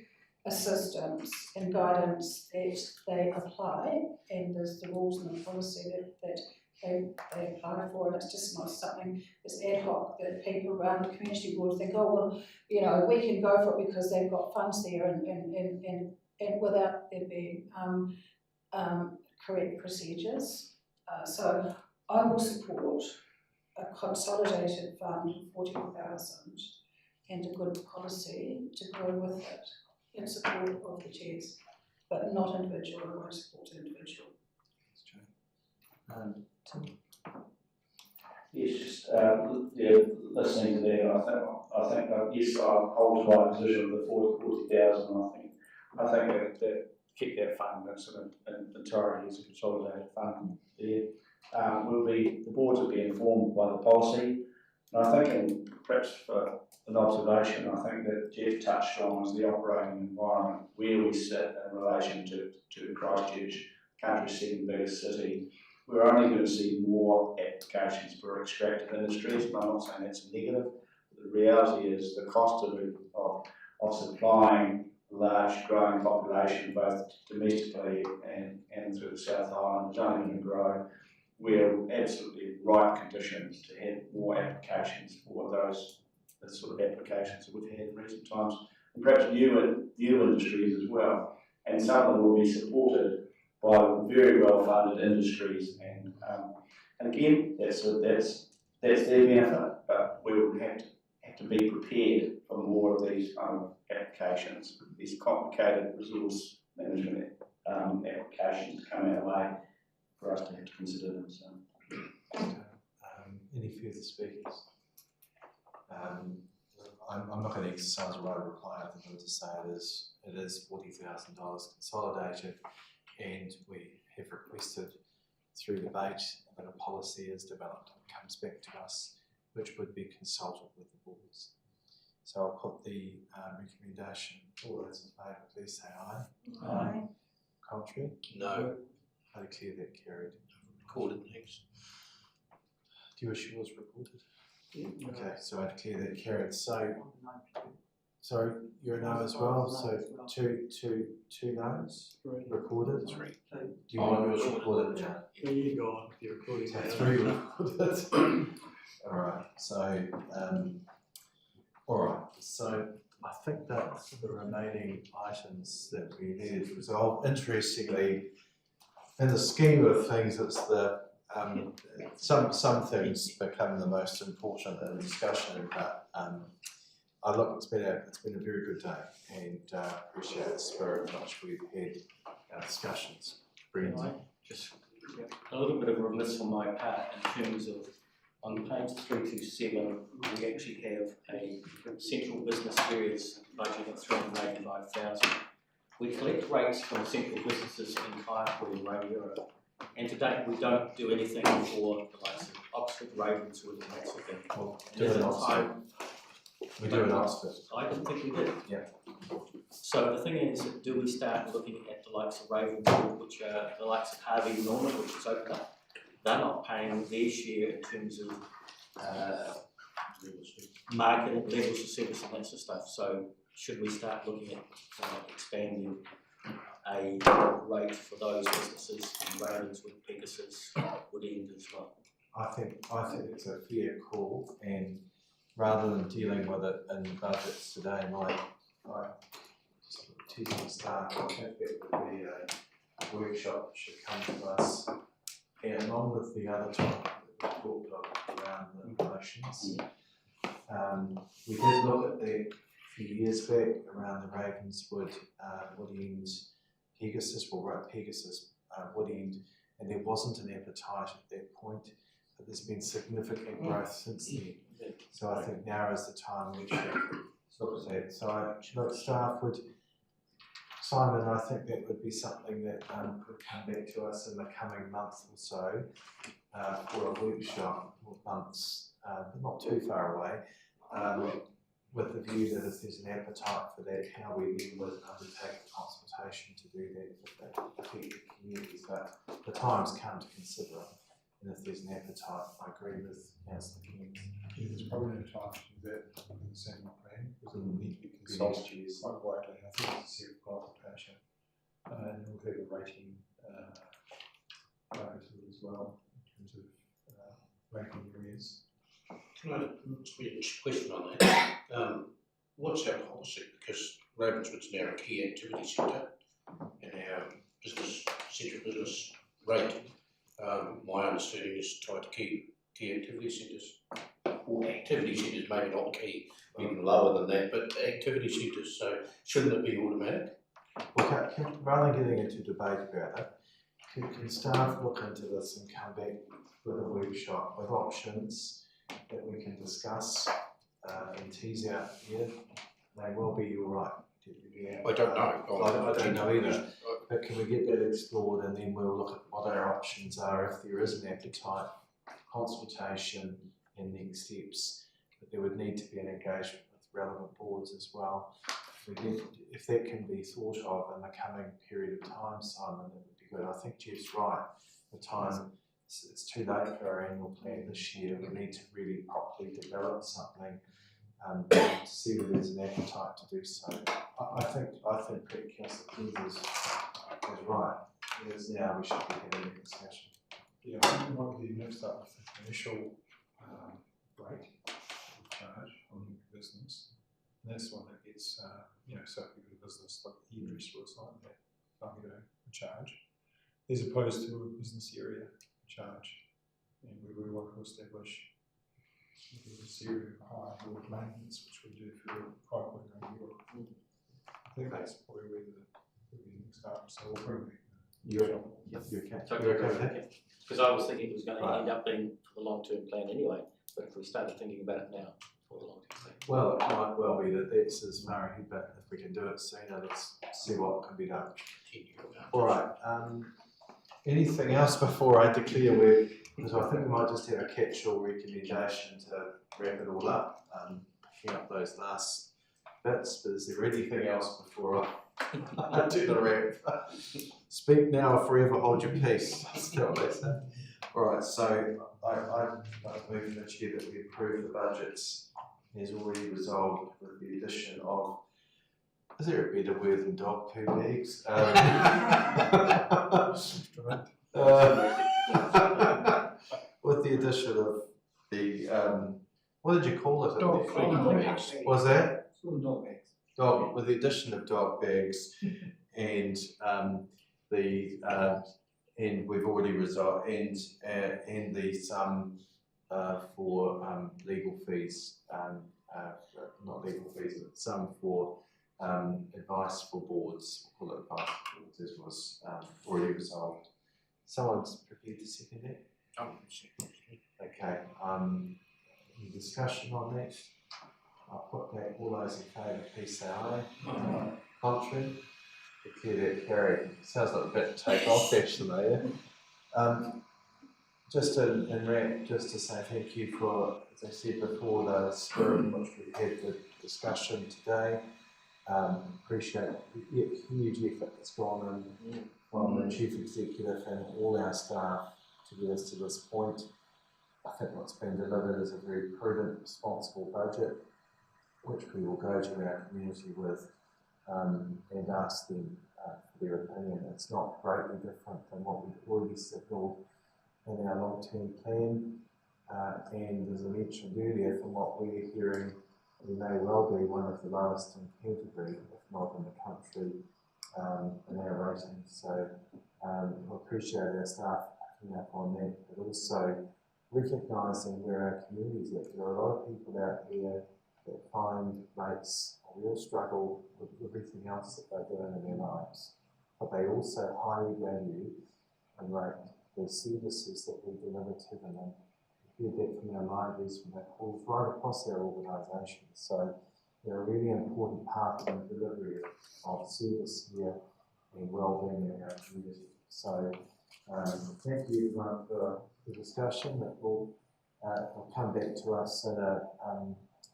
assistance and guidance, that they apply, and there's the rules and the policy that they apply for, and it's just not something that's ad hoc that people around the community board think, oh well, we can go for it because they've got funds there, and without there being correct procedures. So I will support a consolidated fund of 40,000 and a good policy to go with it in support of the chairs, but not individual. I won't support individual. Tim. Yes, just listening to that, I think yes, I hold to my position of the 40,000. I think that keep that fund in entirety as a consolidated fund there. The boards will be informed by the policy, and I think, and perhaps for an observation, I think that Jeff touched on is the operating environment where we sit in relation to Christchurch, country's second biggest city. We're only going to see more applications for extractive industries, but I'm not saying that's a negative. But the reality is the cost of supplying a large growing population, both domestically and through the South Island, is only going to grow. We're absolutely ripe conditions to have more applications for the sort of applications that we've had in recent times, and perhaps new industries as well. And some of them will be supported by very well-funded industries, and again, that's their benefit. But we will have to be prepared for more of these applications, these complicated resource management applications come our way for us to have to consider them. So. Any further speakers? I'm not going to exercise a right of reply. I think I would just say it is $40,000 consolidated, and we have requested through debate, that a policy is developed and comes back to us, which would be consulted with the boards. So I'll put the recommendation. All those in favour, please say aye. Aye. Contrary? No. I declare that carried. Recorded, thanks. Do you wish yours recorded? Okay, so I declare that carried. So, sorry, you're a no as well. So two no's recorded. Three. Do you want yours recorded now? There you go, if you're recording So now. 3 recorded. All right. So, all right. So I think that's the remaining items that we needed to resolve. Interestingly, in the scheme of things, it's the some things become the most important in discussion, but I look, it's been a very good day, and appreciate the spirit in which we've had our discussions. Brilliant. Just a little bit of a remiss on my part in terms of on page 327, we actually have a central business areas budget of 385,000. We collect rates from central businesses in Kaiapoi and Rangura, and to date we don't do anything for the likes of Oxford, Ravenswood, and that sort of thing. Well, do it in Oxford. We do it in Oxford. I didn't think we did. Yeah. So the thing is, do we start looking at the likes of Ravenswood, which are the likes of Harvey and Norman, which is open up? They're not paying their share in terms of marketing, levels of service and that sort of stuff. So should we start looking at expanding a rate for those businesses in Ravenswood, Pegasus, Woodend as well? I think it's a fair call, and rather than dealing with it in the budgets today, my teaching staff, I think that would be a workshop that should come to us, and along with the other topic that we talked about around the promotions. We did look at that a few years back around the Ravenswood, Woodend, Pegasus, Woodend, and there wasn't an appetite at that point, but there's been significant growth since then. So I think now is the time we should look at that. So staff would, Simon, I think that would be something that could come back to us in the coming month or so for a workshop, or months, but not too far away, with the view that if there's an appetite for that, how we then would undertake a consultation to do that with the affected communities. But the time's come to consider it, and if there's an appetite, I agree with Councillor King. Yeah, there's probably no time to do that in the same plan, because it will need to be consulted quite widely. I think it's a separate consultation, and we'll have a rating as well in terms of ranking areas. Can I ask you a question on that? What's our policy? Because Ravenswood's now a key activity centre, and our central business rate, my understanding is tied to key activity centres. Or activity centres, maybe not key, even lower than that, but activity centres, so shouldn't it be automatic? Well, rather than getting into debate about it, can staff look into this and come back with a workshop with options that we can discuss and tease out here? They will be all right. I don't know. I don't know either. But can we get that explored, and then we'll look at what our options are if there is an appetite, consultation and next steps. But there would need to be an engagement with relevant boards as well. If that can be thought of in the coming period of time, Simon, that would be good. I think Jeff's right. The time, it's too late for our annual plan this year. We need to really properly develop something to see whether there's an appetite to do so. I think Councillor King is right. It is now we should be having a discussion. Yeah, I think we might be mixed up with the initial rate of charge on your business. And that's one that gets, so if you've got a business like the hairdresser or something like that, they'll get a charge, as opposed to a business area charge. And we really want to establish a business area of high board maintenance, which we do for Kaiapoi and Europe. I think that's probably where the mixed up, so we'll bring that. You're okay. Because I was thinking it was going to end up being for the long-term plan anyway, but if we started thinking about it now for the long-term plan. Well, it might well be that that's as far ahead, but if we can do it sooner, let's see what can be done. All right. anything else before I declare because I think we might just have a catch-all recommendation to wrap it all up, picking up those last bits, but is there anything else before I do the wrap? Speak now or forever hold your peace. That's what they say. Alright, so I move the chair that we approve the budgets as already resolved with the addition of, is there a better word than dog poo bags? With the addition of the, what did you call it? Dog bags. Was that? Dog bags. Dog, with the addition of dog bags and and we've already resolved, and the sum for legal fees, not legal fees, but some for advice for boards, we'll call it advice for boards, as was already resolved. Someone's prepared to second that? Okay, any discussion on that? I'll put that, all those in favour, please say aye. Contrary? Declare that carried. Sounds like a bit to take off actually, yeah? Just in wrap, just to say thank you for, as I said before, the spirit in which we've had the discussion today. Appreciate the huge effort that's gone in from the Chief Executive and all our staff to get us to this point. I think what's been delivered is a very prudent, responsible budget, which we will go to our community with and ask them for their opinion. It's not greatly different than what we've already signalled in our long-term plan, and as I mentioned earlier, from what we're hearing, we may well be one of the lowest in Canterbury, if not in the country, in our ratings. So I appreciate our staff picking up on that, but also recognising where our communities are. There are a lot of people out there that find rates a real struggle with everything else that they're doing in their lives, but they also highly value and rate the services that we deliver to them. And we hear that from our libraries, from our calls right across our organisation. So they're a really important part in the delivery of service here and well-being in our community. So thank you everyone for the discussion. That will come back to us in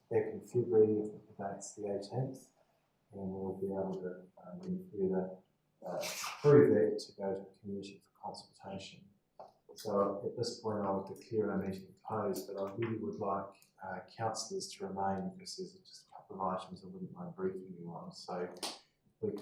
back in February, if the date's the 18th, and we'll be able to then further approve that to go to the community for consultation. So at this point I will declare our meeting closed, but I really would like councillors to remain because there's just a couple of items I wouldn't mind briefing you on. So